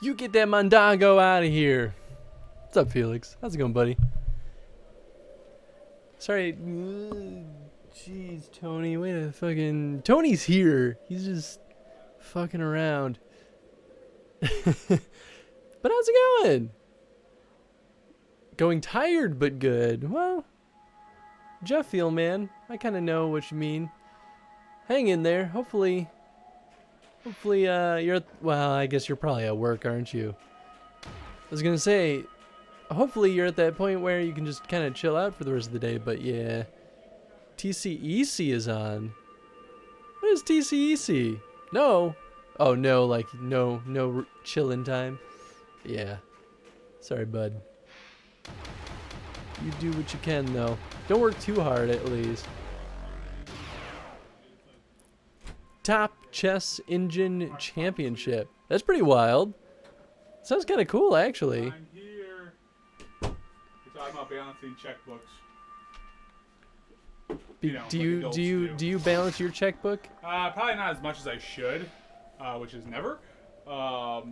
You get that Mondongo out of here. What's up, Felix? How's it going, buddy? Sorry. Jeez, Tony. Wait a fucking... Tony's here. He's just fucking around. But how's it going? Going tired, but good. Well, Jeff feel, man. I kind of know what you mean. Hang in there. Hopefully, you're... Well, I guess you're probably at work, aren't you? I was going to say, hopefully you're at that point where you can just kind of chill out for the rest of the day, but yeah. TCEC is on. What is TCEC? No. Oh, no, like, no chillin' time. Yeah. Sorry, bud. You do what you can, though. Don't work too hard, at least. Top Chess Engine Championship. That's pretty wild. Sounds kind of cool, actually. I'm here. You're talking about balancing checkbooks. Do you balance your checkbook? Probably not as much as I should, which is never. I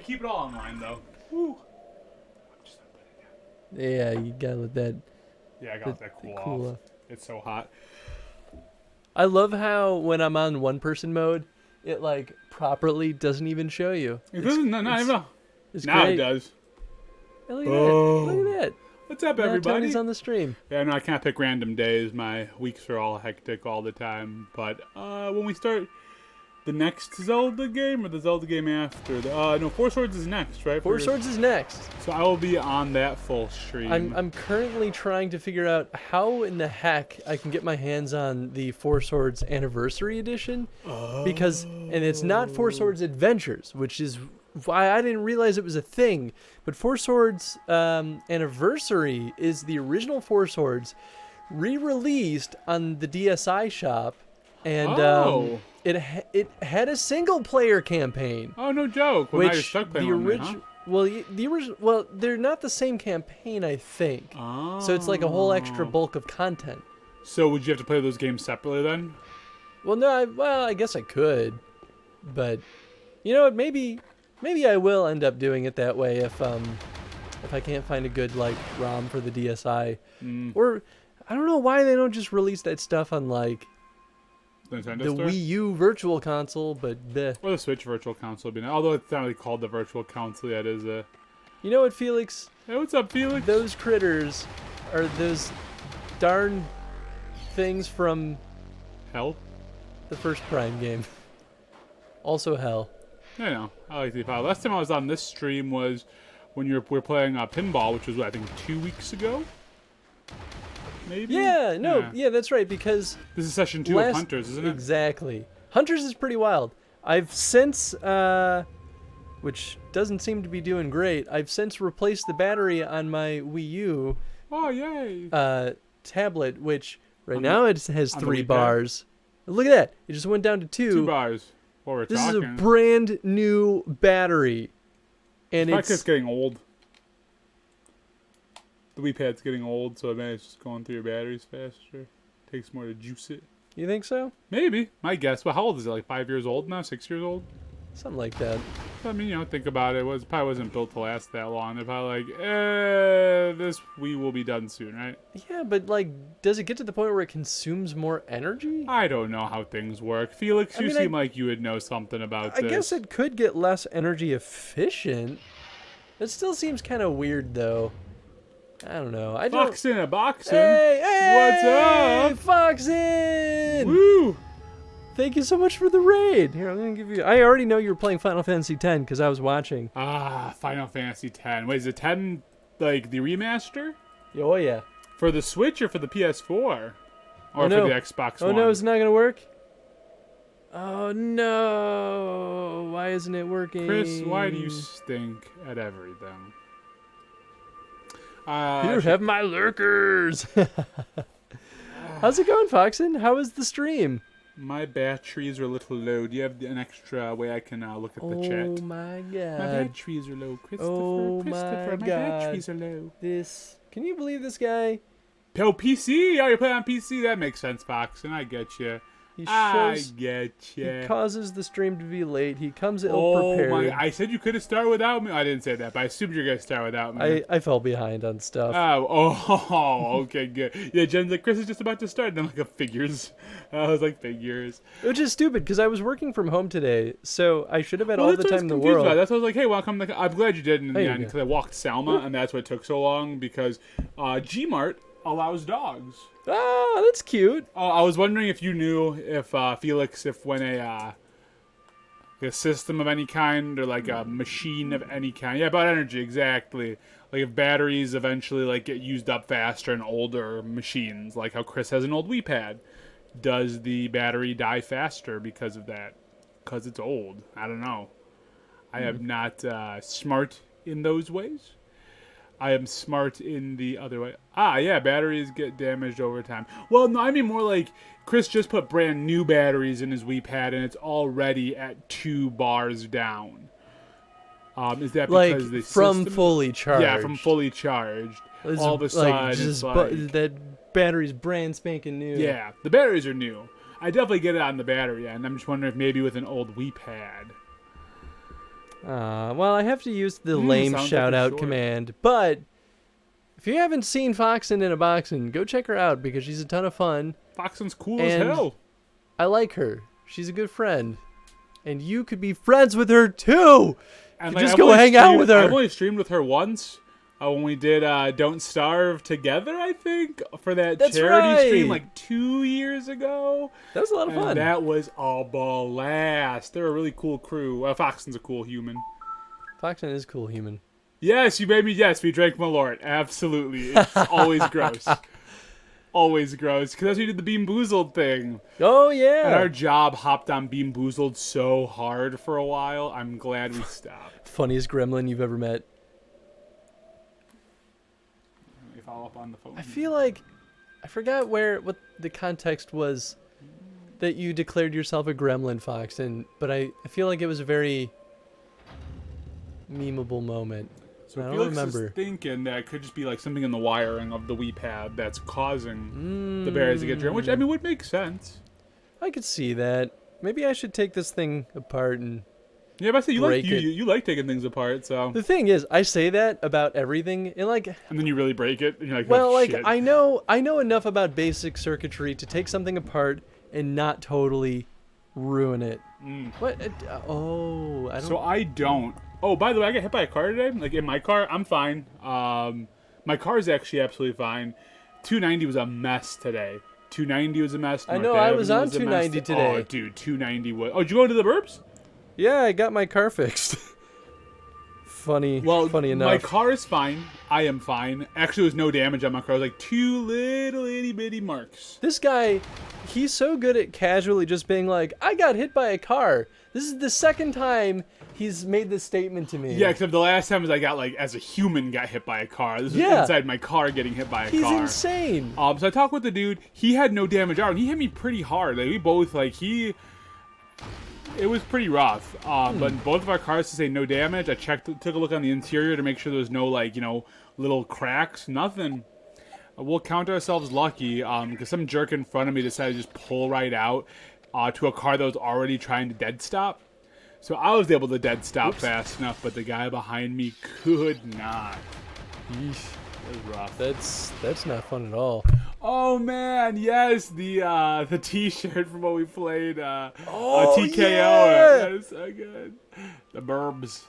keep it all online though. Woo. Yeah, you gotta let that. Yeah, I got that cool off. It's so hot. I love how when I'm on one person mode, it like properly doesn't even show you. It doesn't. Not even. It's now great. it does. Hey, look at that! Look at that! What's up, Now everybody? Tony's on the stream. Yeah, no, I can't pick random days. My weeks are all hectic all the time. But when we start the next Zelda game or the Zelda game after, no, Four Swords is next, right? Four Swords is next. So I will be on that full stream. I'm currently trying to figure out how in the heck I can get my hands on the Four Swords Anniversary Edition. And it's not Four Swords Adventures, which is why I didn't realize it was a thing. But Four Swords Anniversary is the original Four Swords re-released on the DSi shop, and it had a single player campaign. Oh, no joke. Well, which now you're stuck playing the on that, original. huh? Well, the original. Well, they're not the same campaign, I think. Oh. So it's like a whole extra bulk of content. So would you have to play those games separately then? Well, no. I guess I could, but you know what? Maybe I will end up doing it that way if I can't find a good like ROM for the DSi, or I don't know why they don't just release that stuff on like the Store? Wii U Virtual Console, but bleh. Or the Switch Virtual Console. Although it's not really called the Virtual Console yet, is it? You know what, Felix? Hey, what's up, Felix? Those critters are those darn things from Hell? the first Prime game. Also hell. I know. I like the file. Last time I was on this stream was when we were playing pinball, which was, I think, 2 weeks ago? Maybe? Yeah, that's right, because... This is session 2 of Hunters, isn't it? Exactly. Hunters is pretty wild. I've since, which doesn't seem to be doing great, I've since replaced the battery on my Wii U Oh, yay. tablet, which now it has 3 Wii bars. Look at that. It just went down to 2. 2 bars. What we're This talking. is a brand new battery. And It's getting old. The Wii Pad's getting old, so maybe it's just going through your batteries faster. Takes more to juice it. You think so? Maybe. My guess. But how old is it? Like 5 years old now? 6 years old? Something like that. I mean, think about it. It probably wasn't built to last that long. They're probably like, this Wii will be done soon, right? Yeah, but like, does it get to the point where it consumes more energy? I don't know how things work. Felix, you seem like you would know something about this. I guess it could get less energy efficient. It still seems kind of weird, though. I don't know. Foxin' a boxin'. Hey, what's up? Foxin'! Woo! Thank you so much for the raid. Here, I'm gonna give you. I already know you were playing Final Fantasy X because I was watching. Final Fantasy X. Wait, is it 10 like the remaster? Oh yeah. For the Switch or for the PS4? Or for the Xbox One? Oh no, it's not gonna work. Oh no! Why isn't it working? Chris, why do you stink at everything? Here, have my lurkers. How's it going, Foxin? How is the stream? My batteries are a little low. Do you have an extra way I can look at the chat? Oh my god. My batteries are low, Christopher. Oh Christopher, my my batteries are low. Can you believe this guy? Oh, PC? Oh, you're playing on PC? That makes sense, Fox, and I get you. He I shows. get He you. causes the stream to be late. He comes ill Oh prepared. my! I said you could have started without me. I didn't say that, but I assumed you're gonna start without me. I fell behind on stuff. Okay, good. Yeah, Jen's like, Chris is just about to start. And I'm like, figures. I was like, figures. Which is stupid because I was working from home today, so I should have had Well, all that's the what I was time in the confused world. about. That's why I was like, hey, welcome. I'm glad you did in the There you end go. because I walked Salma, and that's what took so long because Gmart allows dogs. Ah, that's cute. I was wondering if you knew if Felix, if when a system of any kind or like a machine of any kind, yeah, about energy exactly. Like if batteries eventually like get used up faster in older machines, like how Chris has an old Wii Pad, does the battery die faster because of that? Because it's old. I don't know. I am not smart in those ways. I am smart in the other way. Yeah, batteries get damaged over time. Well, no, I mean more like Chris just put brand new batteries in his Wii Pad, and it's already at 2 bars down. Is that Like because the from system? fully charged? Yeah, from fully charged. It's All of a sudden, it's like that battery's brand spanking new. yeah, the batteries are new. I definitely get it on the battery end. I'm just wondering if maybe with an old Wii Pad. Well, I have to use the lame sounds like shout a out short. command, but if you haven't seen Foxen in a Boxen, go check her out because she's a ton of fun. Foxen's cool as And hell. I like her. She's a good friend. And you could be friends with her too. And You just I've go only hang out with her. I've only streamed with her once. When we did Don't Starve together, I think, for that That's charity stream right. like 2 years ago. That was a lot of And fun. that was a blast. They're a really cool crew. Foxen's a cool human. Foxen is a cool human. Yes, you made me. Yes, we drank Malort. Absolutely. It's always gross. Always gross. Because that's what we did the Bean Boozled thing. Oh, yeah. And our job hopped on Bean Boozled so hard for a while. I'm glad we stopped. Funniest gremlin you've ever met. Let me follow up on the phone. I feel like I forgot what the context was that you declared yourself a gremlin, Foxen, but I feel like it was a very memeable moment. So I don't Felix remember. is thinking that it could just be like something in the wiring of the Wii Pad that's causing the berries to get drowned, which I mean would make sense. I could see that. Maybe I should take this thing apart and... Yeah, but I say you Break like it. you like taking things apart, so The thing is, I say that about everything, and like, and then you really break it, and you're like, well, oh, like shit. I know enough about basic circuitry to take something apart and not totally ruin it. What? Oh, I don't. So I don't. Oh, by the way, I got hit by a car today. Like in my car, I'm fine. My car is actually absolutely fine. 290 was a mess today. 290 was a mess. I North know, I Avenue was on a mess. 290 today. Oh, dude, 290 was. Oh, did you go into the burbs? Yeah, I got my car fixed. Funny. Well, funny enough. my car is fine. I am fine. Actually, there was no damage on my car. It was like 2 little itty bitty marks. This guy, he's so good at casually just being like, I got hit by a car. This is the second time he's made this statement to me. Yeah, except the last time was I got like as a human got hit by a car. This was Yeah. inside my car getting hit by a He's car. insane. So I talked with the dude. He had no damage out, and he hit me pretty hard. Like we both it was pretty rough. But in both of our cars to say no damage. I took a look on the interior to make sure there was no little cracks. Nothing. We'll count ourselves lucky because some jerk in front of me decided to just pull right out to a car that was already trying to dead stop. So I was able to dead stop fast enough, but the guy behind me could not. Yeesh. It was rough. That's not fun at all. Oh man, yes, the T-shirt from when we played Oh, TKO. yeah! That is so good. The Burbs.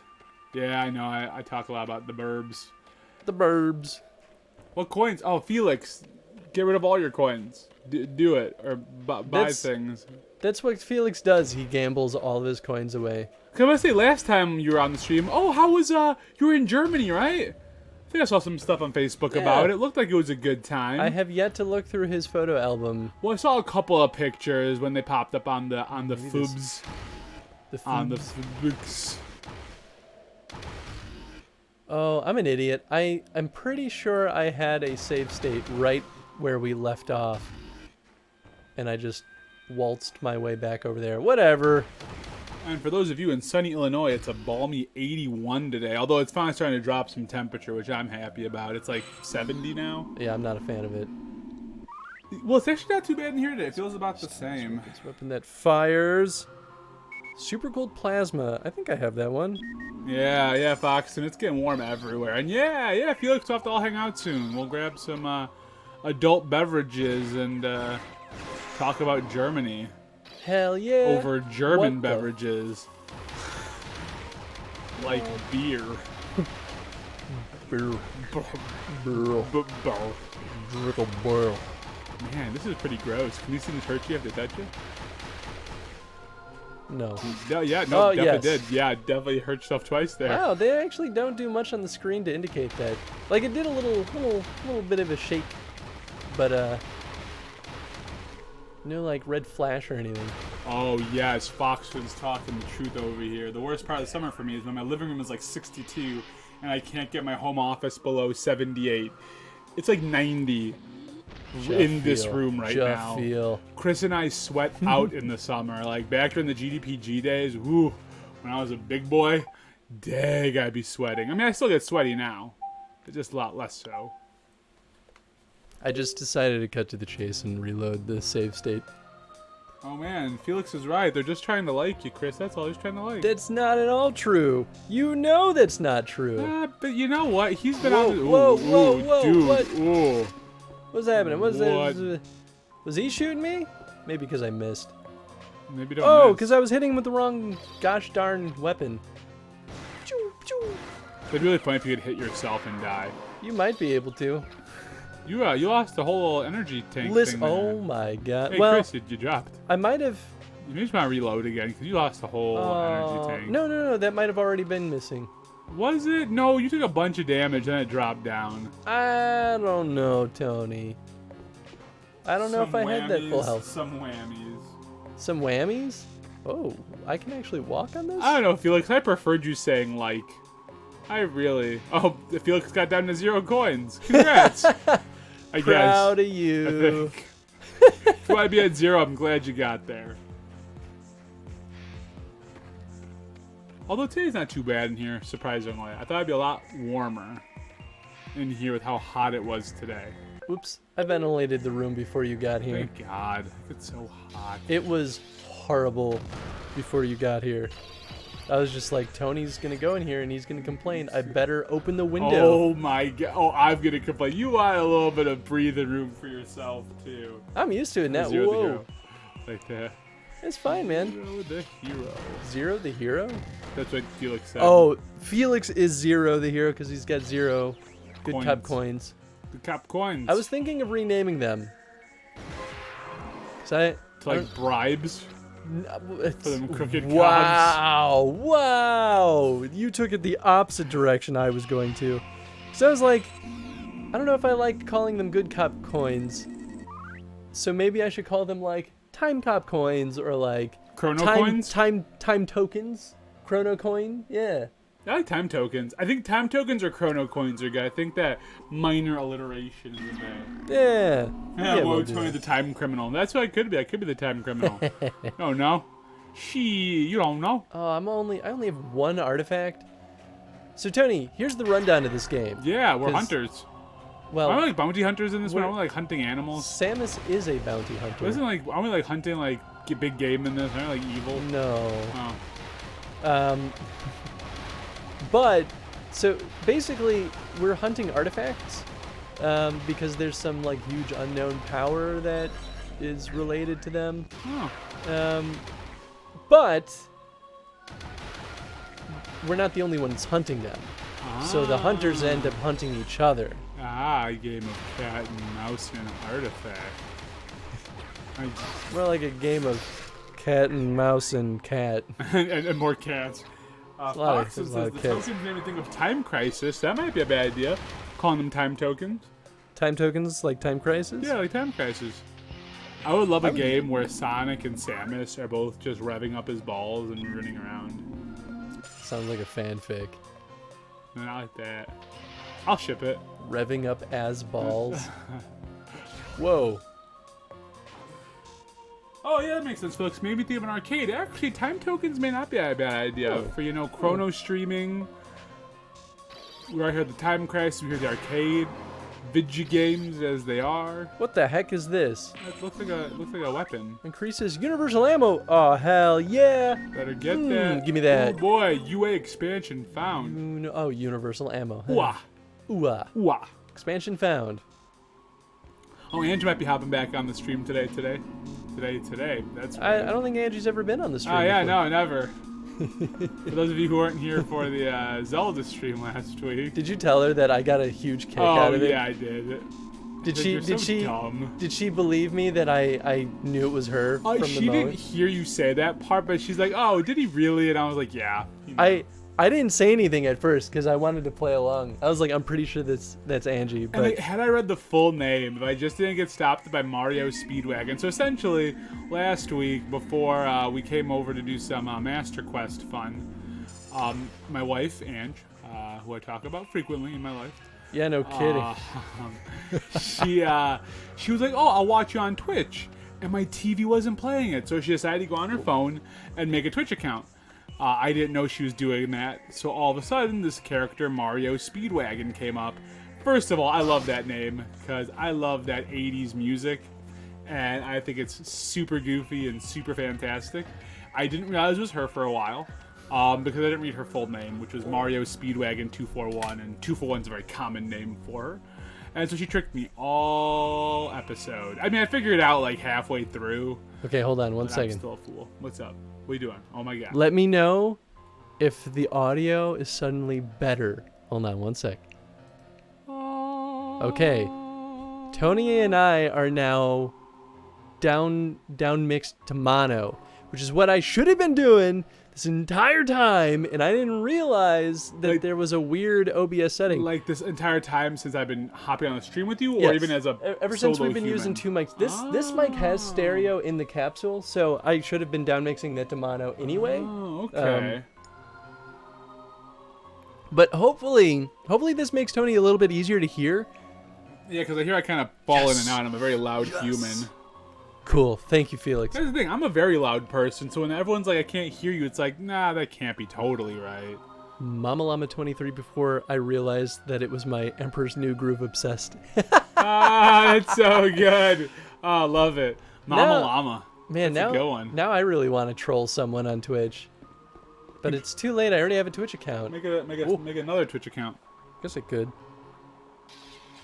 Yeah, I know. I talk a lot about the Burbs. The burbs. What coins? Oh, Felix, get rid of all your coins. Do it or buy things. That's what Felix does. He gambles all of his coins away. Cause I say last time you were on the stream. Oh, how was you were in Germany, right? I think I saw some stuff on Facebook Yeah. about it. It looked like it was a good time. I have yet to look through his photo album. Well, I saw a couple of pictures when they popped up on the Maybe Fubs. On the Fubs. Oh, I'm an idiot. I'm pretty sure I had a save state right where we left off. And I just waltzed my way back over there. Whatever. And for those of you in sunny Illinois, it's a balmy 81 today. Although it's finally starting to drop some temperature, which I'm happy about. It's like 70 now. Yeah, I'm not a fan of it. Well, it's actually not too bad in here today. It feels about the same. It's a weapon that fires. Super cold plasma. I think I have that one. Yeah, Foxton. It's getting warm everywhere. And yeah, Felix will have to all hang out soon. We'll grab some adult beverages and talk about Germany. Hell yeah. Over German beverages. Like beer. Beer. Drickle boil. Man, this is pretty gross. Can these things hurt you if they touch you? No. No, Oh, definitely yes. did. Yeah, definitely hurt yourself twice there. Wow, they actually don't do much on the screen to indicate that. Like, it did a little bit of a shake, but no like red flash or anything. Oh yes, Foxton's talking the truth over here. The worst part of the summer for me is when my living room is like 62 and I can't get my home office below 78. It's like 90 in this room right now. Chris and I sweat out in the summer. Like back during the GDPG days, woo, when I was a big boy, dang, I'd be sweating. I mean, I still get sweaty now, but just a lot less so. I just decided to cut to the chase and reload the save state. Oh man, Felix is right. They're just trying to like you, Chris. That's all he's trying to like. That's not at all true. You know that's not true. But you know what? He's been Whoa, on. whoa, Dude, what? Ooh. What's happening? What? Was he shooting me? Maybe because I missed. Maybe don't. Oh, miss. because I was hitting him with the wrong gosh darn weapon. Choo, choo. It'd be really funny if you could hit yourself and die. You might be able to. You lost the whole energy tank. Listen, thing there. oh my god. Hey, well, Chris, you dropped. I might have. You just want to reload again because you lost the whole energy tank. No, that might have already been missing. Was it? No, you took a bunch of damage and it dropped down. I don't know, Tony. I don't know if I had that full health. Some whammies. Some whammies? Oh, I can actually walk on this? I don't know, Felix. I preferred you saying like. I really. Oh, Felix got down to 0 coins. Congrats. I Proud guess. of you. I think. If you want to be at 0, I'm glad you got there. Although today's not too bad in here, surprisingly. I thought it'd be a lot warmer in here with how hot it was today. Oops, I ventilated the room before you got here. Thank God. It's so hot. It was horrible before you got here. I was just like, Tony's gonna go in here and he's gonna complain. I better open the window. Oh my God. Oh, I'm gonna complain. You want a little bit of breathing room for yourself, too. I'm used to it now. 0 the Whoa. hero. Like that. It's fine, man. 0 the hero. 0 the hero? That's what Felix said. Oh, Felix is 0 the hero because he's got 0 good Coins. cup coins. The cap coins. I was thinking of renaming them. To like bribes for them crooked cops. Wow. You took it the opposite direction I was going to. So I was like, I don't know if I like calling them good cop coins. So maybe I should call them like time cop coins or like Chrono coins? Time tokens. Chrono coin. Yeah. I like time tokens. I think time tokens or chrono coins are good. I think that minor alliteration is a bit. Yeah. Yeah, well, we'll it's do Tony that. the time criminal. That's what I could be. I could be the time criminal. Oh no. You don't know. Oh, I only have one artifact. So Tony, here's the rundown of this game. Yeah, we're 'Cause- hunters. Well, Aren't we like bounty hunters in this one? we're- Aren't we like hunting animals? Samus is a bounty hunter. Aren't we like hunting like big game in this? Aren't we like evil? No. Oh. But so basically, we're hunting artifacts because there's some like huge unknown power that is related to them. Oh. But we're not the only ones hunting them. So the hunters end up hunting each other. A game of cat and mouse and artifact. More like a game of cat and mouse and cat. and more cats. lot of- Fox there's says a lot the of kids. tokens made me think of Time Crisis. That might be a bad idea. Calling them time tokens. Time tokens like Time Crisis? Yeah, like Time Crisis. I would love a game where Sonic and Samus are both just revving up his balls and running around. Sounds like a fanfic. And I like that. I'll ship it. Revving up as balls. Whoa. Oh yeah, that makes sense, folks. Maybe think of an arcade. Actually, time tokens may not be a bad idea for chrono streaming. We right here at the Time Crisis. We here at the arcade. video games as they are. What the heck is this? It looks like a weapon. Increases universal ammo. Oh, hell yeah. Better get that. Give me that. Oh boy, UA expansion found. Oh, universal ammo. Ooh-ah. Ooh-ah. Ooh-ah. Expansion found. Oh, Angie might be hopping back on the stream today. That's I right. don't think Angie's ever been on the stream Oh, yeah, before. no, never. For those of you who weren't here for the Zelda stream last week. Did you tell her that I got a huge kick out of it? Oh, yeah, I did. Did she believe me that I knew it was her from the She didn't moment? hear you say that part, but she's like, "Oh, did he really?" And I was like, "Yeah." You know. I didn't say anything at first because I wanted to play along. I was like, I'm pretty sure that's Angie. But And had I read the full name, if I just didn't get stopped by Mario Speedwagon. So essentially, last week before we came over to do some Master Quest fun, my wife Ange, who I talk about frequently in my life. yeah, no kidding. She was like, "Oh, I'll watch you on Twitch," and my TV wasn't playing it, so she decided to go on her phone and make a Twitch account. I didn't know she was doing that, so all of a sudden, this character Mario Speedwagon came up. First of all, I love that name because I love that '80s music, and I think it's super goofy and super fantastic. I didn't realize it was her for a while. Because I didn't read her full name, which was Mario Speedwagon 241, and 241's a very common name for her. And so she tricked me all episode. I mean, I figured it out like halfway through. Okay, hold on one but second. I'm still a fool. What's up? What are you doing? Oh my god. Let me know if the audio is suddenly better. Hold on one sec. Okay. Tony and I are now down mixed to mono, which is what I should have been doing this entire time, and I didn't realize that there was a weird OBS setting. Like this entire time since I've been hopping on the stream with you, or Yes. even as a ever since solo we've been human? using two mics. This mic has stereo in the capsule, so I should have been down mixing that to mono anyway. Oh, okay. But hopefully this makes Tony a little bit easier to hear. Yeah, because I hear I kind of fall in and out. I'm a very loud human. Cool. Thank you, Felix. That's the thing. I'm a very loud person, so when everyone's like, "I can't hear you," it's like, nah, that can't be totally right. Mama Llama 23 before I realized that it was my Emperor's New Groove obsessed. That's so good. Oh, love it. Mama Now- Llama. Man, That's a good one. now I really want to troll someone on Twitch. But it's too late. I already have a Twitch account. Make another Twitch account. Guess I could.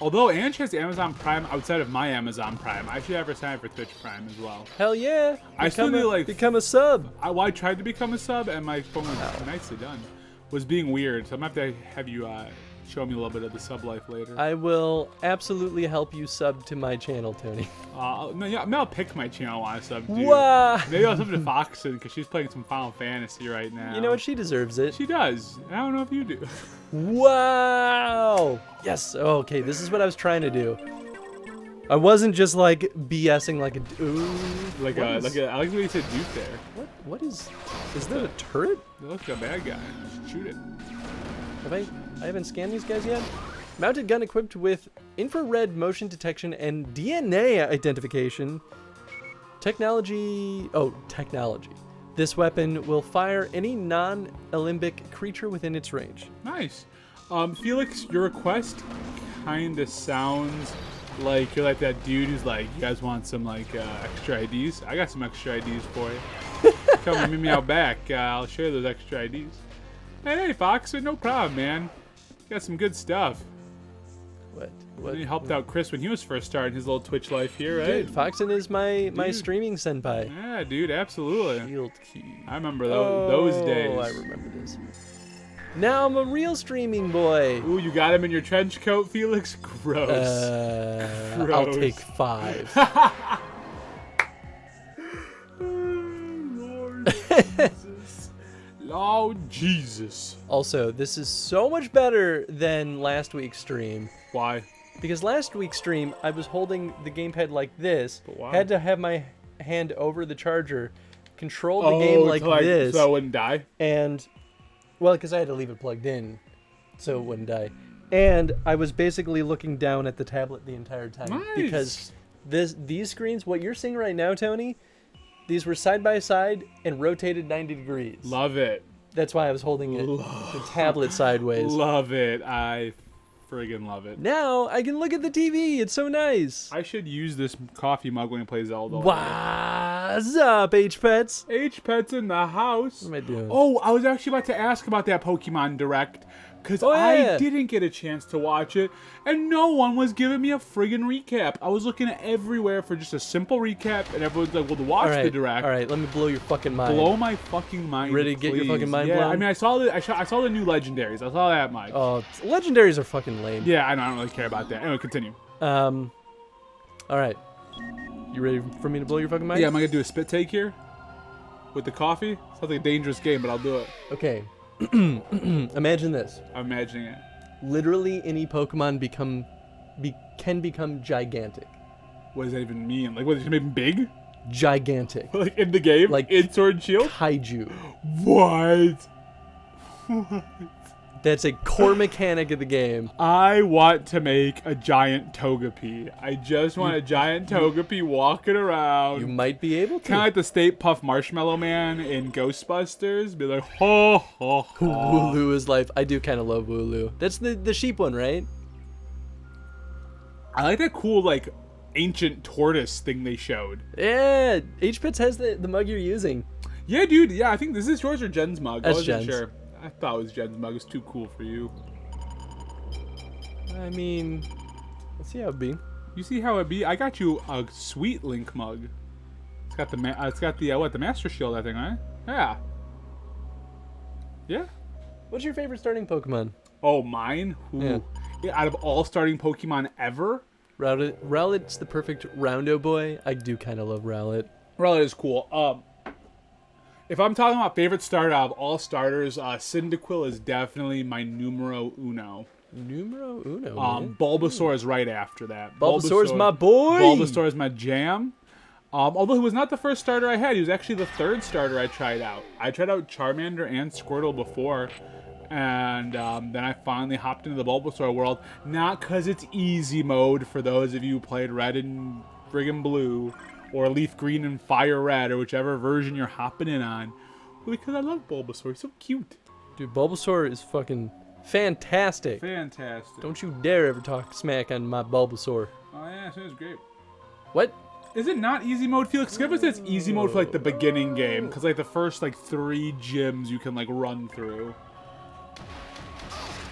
Although Ange has Amazon Prime outside of my Amazon Prime, I should have her sign up for Twitch Prime as well. Hell yeah. I still Become need, like- become a sub. I tried to become a sub, and my phone was nicely done. Was being weird, so I'm going to have to have you show me a little bit of the sub life later. I will absolutely help you sub to my channel, Tony. Maybe I'll pick my channel I want to sub to. Wow. Maybe I'll sub to Foxen, because she's playing some Final Fantasy right now. You know what? She deserves it. She does. I don't know if you do. Wow. Yes. Okay, this is what I was trying to do. I wasn't just like BSing like a. Ooh. I like what you said, Duke there. What is that a turret? It looks like a bad guy. Shoot it. I haven't scanned these guys yet. Mounted gun equipped with infrared motion detection and DNA identification. Technology. This weapon will fire any non-alembic creature within its range. Nice. Felix, your request kind of sounds like you're like that dude who's like, you guys want some like extra IDs? I got some extra IDs for you. Come and meet me out back. I'll share those extra IDs. Hey, Fox, no problem, man. Got some good stuff. What? He helped out Chris when he was first starting his little Twitch life here, right? Dude, Foxen is my Dude. streaming senpai. Yeah, dude, absolutely. Shield key. I remember those days. Oh, I remember this. Now I'm a real streaming boy. Ooh, you got him in your trench coat, Felix? Gross. I'll Gross. take 5. Lord Jesus. Lord Jesus. Also, this is so much better than last week's stream. Why? Because last week's stream, I was holding the gamepad like this, But why? had to have my hand over the charger, control the game like this, So I wouldn't die? and, well, because I had to leave it plugged in so it wouldn't die. And I was basically looking down at the tablet the entire time. Nice. Because these screens, what you're seeing right now, Tony, these were side by side and rotated 90 degrees. Love it. That's why I was holding it the tablet sideways. Love it. I friggin' love it. Now I can look at the TV. It's so nice. I should use this coffee mug when I play Zelda. What's up, H-Pets? H-Pet's in the house. What am I doing? Oh, I was actually about to ask about that Pokemon Direct. Because Oh, yeah. I didn't get a chance to watch it, and no one was giving me a friggin' recap. I was looking everywhere for just a simple recap, and everyone's like, well, to watch the Direct. All right, let me blow your fucking mind. Blow my fucking mind, Ready to get your please. fucking mind yeah, blown? I mean, I saw the new Legendaries. I saw that much. Oh, legendaries are fucking lame. Yeah, I don't really care about that. Anyway, continue. All right. You ready for me to blow your fucking mind? Yeah, am I gonna do a spit take here? With the coffee? Sounds like a dangerous game, but I'll do it. Okay. Imagine this. I'm imagining it. Literally any Pokemon can become gigantic. What does that even mean? Like, what, does it make them big? Gigantic. Like, in the game? Like, in Sword and Shield? Kaiju. What? That's a core mechanic of the game. I want to make a giant Togepi. I just want a giant Togepi walking around. You might be able to. Kind of like the Stay Puff Marshmallow Man in Ghostbusters. Be like, ho, ho, ho. Wooloo is life. I do kind of love Wooloo. That's the sheep one, right? I like that cool, like, ancient tortoise thing they showed. Yeah. H-Pits has the mug you're using. Yeah, dude. Yeah, I think this is yours or Jen's mug. That's I wasn't Jen's. sure. I thought it was Jen's mug. It's too cool for you. I mean, let's see how it be. You see how it be? I got you a sweet Link mug. It's got the Master Shield, I think, right? Yeah. Yeah. What's your favorite starting Pokemon? Oh, mine? Ooh. Yeah, out of all starting Pokemon ever? Rowlet's the perfect roundo boy. I do kind of love Rowlet. Rowlet is cool. If I'm talking about favorite starter out of all starters, Cyndaquil is definitely my numero uno. Numero uno, man. Bulbasaur is right after that. Bulbasaur's my boy! Bulbasaur is my jam. Although he was not the first starter I had. He was actually the third starter I tried out. I tried out Charmander and Squirtle before. And then I finally hopped into the Bulbasaur world. Not because it's easy mode for those of you who played Red and friggin' Blue. Or Leaf Green and Fire Red, or whichever version you're hopping in on. But because I love Bulbasaur. He's so cute. Dude, Bulbasaur is fucking fantastic. Fantastic. Don't you dare ever talk smack on my Bulbasaur. Oh, yeah, so it's great. What? Is it not easy mode? Felix, Skip says it's easy mode for, like, the beginning game. Because, like, the first, like, 3 gyms you can, like, run through.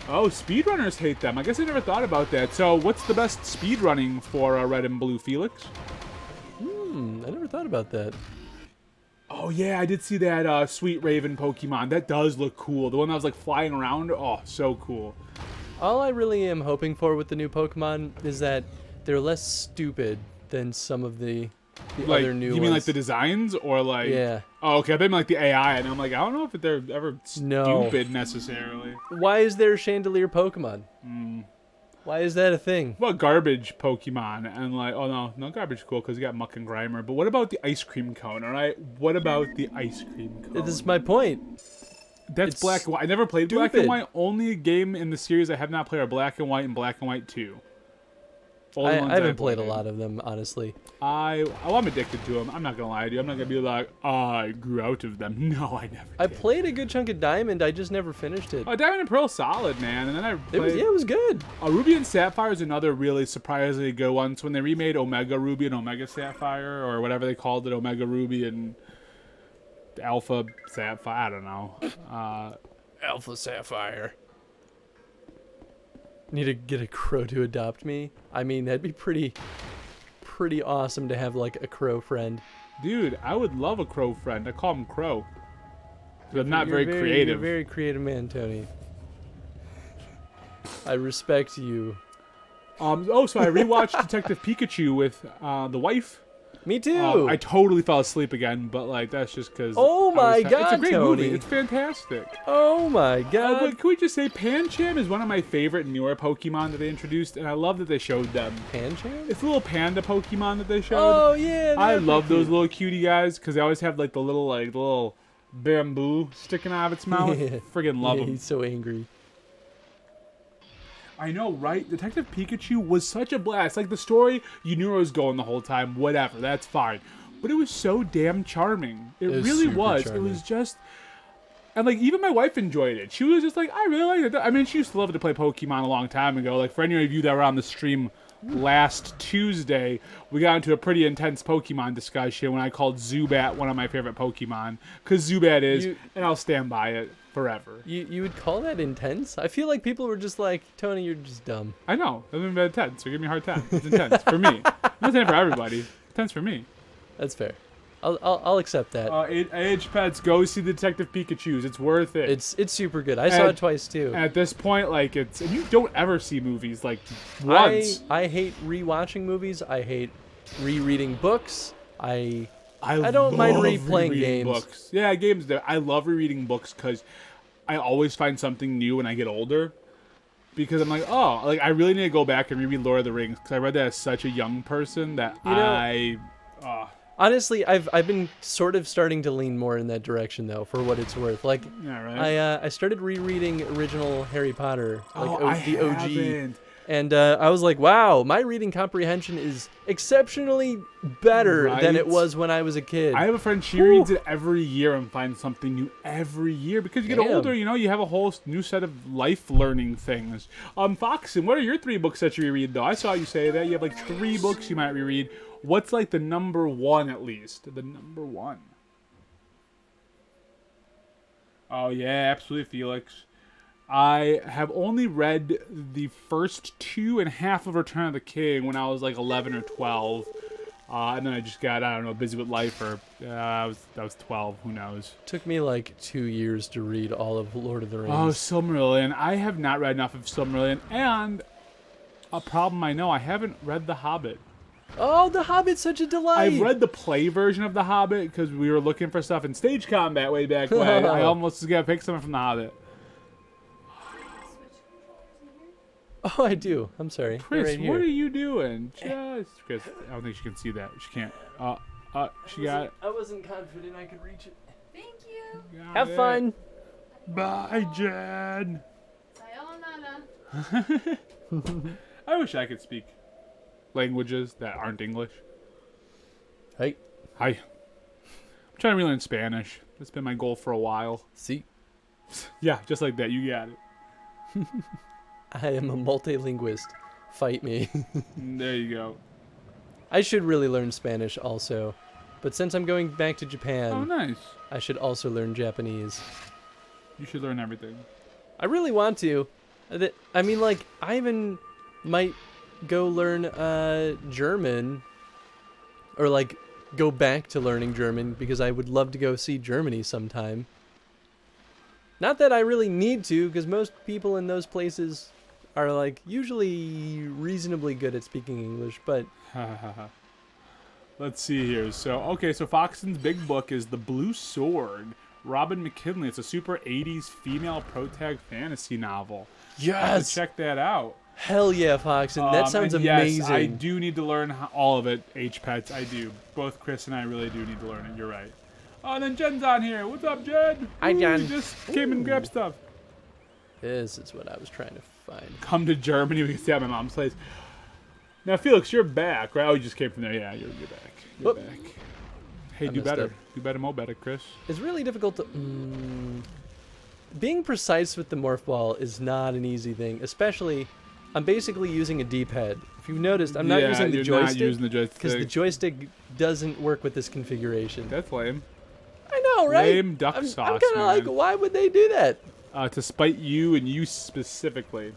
Oh, speedrunners hate them. I guess I never thought about that. So, what's the best speedrunning for Red and Blue, Felix? I never thought about that. Oh, yeah, I did see that Sweet Raven Pokemon. That does look cool. The one that was, like, flying around. Oh, so cool. All I really am hoping for with the new Pokemon is that they're less stupid than some of the Like, other new ones. you mean, like, the designs? Or, like... Yeah. Oh, okay, I think like the AI. And I'm like, I don't know if they're ever No. stupid, necessarily. Why is there Chandelier Pokemon? Why is that a thing? What about garbage Pokemon? And like, oh no garbage is cool because you got Muck and Grimer. But what about the ice cream cone? All right, what about the ice cream cone? This is my point. That's it's Black and White. I never played Black and stupid. White. Only a game in the series I have not played are Black and White and Black and White 2. I haven't played a lot of them, honestly. I'm addicted to them. I'm not gonna lie to you. I'm not gonna be like, I grew out of them. No, I never. I did. played a good chunk of Diamond. I just never finished it. Oh, Diamond and Pearl, solid, man. And then I played. It was good. Ruby and Sapphire is another really surprisingly good one. So when they remade Omega Ruby and Omega Sapphire, or whatever they called it, Omega Ruby and Alpha Sapphire, I don't know. Alpha Sapphire. Need to get a crow to adopt me. I mean, that'd be pretty awesome to have like a crow friend. Dude, I would love a crow friend. I call him Crow. But I'm not You're very creative. You're a very creative man, Tony. I respect you. So I rewatched Detective Pikachu with the wife. Me too. I totally fell asleep again, but like that's just because. Oh my God, it's a great Tony. movie. It's fantastic. Oh my God. But can we just say Pancham is one of my favorite newer Pokemon that they introduced, and I love that they showed them. Pancham? It's a little panda Pokemon that they showed. Oh yeah. I they're love pretty those little cutie guys because they always have like the little bamboo sticking out of its mouth. Yeah. Friggin' love Yeah, them. he's so angry. I know, right? Detective Pikachu was such a blast. Like the story, you knew where it was going the whole time. Whatever, that's fine. But it was so damn charming. It was really super was. charming. It was just. And like even my wife enjoyed it. She was just like, I really like it. I mean, she used to love to play Pokemon a long time ago. Like for any of you that were on the stream last Tuesday, we got into a pretty intense Pokemon discussion when I called Zubat one of my favorite Pokemon, because Zubat is, and I'll stand by it forever. You would call that intense? I feel like people were just like, Tony, you're just dumb. I know. It hasn't been intense, so give me a hard time. It's intense for me. It's not for everybody. It's intense for me. That's fair. I'll accept that. Age Pets, go see Detective Pikachu's. It's worth it. It's super good. I saw it twice too. At this point, like and you don't ever see movies like once. I hate rewatching movies. I hate rereading books. I don't mind replaying games. Books. Yeah, games. I love rereading books because I always find something new when I get older. Because I'm like, oh, like I really need to go back and reread Lord of the Rings because I read that as such a young person that Honestly, I've been sort of starting to lean more in that direction though, for what it's worth. Like, yeah, right. I started rereading original Harry Potter, like the OG, haven't. and I was like, wow, my reading comprehension is exceptionally better than it was when I was a kid. I have a friend, she reads it every year and finds something new every year because you get older, you know, you have a whole new set of life learning things. Foxen, what are your 3 books that you reread though? I saw you say that you have like 3 books you might reread. What's like the number 1 at least? The number 1. Oh yeah, absolutely, Felix. I have only read the first 2 and half of Return of the King when I was like 11 or 12. And then I just got, I don't know, busy with life, or I was 12, who knows. Took me like 2 years to read all of Lord of the Rings. Oh, Silmarillion. I have not read enough of Silmarillion, and a problem I know, I haven't read The Hobbit. Oh, The Hobbit's such a delight. I've read the play version of The Hobbit because we were looking for stuff in Stage Combat way back when. I almost was going to pick something from The Hobbit. Oh, I do. I'm sorry. Chris, right what are you doing? Chris, I don't think she can see that. She can't. She got it. I wasn't confident I could reach it. Thank you. Have fun. Bye, Jen. Sayonara. I wish I could speak languages that aren't English. Hey. Hi. I'm trying to relearn Spanish. That's been my goal for a while. See? Yeah, just like that. You got it. I am a multilinguist. Fight me. There you go. I should really learn Spanish also. But since I'm going back to Japan, Oh, nice. I should also learn Japanese. You should learn everything. I really want to. I mean, like, I even might go learn German, or like go back to learning German, because I would love to go see Germany sometime. Not that I really need to, because most people in those places are like usually reasonably good at speaking English, but let's see here. So Foxen's big book is The Blue Sword. Robin McKinley. It's a super 80s female protag fantasy novel. yes, I have to check that out. Hell yeah, Foxen. That sounds and amazing. Yes, I do need to learn all of it, H-Pets. I do. Both Chris and I really do need to learn it. You're right. Oh, and then Jen's on here. What's up, Jen? Hi, Jen. Just came and grabbed stuff. This is what I was trying to find. Come to Germany. We can stay at my mom's place. Now, Felix, you're back, right? Oh, you just came from there. Yeah, you're back. You're Whoop. back. Hey, I do messed better. up. Do better, mo better, Chris. It's really difficult to... being precise with the morph ball is not an easy thing, especially... I'm basically using a D-pad. If you've noticed, I'm not using the you're joystick. not using the joystick. Because the joystick doesn't work with this configuration. That's lame. I know, right? Lame duck I'm sauce, kind of like, man. why would they do that? To spite you and you specifically.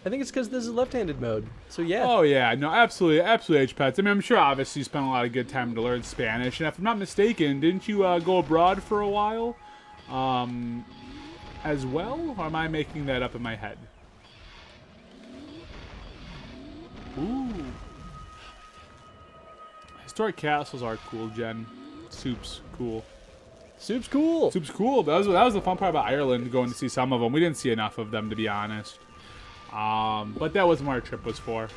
I think it's because this is left-handed mode. So yeah. Oh yeah, no, absolutely, H-Pets. I mean, I'm sure obviously you spent a lot of good time to learn Spanish, and if I'm not mistaken, didn't you go abroad for a while, as well? Or am I making that up in my head? Ooh. Historic castles are cool, Jen. Soup's cool. Soup's cool. Soup's cool. That was the fun part about Ireland, going to see some of them. We didn't see enough of them, to be honest. But that was what our trip was for.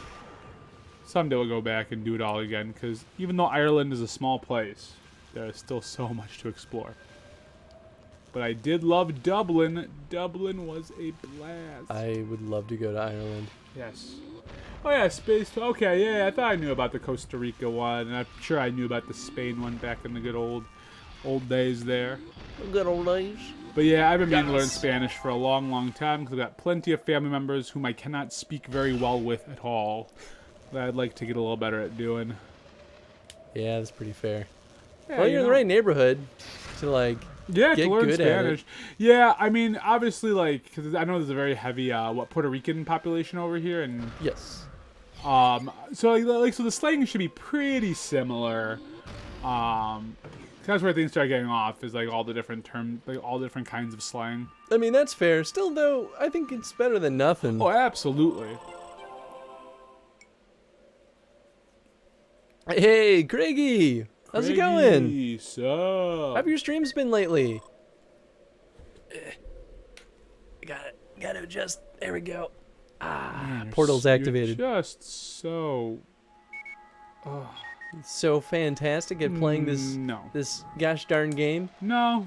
Someday we'll go back and do it all again, because even though Ireland is a small place, there's still so much to explore. But I did love Dublin. Dublin was a blast. I would love to go to Ireland. Yes. Oh yeah, space. Okay, yeah, I thought I knew about the Costa Rica one, and I'm sure I knew about the Spain one back in the good old Old days there. Good old days. But yeah, I've been meaning to learn Yes. Spanish for a long, long time because I've got plenty of family members whom I cannot speak very well with at all that I'd like to get a little better at doing. Yeah, that's pretty fair. Yeah, Well, you're in the right neighborhood to like. Yeah, get to learn good at it. Spanish. Yeah, I mean, obviously, like, because I know there's a very heavy, Puerto Rican population over here, and Yes. so so the slang should be pretty similar. That's where things start getting off is like all the different terms, like all different kinds of slang. I mean, that's fair. Still, though, I think it's better than nothing. Oh, absolutely. Hey, Craigie! How's it going? Craigie, so How have your streams been lately? Gotta adjust. There we go. Man, portal's activated. You're just so. So fantastic at playing this gosh darn game. No.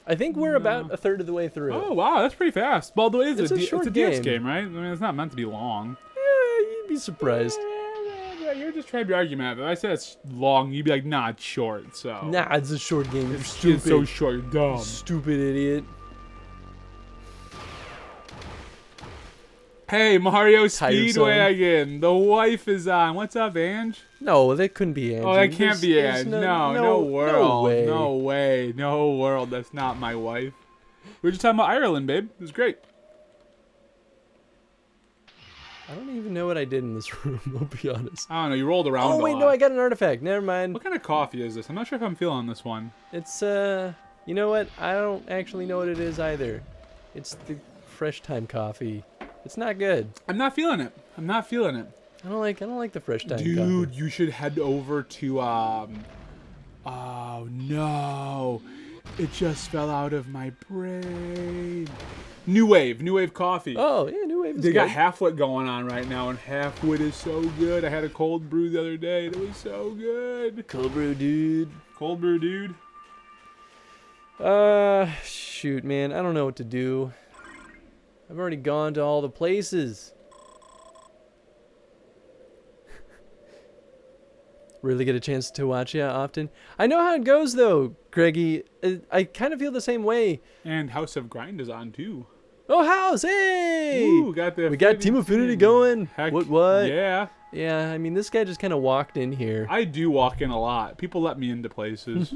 I think we're about a third of the way through. Oh wow, that's pretty fast. Well, the way It's a short it's a DS game. game, right? I mean, it's not meant to be long. Yeah, you'd be surprised. Yeah, you're just trying to be argumentative. If I said it's long, you'd be like, nah, it's short. So Nah, it's a short game. You're it's stupid. so short. You're dumb. Stupid idiot. Hey, Mario Tiresome. Speedway again. The wife is on. What's up, Ange? No, that couldn't be Angie. Oh, that can't be There's Ange. No world. No way. No way. No world. That's not my wife. We were just talking about Ireland, babe. It was great. I don't even know what I did in this room, I'll be honest. I don't know. You rolled around Oh, a wait, lot. no, I got an artifact. Never mind. What kind of coffee is this? I'm not sure if I'm feeling this one. It's, you know what? I don't actually know what it is either. It's the fresh time coffee. It's not good. I'm not feeling it. I'm not feeling it. I don't like the fresh time Dude, coffee. you should head over to, oh no. It just fell out of my brain. New Wave Coffee. Oh, yeah, New Wave is They good. got half wit going on right now, and half wit is so good. I had a cold brew the other day, and it was so good. Cold brew, dude. Cold brew, dude. Shoot, man. I don't know what to do. I've already gone to all the places. Really get a chance to watch you often. I know how it goes, though, Craigie. I kind of feel the same way. And House of Grind is on, too. Oh, House! Hey! Ooh, got the We got Team Affinity going. Heck, What? Yeah. Yeah, I mean, this guy just kind of walked in here. I do walk in a lot. People let me into places.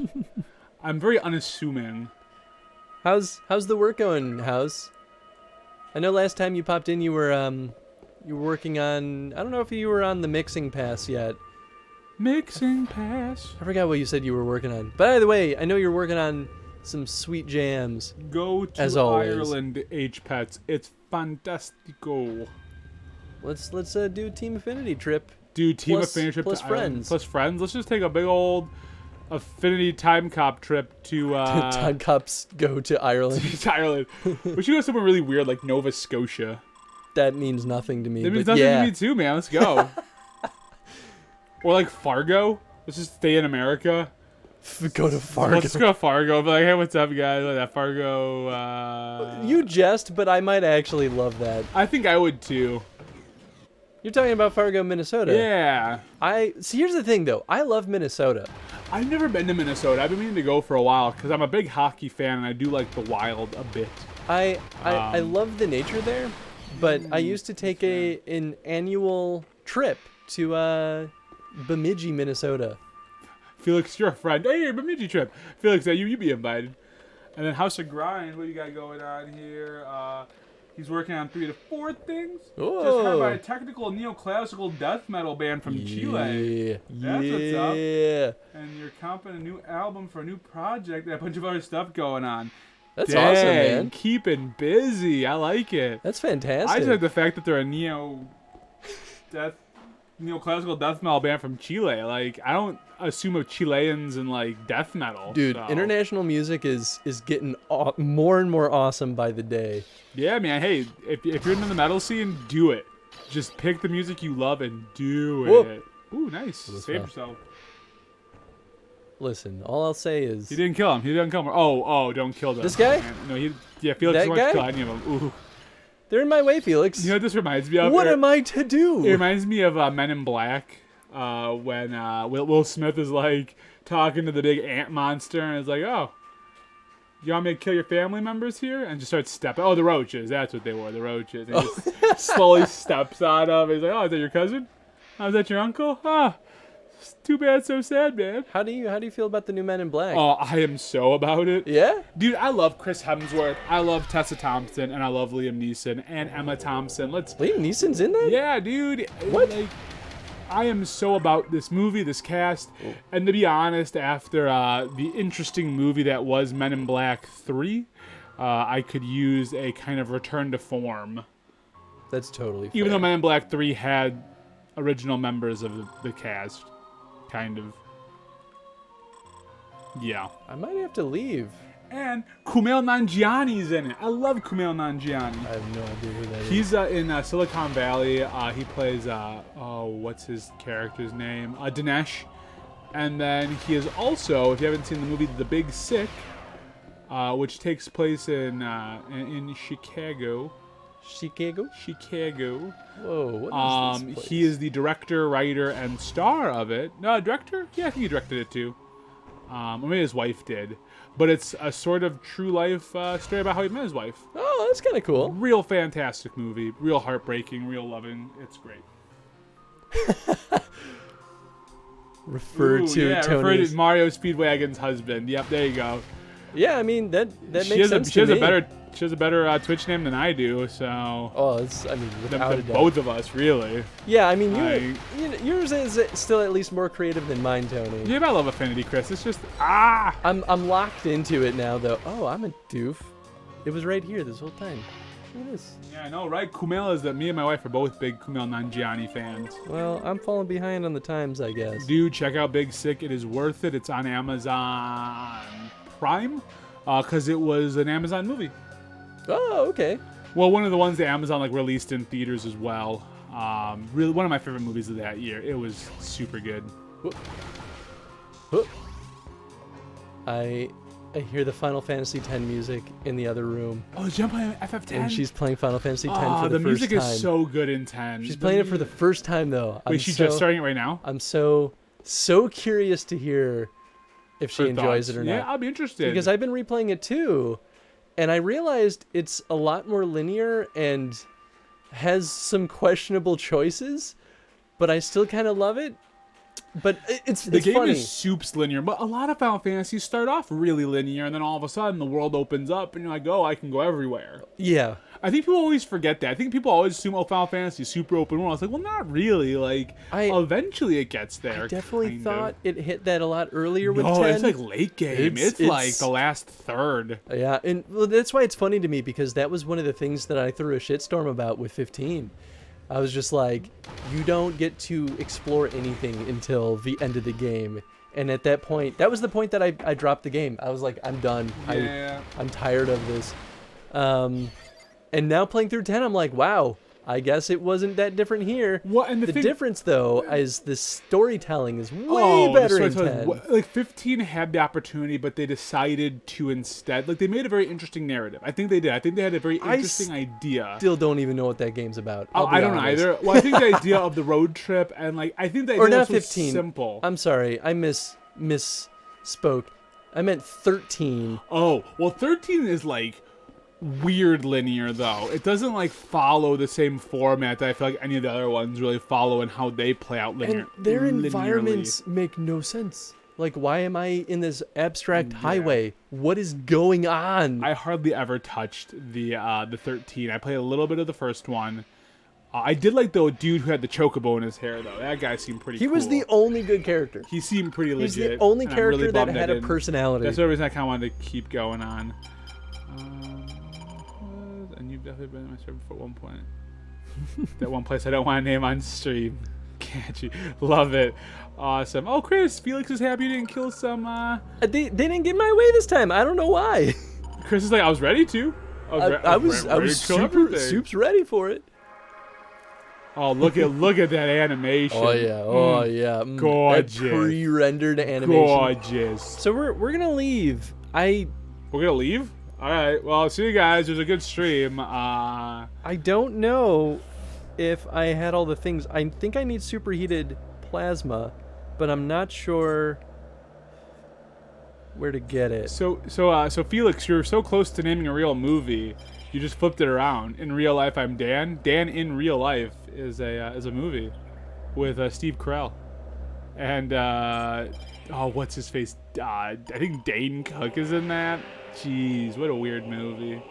I'm very unassuming. How's the work going, House? I know last time you popped in, you were working on. I don't know if you were on the mixing pass yet. Mixing pass. I forgot what you said you were working on. But either way, I know you're working on some sweet jams. Go to As always. Ireland, H-Pets. It's fantastico. Let's do a Team Affinity trip. Do Team Plus- Affinity trip plus to Ireland. friends. Plus friends. Let's just take a big old Affinity Time Cop trip to Time Cops go to Ireland. to Ireland. We should go somewhere really weird like Nova Scotia. That means nothing to me. That means but nothing yeah. to me too, man. Let's go. Or like Fargo. Let's just stay in America. Go to Fargo. Let's go to Fargo. Be like, hey, what's up, guys? Like that Fargo. You jest, but I might actually love that. I think I would too. You're talking about Fargo, Minnesota. Yeah. See, here's the thing, though. I love Minnesota. I've never been to Minnesota. I've been meaning to go for a while because I'm a big hockey fan and I do like the Wild a bit. I love the nature there, but I used to take an annual trip to Bemidji, Minnesota. Felix, you're a friend. Hey, Bemidji trip. Felix, you be invited. And then House of Grind. What do you got going on here? He's working on 3 to 4 things. Oh. Just heard by a technical neoclassical death metal band from Chile. That's what's up. Yeah. And you're comping a new album for a new project and a bunch of other stuff going on. That's Dang, awesome, man. Keeping busy. I like it. That's fantastic. I just like the fact that they're a neoclassical death metal band from Chile. Like, I don't assume of Chileans and like death metal. Dude, so. international music is getting more and more awesome by the day. Yeah, man. Hey, if you're into the metal scene, do it. Just pick the music you love and do Whoa. it. Ooh, nice. Save yourself. Listen, all I'll say is He didn't kill him. He didn't kill him. Oh, don't kill them. This guy? Man. No, Felix That doesn't want guy? to kill any of them. Ooh. they're in my way, Felix. You know what this reminds me of? What am I to It do? reminds me of Men in Black. when Will Smith is like talking to the big ant monster and is like, "Oh, you want me to kill your family members here?" And just starts stepping. Oh, the roaches. That's what they were. The roaches. And he just slowly steps on them. He's like, "Oh, is that your cousin? Oh, is that your uncle? Ah, it's too bad, so sad, man." How do you feel about the new Men in Black? Oh, I am so about it. Yeah? Dude, I love Chris Hemsworth. I love Tessa Thompson, and I love Liam Neeson and Emma Thompson. Liam Neeson's in that? Yeah, dude. What? Like, I am so about this movie, this cast, and to be honest, after the interesting movie that was Men in Black 3, I could use a kind of return to form. That's totally fair. Even though Men in Black 3 had original members of the cast, kind of. Yeah. I might have to leave. And Kumail Nanjiani's in it. I love Kumail Nanjiani. I have no idea who that is. He's in Silicon Valley. He plays, what's his character's name? Dinesh. And then he is also, if you haven't seen the movie The Big Sick, which takes place in Chicago. Chicago. Whoa, what is this place? He is the director, writer, and star of it. No, director? Yeah, I think he directed it too. Or maybe his wife did. But it's a sort of true life story about how he met his wife. Oh, that's kind of cool. Real fantastic movie. Real heartbreaking. Real loving. It's great. Refer to Mario Speedwagon's husband. Yep, there you go. Yeah, I mean that makes sense to me. She has a better Twitch name than I do, so. Oh, without a doubt. Both of us, really. Yeah, I mean, yours is still at least more creative than mine, Tony. Yeah, but I love AffinityChris. It's just I'm locked into it now, though. Oh, I'm a doof. It was right here this whole time. Look at this. Yeah, I know, right? Kumail is that me and my wife are both big Kumail Nanjiani fans. Well, I'm falling behind on the times, I guess. Dude, check out Big Sick. It is worth it. It's on Amazon Prime, because it was an Amazon movie. Oh, okay. Well, one of the ones that Amazon released in theaters as well. Really, one of my favorite movies of that year. It was super good. I hear the Final Fantasy X music in the other room. Oh, is Jen playing FF10? And she's playing Final Fantasy X for the first time. The music is so good in 10. She's playing it for the first time, though. Wait, she's just starting it right now? I'm so curious to hear if she enjoys it or not. Yeah, I'll be interested. Because I've been replaying it too, and I realized it's a lot more linear and has some questionable choices, but I still kind of love it. But it's the game funny. is soups linear, but a lot of Final Fantasies start off really linear, and then all of a sudden the world opens up, and you're like, "Oh, I can go everywhere." Yeah. I think people always forget that. I think people always assume, "Oh, Final Fantasy is super open world." I was like, "Well, not really. Eventually it gets there." I definitely thought it hit that a lot earlier with 10. No, it's like late game. It's like the last third. Yeah, and that's why it's funny to me, because that was one of the things that I threw a shitstorm about with 15. I was just like, you don't get to explore anything until the end of the game. And at that point, that was the point that I dropped the game. I was like, I'm done. Yeah. I'm tired of this. And now playing through 10, I'm like, wow, I guess it wasn't that different here. And the difference, though, is the storytelling is way better in 10. 15 had the opportunity, but they decided to instead. They made a very interesting narrative. I think they did. I think they had a very interesting idea. Still don't even know what that game's about. I don't either. Well, I think the idea of the road trip and I think the idea was 15. Simple. I'm sorry, I misspoke. I meant 13. Oh, well, 13 is weird linear, though. It doesn't follow the same format that I feel like any of the other ones really follow and how they play out linear. And their environments make no sense. Why am I in this abstract highway? What is going on? I hardly ever touched the 13. I played a little bit of the first one. I did like the dude who had the chocobo in his hair, though. That guy seemed pretty cool. He was the only good character. He seemed pretty legit. He's the only character that had a personality. That's the reason I kind of wanted to keep going on. And you've definitely been in my server for one point. That one place I don't want to name on stream. Catchy. Love it. Awesome. Oh, Chris, Felix is happy you didn't kill some... They didn't get my way this time. I don't know why. Chris is like, I was ready to. I was super ready for it. Oh, look at that animation. Oh yeah. Gorgeous. That pre-rendered animation. Gorgeous. So we're gonna leave. We're gonna leave? Alright, well, see you guys. It was a good stream. I don't know if I had all the things. I think I need superheated plasma, but I'm not sure where to get it. So Felix, you're so close to naming a real movie, you just flipped it around. In real life, I'm Dan. Dan in real life is a movie with Steve Carell, and what's his face? I think Dane Cook is in that. Jeez, what a weird movie.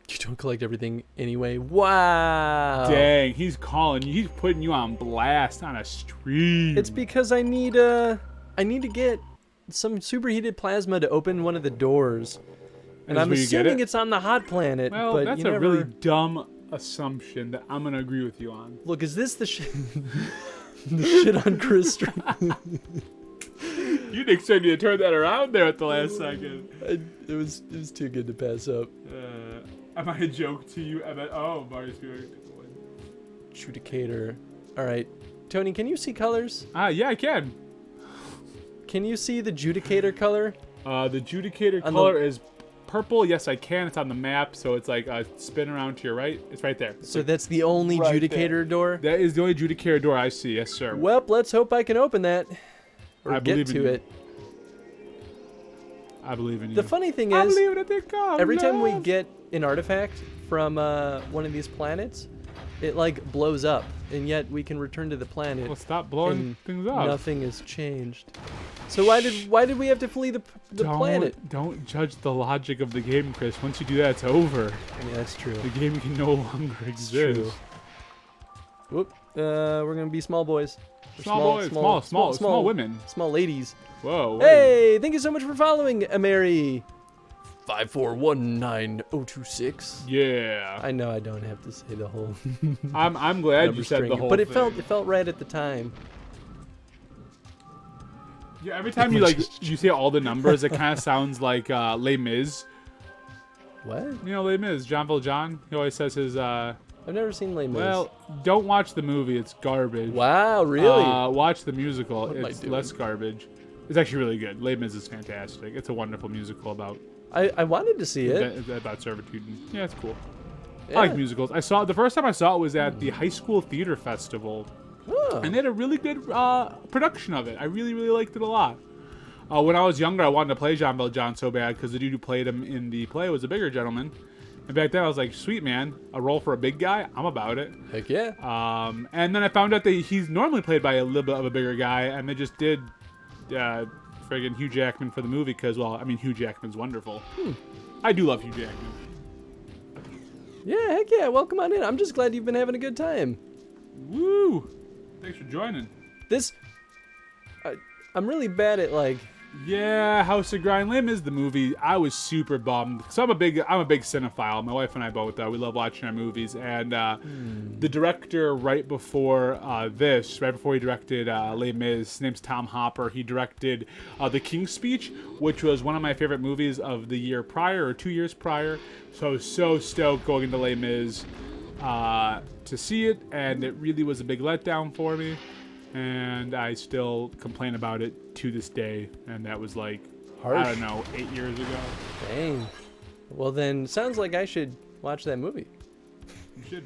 You don't collect everything anyway. Wow. Dang, he's calling you. He's putting you on blast on a stream. It's because I need to get some superheated plasma to open one of the doors. And I'm assuming it's on the hot planet. Well, but that's a really dumb assumption that I'm gonna agree with you on. Look, is this the shit? The shit on Chris stream? You didn't expect me to turn that around there at the last second. It was too good to pass up. Am I a joke to you? Mario Spirit. Judicator. All right, Tony, can you see colors? Yeah, I can. Can you see the Judicator color? The Judicator color is purple. Yes, I can. It's on the map, so it's like spin around to your right. It's right there. So that's the only Judicator door? That is the only Judicator door I see. Yes, sir. Well, let's hope I can open that. Or I get to it. I believe in you. The funny thing is, every time we get an artifact from one of these planets, it like blows up, and yet we can return to the planet. Well, stop blowing things up. Nothing has changed. So why did we have to flee the planet? Don't judge the logic of the game, Chris. Once you do that, it's over. Yeah, that's true. The game can no longer exist. True. Whoop. We're gonna be small boys. Small women. Small ladies. Whoa. Hey, thank you so much for following, Mary. 5419026. Yeah. I know I don't have to say the whole. I'm glad you said the whole. But thing. it felt right at the time. Yeah, every time you say all the numbers, it kind of sounds like Les Mis. What? You know Les Mis, John Valjean. He always says his. I've never seen Les Mis. Well, don't watch the movie. It's garbage. Wow, really? Watch the musical. What It's less garbage. It's actually really good. Les Mis is fantastic. It's a wonderful musical about. I wanted to see it. About servitude. Yeah, it's cool. Yeah. I like musicals. The first time I saw it was at the High School Theater Festival. Oh. And they had a really good production of it. I really, really liked it a lot. When I was younger, I wanted to play Jean Valjean so bad because the dude who played him in the play was a bigger gentleman. And back then, I was like, sweet, man, a role for a big guy? I'm about it. Heck yeah. And then I found out that he's normally played by a little bit of a bigger guy, and they just did friggin' Hugh Jackman for the movie because, well, I mean, Hugh Jackman's wonderful. I do love Hugh Jackman. Yeah, heck yeah. Welcome on in. I'm just glad you've been having a good time. Woo! Thanks for joining. I'm really bad at like. Yeah, House of Grind. Les Mis the movie. I was super bummed. So I'm a big cinephile. My wife and I both we love watching our movies. And the director right before he directed Les Mis, his name's Tom Hopper. He directed The King's Speech, which was one of my favorite movies of the year prior or 2 years prior. So I was so stoked going into Les Mis to see it, and it really was a big letdown for me. And I still complain about it to this day. And that was like, harsh. I don't know, 8 years ago. Dang. Well, then, sounds like I should watch that movie. You should.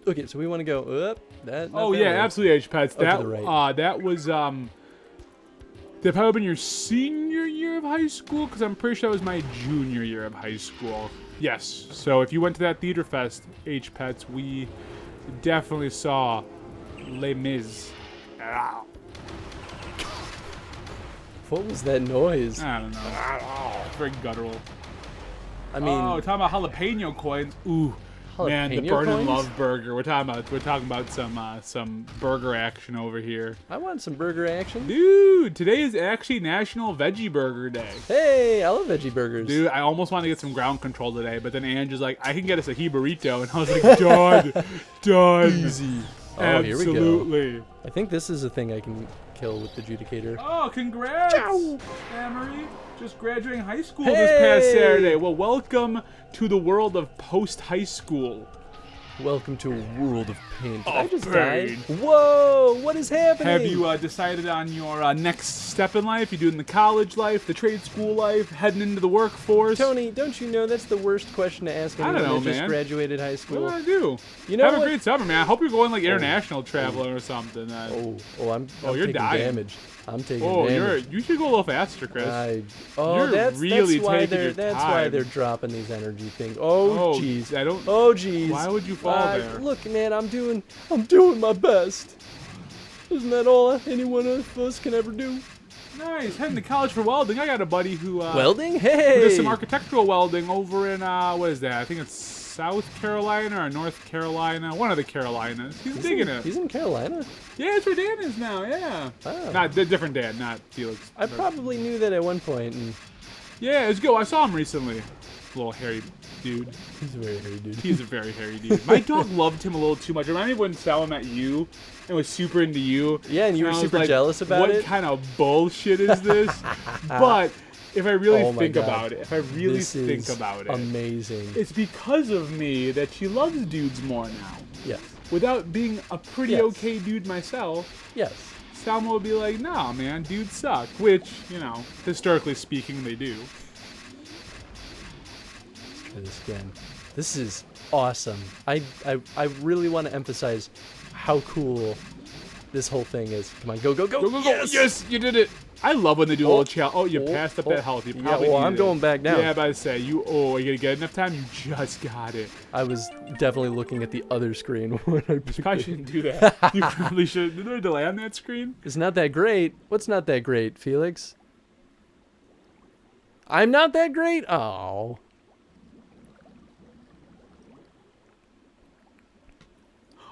Okay, so we want to go up. Absolutely, H-Pets. To the right. That was, that probably been your senior year of high school? Because I'm pretty sure that was my junior year of high school. Yes. So if you went to that theater fest, H-Pets, we definitely saw Les Mis. What was that noise? I don't know. It's very guttural. I mean, talking about jalapeno coins. Ooh, man, the Burn and Love burger. We're talking about some burger action over here. I want some burger action. Dude, today is actually National Veggie Burger Day. Hey, I love veggie burgers. Dude, I almost want to get some ground control today, but then Angie's like, I can get us a burrito, and I was like, done. Easy. Oh, absolutely. Here we go. I think this is a thing I can kill with the Judicator. Oh, congrats, Anne-Marie. Just graduating high school this past Saturday. Well, welcome to the world of post-high school. Welcome to a world of pain. Did Oh, I just pain. die? Whoa! What is happening? Have you decided on your next step in life? You doing the college life, the trade school life, heading into the workforce? Tony, don't you know that's the worst question to ask anyone know, that just man. graduated high What school? do I do? You know Have what? a great summer, man. I hope you're going like international traveling or something. I'm you're taking dying. damage. I'm taking Oh, damage. you should go a little faster, Chris. You're That's really why taking they're your that's why time. they're dropping these energy things. Oh jeez. I don't. Oh jeez. Why would you fall there? Look, man, I'm doing my best. Isn't that all any one of us can ever do? Nice. Heading to college for welding. I got a buddy who Welding? who Hey. does some architectural welding over in what is that? I think it's South Carolina or North Carolina. One of the Carolinas. He's digging it. He's in Carolina. Yeah, that's where Dan is now. Yeah. Oh. Not the different Dan, not Felix. I but- probably knew that at one point, and Yeah, it's go. I saw him recently. Little hairy dude. he's a very hairy dude. He's a very hairy dude. My dog loved him a little too much. Remember when Salma met you and was super into you? Yeah, and you were I was super like, jealous about what it? kind of bullshit is this? But if I really Oh my think God. about it, if I really This think is about it, amazing. it's because of me that she loves dudes more now. Yes. Without being a pretty Yes. okay dude myself, Yes. Salma would be like, nah, man, dudes suck. Which, you know, historically speaking, they do. Let's try this again. This is awesome. I really want to emphasize how cool this whole thing is. Come on, go, go, go. Go, go, go. Yes! Yes, you did it. I love when they do a little challenge. Oh, you passed up that health. You Yeah, probably well, needed I'm it. going back now. Yeah, but I say, are you gonna get enough time? You just got it. I was definitely looking at the other screen when I picked Probably it. shouldn't do that. You probably should. Did there a delay on that screen? It's not that great. What's not that great, Felix? I'm not that great? Oh.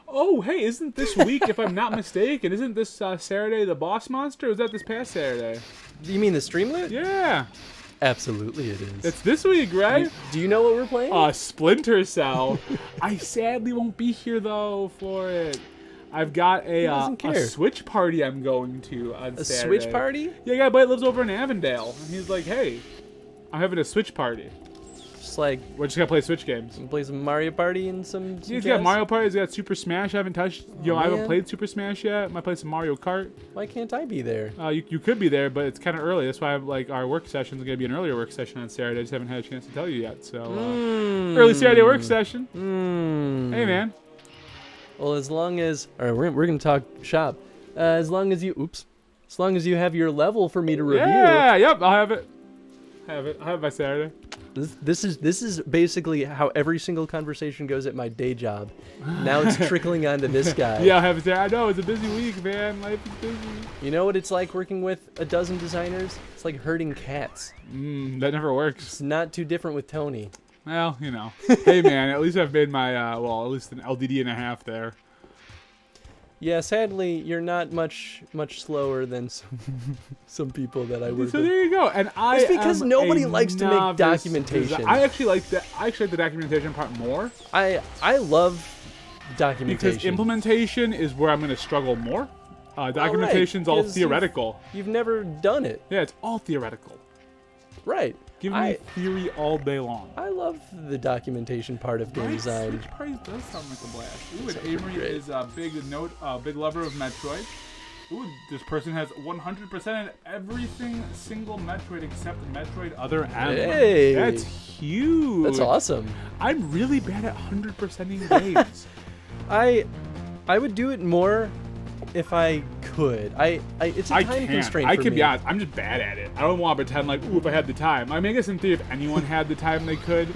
Oh, hey, isn't this week, if I'm not mistaken, isn't this Saturday the Boss Monster? Or was that this past Saturday? You mean the Streamlet? Yeah. Absolutely it is. It's this week, right? Do you know what we're playing? Splinter Cell. I sadly won't be here, though, for it. I've got doesn't a care? Switch party I'm going to on A Saturday. Switch party? Yeah, a guy buddy lives over in Avondale. And he's like, hey, I'm having a Switch party. Just like We're just going to play Switch games. play some Mario Party and some He's jazz? got Mario Party. He's got Super Smash. I haven't touched. I man. haven't played Super Smash yet. Might play some Mario Kart. Why can't I be there? You could be there, but it's kind of early. That's why our work session is going to be an earlier work session on Saturday. I just haven't had a chance to tell you yet. So early Saturday work session. Hey man. Well, as long as we're gonna talk shop. As long as you have your level for me to review. Yeah. Yep. I'll have it. I'll have it by Saturday. This is basically how every single conversation goes at my day job. Now it's trickling onto this guy. Yeah, I'll have it. I know it's a busy week, man. Life is busy. You know what it's like working with a dozen designers? It's like herding cats. That never works. It's not too different with Tony. Well, you know. Hey man, at least I've made my at least an LDD and a half there. Yeah, sadly, you're not much slower than some people that I work So with. there you go. And It's because am nobody a likes to make novice documentation. I actually like that. I actually like the documentation part more I love documentation. because implementation is where I'm going to struggle more. Documentation's all 'cause theoretical. You've never done it, Yeah, it's all theoretical. right? Give me theory all day long. I love the documentation part of game design. Switch Party does sound like a blast. Ooh, and Sounds Amory great. is a big lover of Metroid. Ooh, this person has 100% in every single Metroid except Metroid Other M. Hey. That's huge. That's awesome. I'm really bad at 100%ing games. I would do it more if I could. It's a I time can't. constraint I for can me. be honest. I'm just bad at it. I don't want to pretend like, ooh, if I had the time. I mean, I guess in theory, if anyone had the time, they could.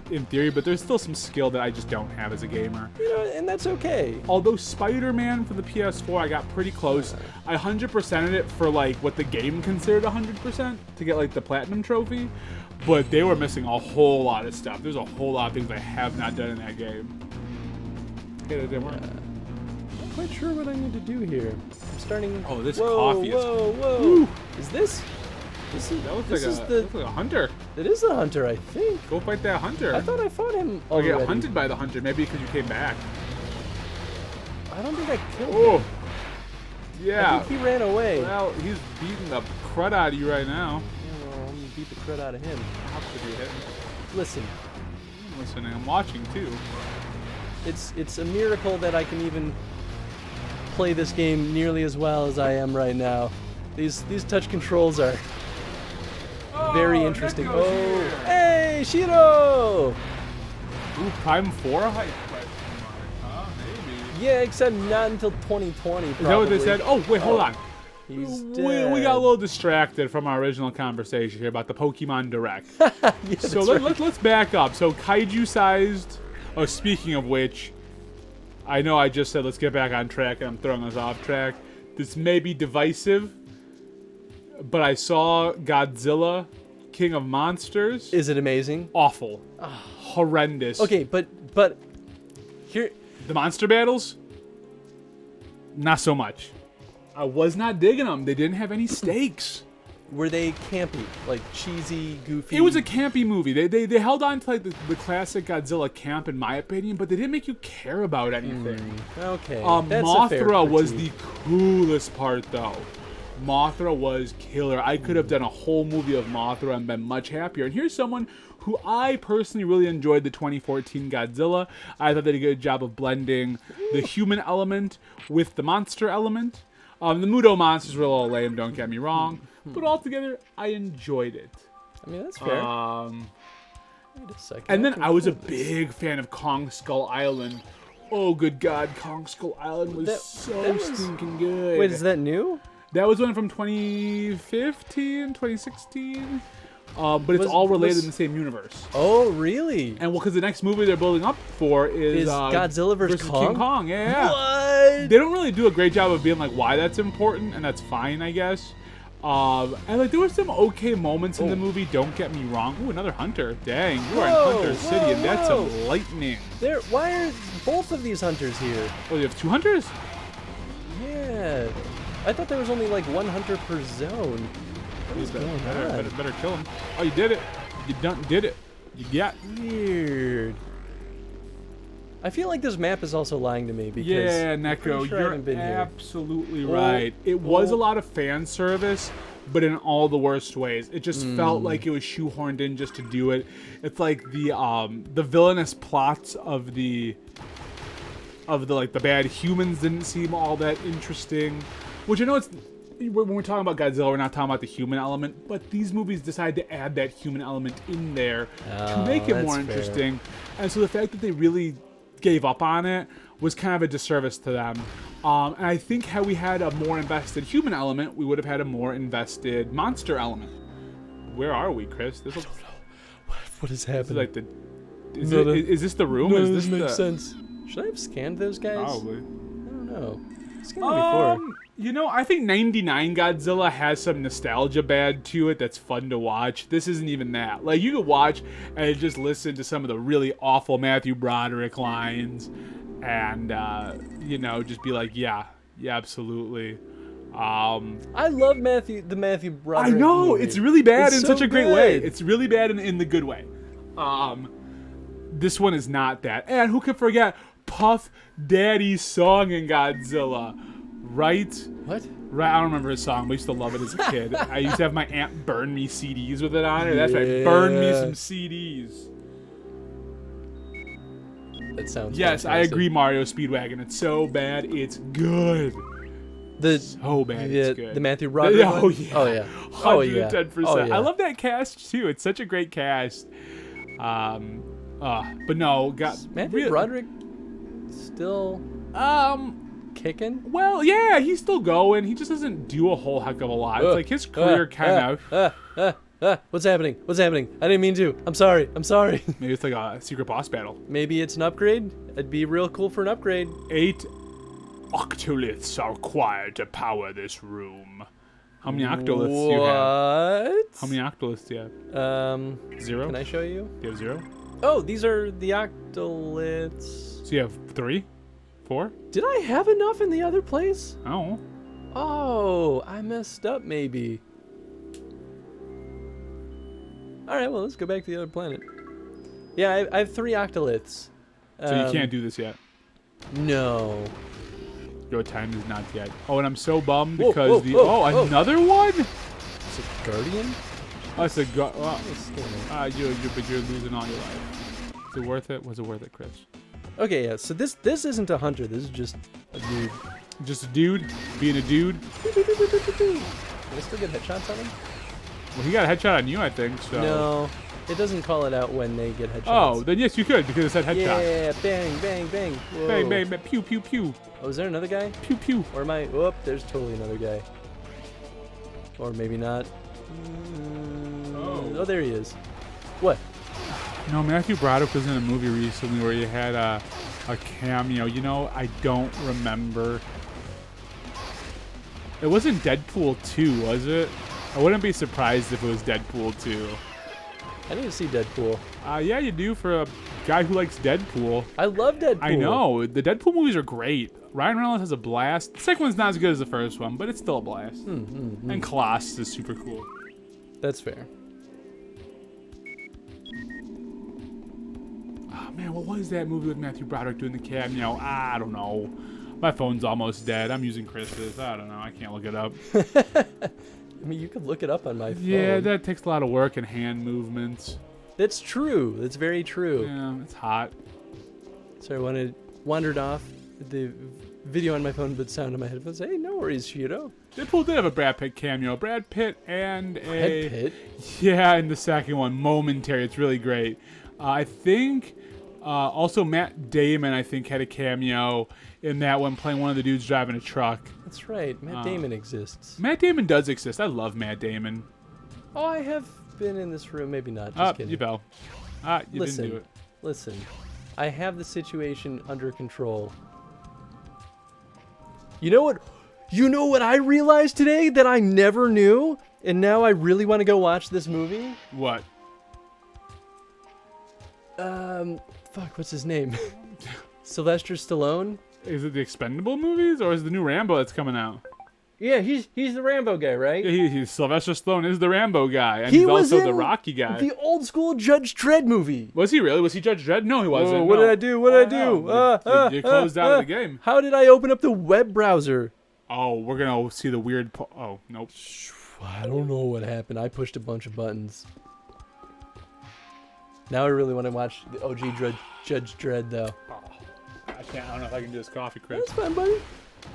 In theory, but there's still some skill that I just don't have as a gamer. You know, and that's okay. Although Spider-Man for the PS4, I got pretty close. I 100%ed it for like what the game considered 100% to get like the platinum trophy, but they were missing a whole lot of stuff. There's a whole lot of things I have not done in that game. Okay, that didn't work. Not quite sure what I need to do here. I'm starting. Oh, this whoa, coffee is- Whoa! Woo. Is this? This is. That looks this like is looks like a hunter. It is the hunter, I think. Go fight that hunter. I thought I fought him Or already. get hunted by the hunter, maybe because you came back. I don't think I killed Oh, him. yeah. I think he ran away. Well, he's beating the crud out of you right now. Oh, I'm gonna beat the crud out of him. How could you hit? Listen, I'm listening. I'm watching too. It's a miracle that I can even play this game nearly as well as I am right now. These touch controls are very interesting. Neko's Oh, here. hey, Shiro! Ooh, Prime 4 hype? Maybe. Yeah, except not until 2020. Is that what they said? Oh, wait, hold on. He's We dead. got a little distracted from our original conversation here about the Pokemon Direct. Yeah, So that's right. let's back up. So kaiju-sized... Oh, speaking of which, I know I just said let's get back on track and I'm throwing us off track. This may be divisive, but I saw Godzilla, King of Monsters. Is it amazing? Awful. Horrendous. Okay, but here, The monster battles? Not so much. I was not digging them. They didn't have any stakes. were they campy, like cheesy, goofy? It was a campy movie. They held on to like the classic Godzilla camp, in my opinion, but they didn't make you care about anything. Okay. That's a fair Mothra was the critique. coolest part, though. Mothra was killer. I could have done a whole movie of Mothra and been much happier. And here's someone who I personally really enjoyed the 2014 Godzilla. I thought they did a good job of blending the human element with the monster element. The Muto monsters were a little lame, don't get me wrong. But altogether, I enjoyed it. I mean, that's fair. Wait a second. And then can I was a pull this. big fan of Kong Skull Island. Oh, good God, Kong Skull Island was That was- stinking good. Wait, is that new? That was one from 2015, 2016. But it's Was- all related was- in the same universe. Oh, really? And well, because the next movie they're building up for is Godzilla versus King Kong? Kong. Yeah. What? They don't really do a great job of being like why that's important, and that's fine, I guess. And like there were some okay moments in the movie. Don't get me wrong. Ooh, another hunter. Dang, you are in Whoa, Hunter City, whoa, and that's whoa. some lightning. Why are both of these hunters here? Oh, you have two hunters? Yeah. I thought there was only like one hunter per zone. What is going on? Better kill him. Oh, you did it. You did it. You got. Weird. I feel like this map is also lying to me because Yeah, I'm pretty Neko, sure I you're haven't been here. absolutely right. It was a lot of fan service, but in all the worst ways. It just felt like it was shoehorned in just to do it. It's like the villainous plots of the like the bad humans didn't seem all that interesting. Which I know it's when we're talking about Godzilla, we're not talking about the human element, but these movies decide to add that human element in there to make it that's more fair. interesting. And so the fact that they really gave up on it was kind of a disservice to them. And I think had we had a more invested human element, we would have had a more invested monster element. Where are we, Chris? This looks What is this is happening? like the. No, Is this the room? No, is this this makes the? sense. Should I have scanned those guys? Probably. I don't know. I scanned them before. You know, I think 99 Godzilla has some nostalgia bad to it that's fun to watch. This isn't even that. Like, you could watch and just listen to some of the really awful Matthew Broderick lines and, you know, just be like, yeah, absolutely. I love the Matthew Broderick I know, movie. it's really bad It's in so such a great way. good. It's really bad in the good way. This one is not that. And who can forget Puff Daddy's song in Godzilla? Right? What? Right, I don't remember his song, but I used to love it as a kid. I used to have my aunt burn me CDs with it on her. That's right, burn me Yeah. some CDs. That sounds Yes, I fantastic. agree, Mario Speedwagon. It's so bad, it's good. The So bad, it's good. the Matthew Broderick Oh, one? yeah. Oh yeah. Oh yeah. 110%. Oh, yeah. I love that cast, too. It's such a great cast. But no, Matthew Broderick still kicking? Well, yeah, he's still going. He just doesn't do a whole heck of a lot. It's like his career kind of. What's happening? What's happening? I didn't mean to. I'm sorry. Maybe it's like a secret boss battle. Maybe it's an upgrade. It'd be real cool for an upgrade. 8 octoliths are required to power this room. How many octoliths do you have? What? How many octoliths do you have? 0? Can I show you? Do you have 0? Oh, these are the octoliths. So you have 3? 4? Did I have enough in the other place? Oh. Oh, I messed up maybe. Alright, well, let's go back to the other planet. Yeah, I have 3 octoliths. So you can't do this yet. No. Your time is not yet. Oh, and I'm so bummed Whoa, because whoa, the... whoa, oh, whoa. another one? Is it Guardian? Oh, it's a... Well, Nice skin. but you're losing all your life. Is it worth it? Was it worth it, Chris? Okay, yeah. So this isn't a hunter. This is just a dude. Just a dude being a dude. Can I still get headshots on him? Well, he got a headshot on you, I think. So. No, it doesn't call it out when they get headshots. Oh, then yes, you could because it said headshot. Yeah, bang, bang, bang. Whoa. Bang, bang, bang, pew, pew, pew. Oh, is there another guy? Pew, pew. Or am I? Whoop, there's totally another guy. Or maybe not. Oh, there he is. What? No, Matthew Broderick was in a movie recently where he had a cameo. You know, I don't remember. It wasn't Deadpool 2, was it? I wouldn't be surprised if it was Deadpool 2. I need to see Deadpool. Yeah, you do for a guy who likes Deadpool. I love Deadpool. I know. The Deadpool movies are great. Ryan Reynolds has a blast. The second one's not as good as the first one, but it's still a blast. And Colossus is super cool. That's fair. Oh, man, what was that movie with Matthew Broderick doing the cameo? I don't know. My phone's almost dead. I'm using Chris's. I don't know. I can't look it up. I mean, you could look it up on my phone. Yeah, that takes a lot of work and hand movements. That's true. That's very true. Yeah, it's hot. So I wandered off the video on my phone, but sound on my headphones. Hey, no worries, Shiro. Deadpool did have a Brad Pitt cameo. Brad Pitt and a... Brad Pitt? Yeah, in the second one. Momentary. It's really great. I think... also, Matt Damon, I think, had a cameo in that one, playing one of the dudes driving a truck. That's right. Matt Damon exists. Matt Damon does exist. I love Matt Damon. Oh, I have been in this room. Maybe not. Just kidding. You fell. You didn't do it. Listen. I have the situation under control. You know what? You know what I realized today that I never knew? And now I really want to go watch this movie? What? Fuck, what's his name? Sylvester Stallone? Is it the Expendable movies or is it the new Rambo that's coming out? Yeah, he's the Rambo guy, right? Yeah, he's Sylvester Stallone is the Rambo guy, and he's also the Rocky guy. The old school Judge Dredd movie. Was he really? Was he Judge Dredd? No, he wasn't. What did I do? What did I do? You closed out of the game. How did I open up the web browser? Oh, we're gonna see the weird. Oh, nope. I don't know what happened. I pushed a bunch of buttons. Now I really want to watch the OG Judge Dredd, though. Oh, I can't. I don't know if I can do this coffee, Chris. That's fine, buddy.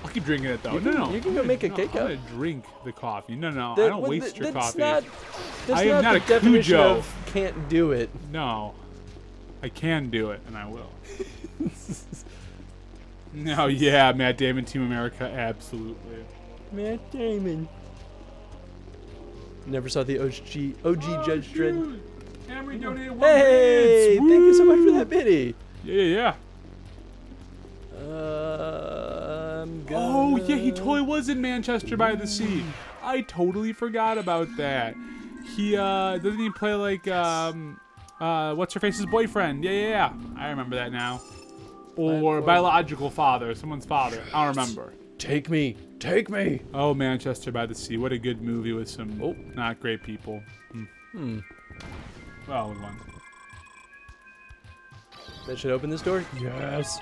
I'll keep drinking it, though. You can go make a cake up. I'm gonna drink the coffee. No, I don't waste your coffee. That's I am not the a definition Cujo. of can't do it. No, I can do it, and I will. No, yeah, Matt Damon, Team America, absolutely. Matt Damon. Never saw the OG Judge Dredd. Henry donated 1 Hey, bits. thank you so much for that biddy. Yeah. Oh, yeah, he totally was in Manchester by the Sea. I totally forgot about that. He, doesn't he play like, what's-her-face's boyfriend? Yeah. I remember that now. Or biological father, someone's father. I don't remember. Take me. Oh, Manchester by the Sea. What a good movie with some not great people. Well, one. That should open this door? Yes.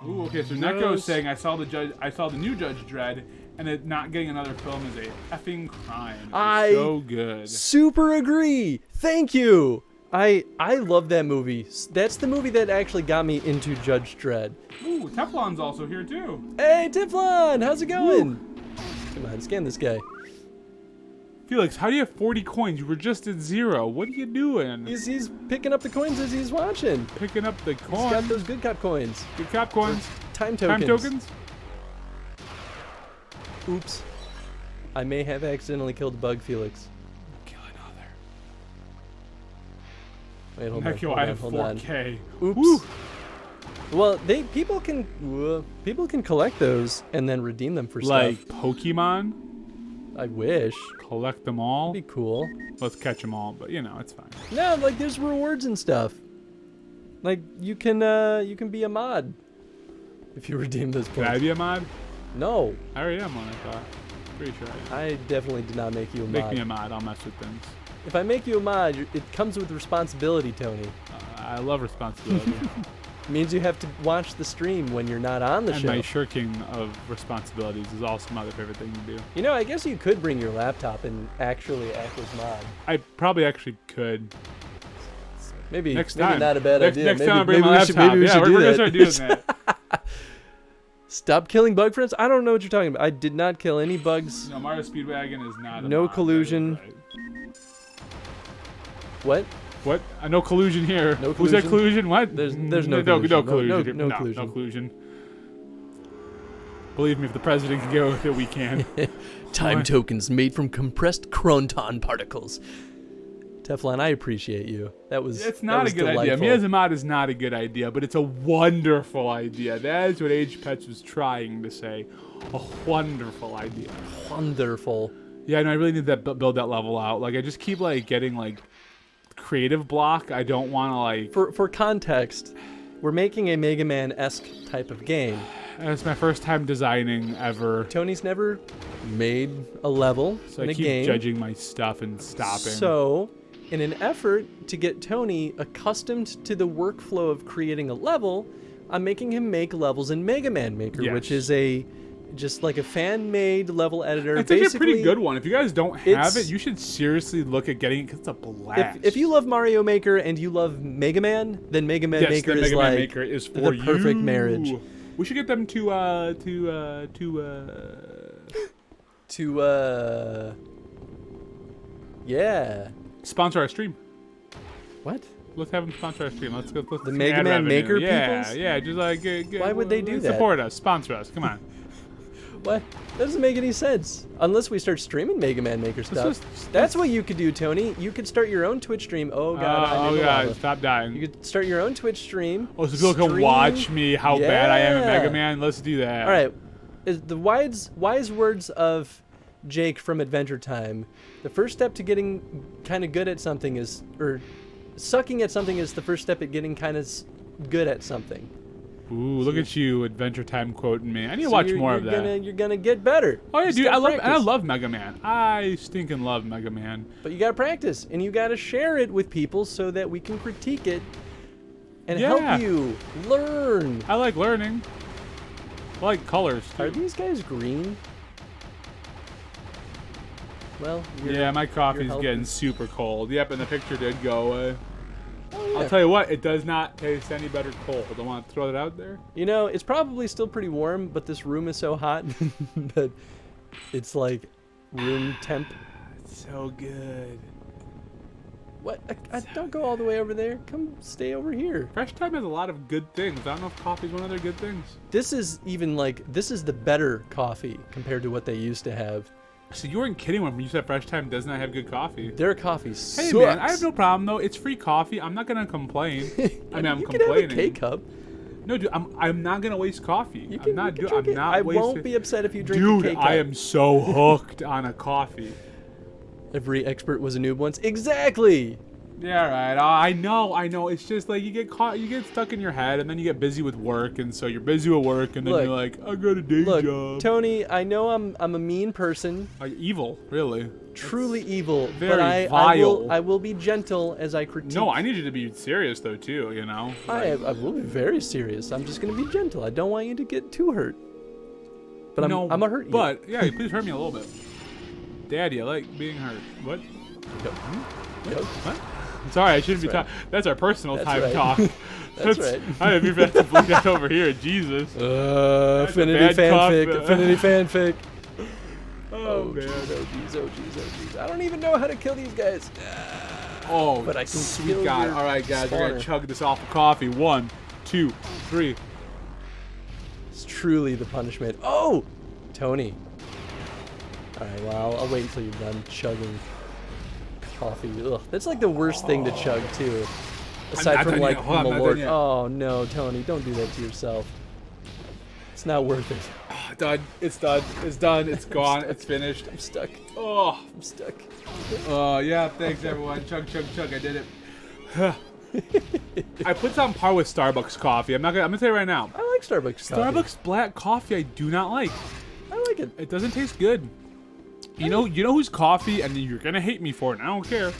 Ooh, okay, so Neko's saying I saw the new Judge Dredd, and it not getting another film is a effing crime. It's so good. Super agree. Thank you. I love that movie. That's the movie that actually got me into Judge Dredd. Ooh, Teflon's also here too. Hey, Teflon, how's it going? Come on, scan this guy. Felix, how do you have 40 coins? You were just at 0. What are you doing? He's picking up the coins as he's watching. Picking up the coins. He's got those good cop coins. Good cop coins. Time tokens. Time tokens? Oops. I may have accidentally killed a bug, Felix. Kill another. Wait, hold Neko, I have on. 4K. Oops. Woo. Well, people can collect those and then redeem them for like stuff. Pokemon? I wish. Collect them all? That'd be cool. Let's catch them all, but it's fine. No, like there's rewards and stuff. Like you can be a mod if you redeem those points. Can I be a mod? No. I already am one, I thought. Pretty sure I am. I definitely did not make you a mod. Make me a mod, I'll mess with things. If I make you a mod, it comes with responsibility, Tony. I love responsibility. It means you have to watch the stream when you're not on the and show. my shirking of responsibilities is also my other favorite thing to do. You know, I guess you could bring your laptop and actually act as mod. I probably actually could. Maybe next maybe time. not a bad idea. Next maybe, time I bring maybe my we should, laptop. maybe we Yeah, should do we're that. gonna start doing that. Stop killing bug friends? I don't know what you're talking about. I did not kill any bugs. No, Mario Speedwagon is not. No a mod, collusion. that is right. What? What? No collusion here. No Who's that collusion? collusion? What? There's no no collusion. collusion. No No collusion. collusion. Believe me, if the president can go with it, we can. Time What? tokens made from compressed chronton particles. Teflon, I appreciate you. It's not a good idea. Me as a mod is not a good idea, but it's a wonderful idea. That is what Age Pets was trying to say. A wonderful idea. Wonderful. Yeah, no, I really need that build that level out. Like, I just keep like getting like creative block. I don't want to like. For context, we're making a Mega Man-esque type of game. It's my first time designing ever, Tony's never made a level so in I a keep game. judging my stuff and stopping. So, in an effort to get Tony accustomed to the workflow of creating a level, I'm making him make levels in Mega Man Maker, Yes. which is just like a fan-made level editor. It's actually a pretty Basically, good one. If you guys don't have it's- it, you should seriously look at getting it because it's a blast. If you love Mario Maker and you love Mega Man, then Mega Man yes, Maker the is Mega Man like Maker is for the perfect you. marriage. We should get them to yeah. sponsor our stream. What? Let's have them sponsor our stream. Let's go. Let's The get Mega ad Man revenue. Maker Yeah, peoples? yeah. Just like Why would they do that? Support us, sponsor us. Come on. What? That doesn't make any sense. Unless we start streaming Mega Man Maker stuff. That's what you could do, Tony. You could start your own Twitch stream. Oh god, I'm in the lava. Stop dying. You could start your own Twitch stream. Oh, so people can stream- watch me how bad I am at Yeah. Mega Man. Let's do that. All right. Is the wise words of Jake from Adventure Time. The first step to getting kind of good at something is, or sucking at something is the first step at getting kind of good at something. Ooh, look at you, Adventure Time quoting me. I need to So watch you're- more you're of that. You're gonna get better. Oh yeah, Just dude, gotta I practice. love Mega Man. I stinking love Mega Man. But you gotta practice, and you gotta share it with people so that we can critique it and Yeah. help you learn. I like learning. I like colors too. Are these guys green? Well, Yeah, my coffee's healthy. getting super cold. Yep, and the picture did go away. Oh, yeah. I'll tell you what, it does not taste any better cold. I want to throw that out there. You know, it's probably still pretty warm, but this room is so hot that it's like room temp. It's so good. What? I don't go all the way over there. Come stay over here. Fresh Time has a lot of good things. I don't know if coffee's one of their good things. This is even like, this is the better coffee compared to what they used to have. So you weren't kidding when you said Fresh Time does not have good coffee. Their coffee sucks. Hey man, I have no problem though. It's free coffee. I'm not gonna complain. I mean, I'm you complaining. can have a K-cup. No, dude, I'm not gonna waste coffee. You I'm can, not you can doing. drink I'm it. not I wasting. won't be upset if you drink a Dude, K-cup. I am so hooked on a coffee. Every expert was a noob once. Exactly. Yeah, right. I know. It's just like you get caught, you get stuck in your head, and then you get busy with work, and so you're busy with work, and then Look, you're like, I got a day Look, job. Tony, I know I'm a mean person, Evil, really. truly evil, very but I vile. will be gentle as I critique. No, I need you to be serious though too. You know. I will be very serious. I'm just gonna be gentle. I don't want you to get too hurt. But I'm gonna hurt you. But yeah, please hurt me a little bit. Daddy, I like being hurt. What? Yep. What? Sorry, I shouldn't be talking. That's our personal That's time right. talk. That's right. I didn't even have to bleed that over here. Jesus. Affinity a bad fanfic. cough. Affinity fanfic. Oh man. Oh jeez. Oh jeez. I don't even know how to kill these guys. Oh, But I can sweet kill God. your All right, guys, we're going spawner. to chug this off of coffee. 1, 2, 3. It's truly the punishment. Oh, Tony. All right. Well, I'll wait until you're done chugging coffee. Ugh, that's like the worst thing to chug too. Aside not from done like yet. Hold on, I'm not Malort. done yet. Oh no, Tony, don't do that to yourself. It's not worth it. Done. It's done. It's done. It's gone. stuck. It's finished. I'm stuck. Oh. I'm stuck. Yeah, thanks everyone. Chug, chug, chug. I did it. I put this on par with Starbucks coffee. I'm gonna tell you right now. I like Starbucks coffee. Starbucks black coffee I do not like. I like it. It doesn't taste good. You know who's coffee, and you're gonna hate me for it, and I don't care.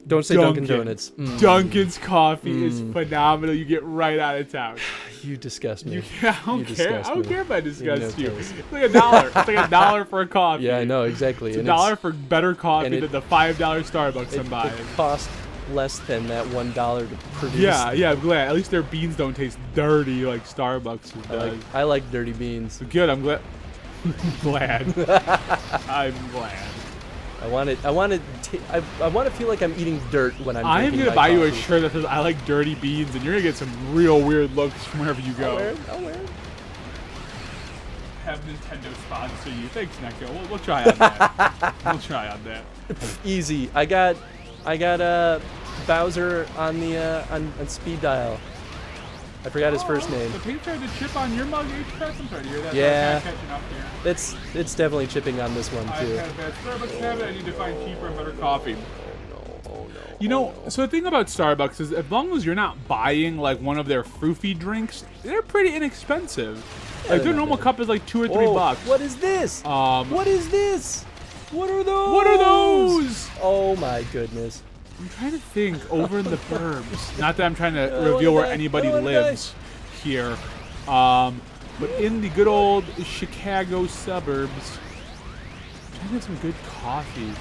Don't say Dunkin' Donuts. Dunkin's coffee is phenomenal. You get right out of town. You disgust me. I don't You care. disgust I don't me. care if I disgust no you. place. It's like $1. It's like $1 for a coffee. Yeah, I know exactly. It's And $1 for better coffee and than the $5 Starbucks I'm buying. It cost less than that $1 to produce. Yeah, I'm glad. At least their beans don't taste dirty like Starbucks does. I like dirty beans. Good, I'm glad. glad. I'm glad. I want to feel like I'm eating dirt when I'm I'm drinking gonna my buy you a coffee. shirt that says I like dirty beans, and you're gonna get some real weird looks from wherever you go. I'll wear it. Have Nintendo sponsor you. Thanks, Neko. We'll try on that. We'll try on that. Easy. I got Bowser on the on speed dial. I forgot his first name. The paint tried to chip on your mug, AffinityChris. I'm sorry to hear that. Yeah. I'm catching up here. It's definitely chipping on this one I've too. had a bad Starbucks habit. I need to find cheaper and better coffee. Oh no. You know, so the thing about Starbucks is as long as you're not buying like one of their froofy drinks, they're pretty inexpensive. Like their normal cup is like $2 or $3. What is this? What is this? What are those? What are those? Oh my goodness. I'm trying to think over in the burbs. Not that I'm trying to reveal where anybody lives here. But in the good old Chicago suburbs, I'm trying to get some good coffee.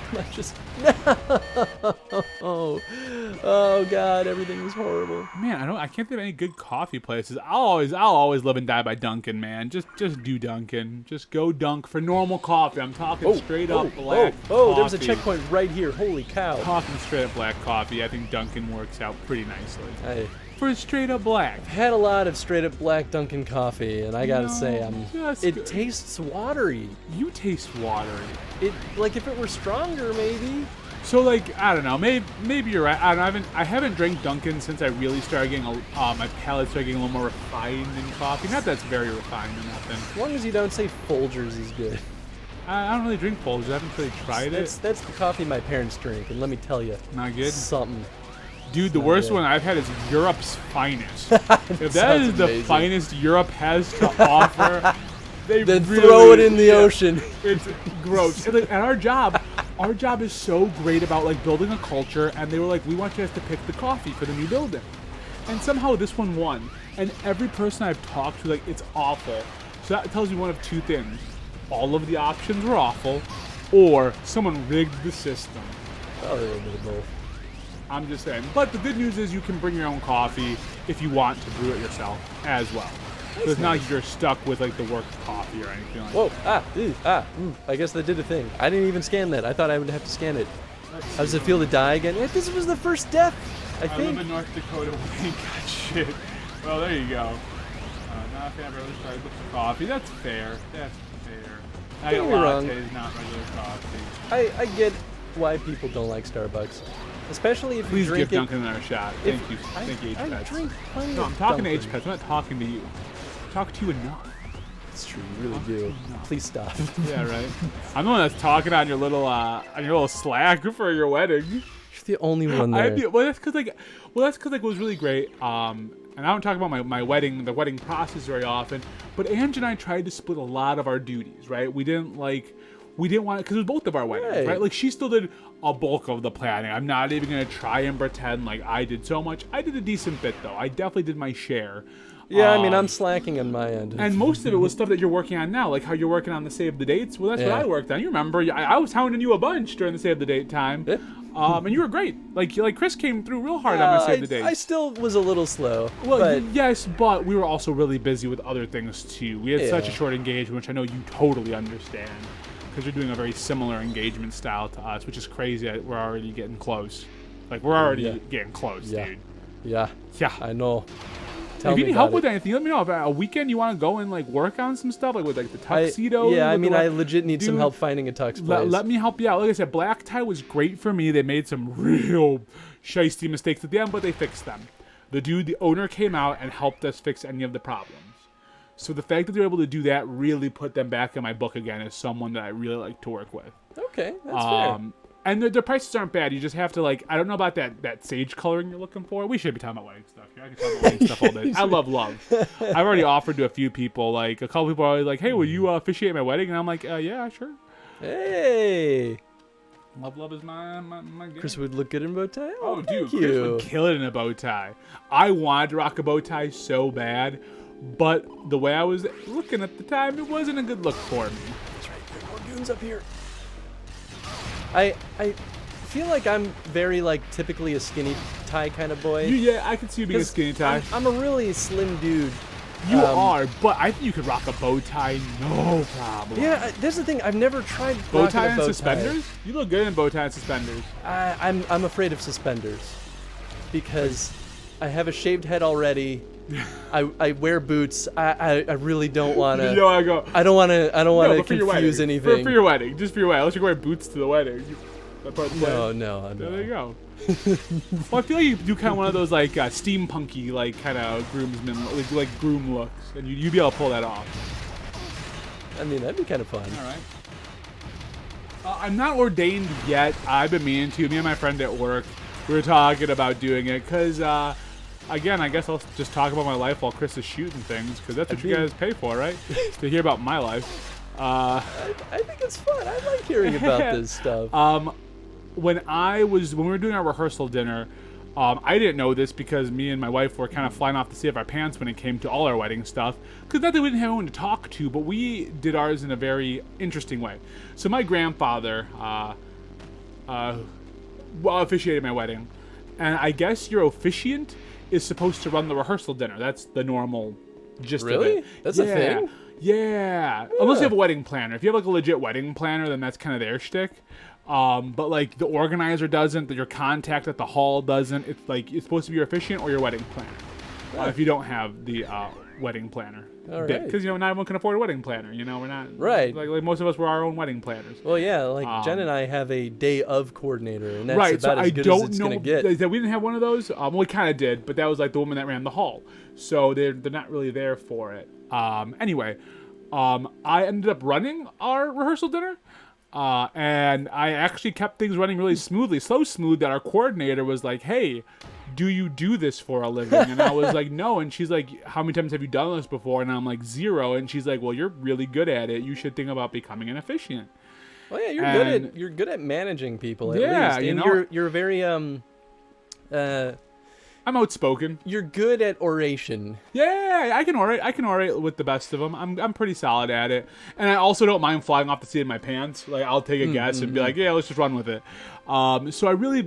Oh God, everything is horrible. Man, I can't think of any good coffee places. I'll always live and die by Dunkin', man. Just do Dunkin'. Just go dunk for normal coffee. I'm talking straight up black coffee. There's a checkpoint right here. Holy cow. Talking straight up black coffee. I think Dunkin' works out pretty nicely. For straight up black. I've had a lot of straight up black Dunkin' coffee, and I gotta say, it tastes watery. You taste watery. Like if it were stronger, maybe. So like I don't know, maybe you're right. I haven't drank Dunkin' since I really started getting my palate started getting a little more refined in coffee. Not that it's very refined or nothing. As long as you don't say Folgers is good. I don't really drink Folgers. I haven't really tried it. That's the coffee my parents drink, and let me tell you, not good. Something. Dude, the worst one I've had is Europe's finest. If that is the finest Europe has to offer, they then really, throw it in the ocean. It's gross. And our job is so great about like building a culture, and they were like, we want you guys to pick the coffee for the new building. And somehow this one won. And every person I've talked to, like, it's awful. So that tells you one of two things. All of the options were awful, or someone rigged the system. Probably a little bit of both. I'm just saying. But the good news is you can bring your own coffee if you want to brew it yourself as well. So it's not like you're stuck with like the work coffee or anything like that. I guess that did a thing. I didn't even scan that. I thought I would have to scan it. How does it feel to die again? This was the first death, I think. I live in North Dakota. We ain't got shit. Well, there you go. Not a fan of really started with the coffee. That's fair. That's fair. I get lattes, not regular coffee. I get why people don't like Starbucks. Especially if Please you drink give Dunkin' another shot. Thank you, H-Pets. I drink plenty No, I'm of talking Dunkin'. to H-Pets. I'm not talking to you. I talk to you enough. It's true, you really do. Please stop. Yeah, right. I'm the one that's talking on your little Slack for your wedding. You're the only one there. That's because it was really great. And I don't talk about my wedding, the wedding process very often. But Ange and I tried to split a lot of our duties, right? We didn't want it because it was both of our weddings, right? Like she still did a bulk of the planning. I'm not even gonna try and pretend like I did so much. I did a decent bit though. I definitely did my share. Yeah, I mean, I'm slacking on my end. And most of it was stuff that you're working on now, like how you're working on the save the dates. Well, that's what I worked on. You remember, I was hounding you a bunch during the save the date time. Yeah. And you were great. Like Chris came through real hard on my save the dates. I still was a little slow. Well, but yes, but we were also really busy with other things too. We had such a short engagement, which I know you totally understand, because you're doing a very similar engagement style to us, which is crazy. We're already getting close. Like we're already getting close, dude. Yeah. I know. If you need help with anything, let me know. If a weekend you want to go and like work on some stuff, like with like the tuxedo. I legit need some help finding a tux place. Let me help you out. Like I said, black tie was great for me. They made some real shiesty mistakes at the end, but they fixed them. The owner came out and helped us fix any of the problems. So the fact that they're able to do that really put them back in my book again as someone that I really like to work with. Okay, that's fair. And the prices aren't bad. You just have to I don't know about that sage coloring you're looking for. We should be talking about wedding stuff here. I can talk about wedding stuff all day. I love love. I've already offered to a few people. Like a couple people are always like, "Hey, will you officiate my wedding?" And I'm like, "Yeah, sure." Hey. Love is my game. Chris would look good in a bow tie. Oh, dude, Chris would kill it in a bow tie. I wanted to rock a bow tie so bad, but the way I was looking at the time, it wasn't a good look for me. That's right. There are more goons up here. I feel like I'm very like typically a skinny tie kind of boy. Yeah, I can see you being a skinny tie. I'm a really slim dude. You are, but I think you could rock a bow tie, no problem. Yeah, that's the thing. I've never tried bow tie rocking a and suspenders. You look good in bow tie and suspenders. I'm afraid of suspenders because I have a shaved head already. I wear boots. I really don't want to. You know, I don't want to confuse anything. For your wedding, just for your wedding. Unless you're wearing boots to the wedding. No. There you go. Well, I feel like you do kind of one of those like steampunky like kind of groomsmen, like groom looks, and you'd be able to pull that off. I mean, that'd be kind of fun. All right. I'm not ordained yet. I've been meaning to. Me and my friend at work, we were talking about doing it because, again, I guess I'll just talk about my life while Chris is shooting things because that's what you guys pay for, right? To hear about my life. I think it's fun. I like hearing about this stuff. When we were doing our rehearsal dinner, I didn't know this because me and my wife were kind of flying off the seat of our pants when it came to all our wedding stuff. Because not that we didn't have anyone to talk to, but we did ours in a very interesting way. So my grandfather officiated my wedding, and I guess your officiant is supposed to run the rehearsal dinner. That's the normal gist of it. Really? That's a thing? Yeah. Unless you have a wedding planner. If you have like a legit wedding planner, then that's kind of their shtick. But like the organizer doesn't, your contact at the hall doesn't. It's like it's supposed to be your officiant or your wedding planner. If you don't have the wedding planner, because not everyone can afford a wedding planner. We're not like most of us were our own wedding planners. Well, yeah, like Jen and I have a day of coordinator, and that's about as good as it's gonna get. We didn't have one of those. Well, we kind of did, but that was like the woman that ran the hall, so they're not really there for it. Anyway, I ended up running our rehearsal dinner. And I actually kept things running really smoothly, so smooth that our coordinator was like, "Hey, do you do this for a living?" And I was like, "No." And she's like, "How many times have you done this before?" And I'm like, "0." And she's like, "Well, you're really good at it. You should think about becoming an officiant." Well, yeah, you're good at managing people. At least. And you're very I'm outspoken. You're good at oration. Yeah, I can orate with the best of them. I'm pretty solid at it, and I also don't mind flying off the seat of my pants. Like I'll take a guess and be like, yeah, let's just run with it. So I really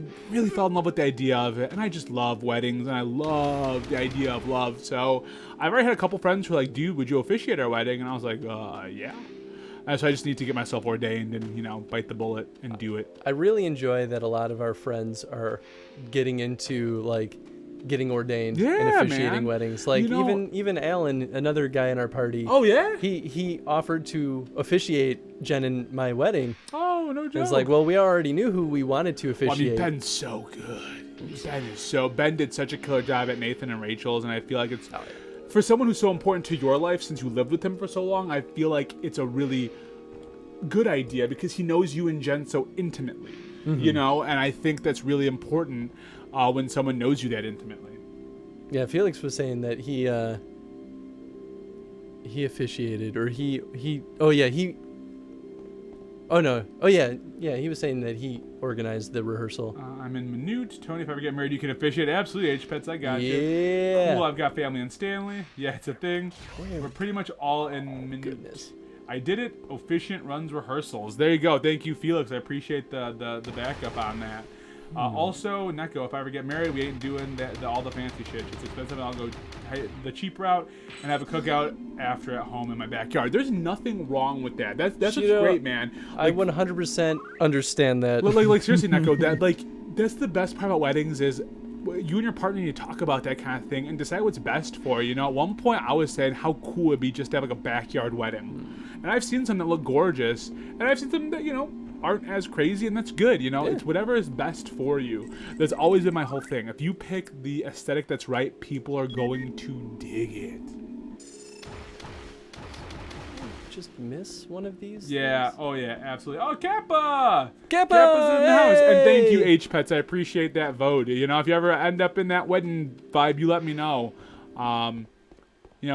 fell in love with the idea of it, and I just love weddings, and I love the idea of love. So I've already had a couple friends who are like, dude, would you officiate our wedding? And I was like, yeah. And so I just need to get myself ordained and bite the bullet and do it. I really enjoy that a lot of our friends are getting into like getting ordained and officiating weddings. Like even Alan, another guy in our party. Oh yeah. He offered to officiate Jen and my wedding. Oh no joke. It's like, well, we already knew who we wanted to officiate. Well, Ben's so good. Ben did such a killer job at Nathan and Rachel's, and I feel like it's for someone who's so important to your life since you lived with him for so long. I feel like it's a really good idea because he knows you and Jen so intimately. And I think that's really important. When someone knows you that intimately. Yeah, Felix was saying that he officiated, or he was saying that he organized the rehearsal. I'm in Minute. Tony, if I ever get married, you can officiate. Absolutely, H-Pets, I got you. Yeah. Cool, I've got family in Stanley. Yeah, it's a thing. We're pretty much all in Minute. Goodness. I did it. Officiant runs rehearsals. There you go. Thank you, Felix. I appreciate the backup on that. Also, Neko, if I ever get married, we ain't doing all the fancy shit. It's expensive, and I'll go the cheap route and have a cookout after at home in my backyard. There's nothing wrong with that. That's what's great, man. I 100% understand that. Like seriously, Neko, that's the best part about weddings is you and your partner need to talk about that kind of thing and decide what's best for you. At one point, I was saying how cool it'd be just to have like a backyard wedding, and I've seen some that look gorgeous, and I've seen some that aren't as crazy, and that's good. It's whatever is best for you. That's always been my whole thing. If you pick the aesthetic that's right, people are going to dig it. Just miss one of these? Yeah. things? Oh yeah, absolutely. Oh, Kappa's Kappa's in the house, and thank you, H-Pets. I appreciate that vote. If you ever end up in that wedding vibe, you let me know.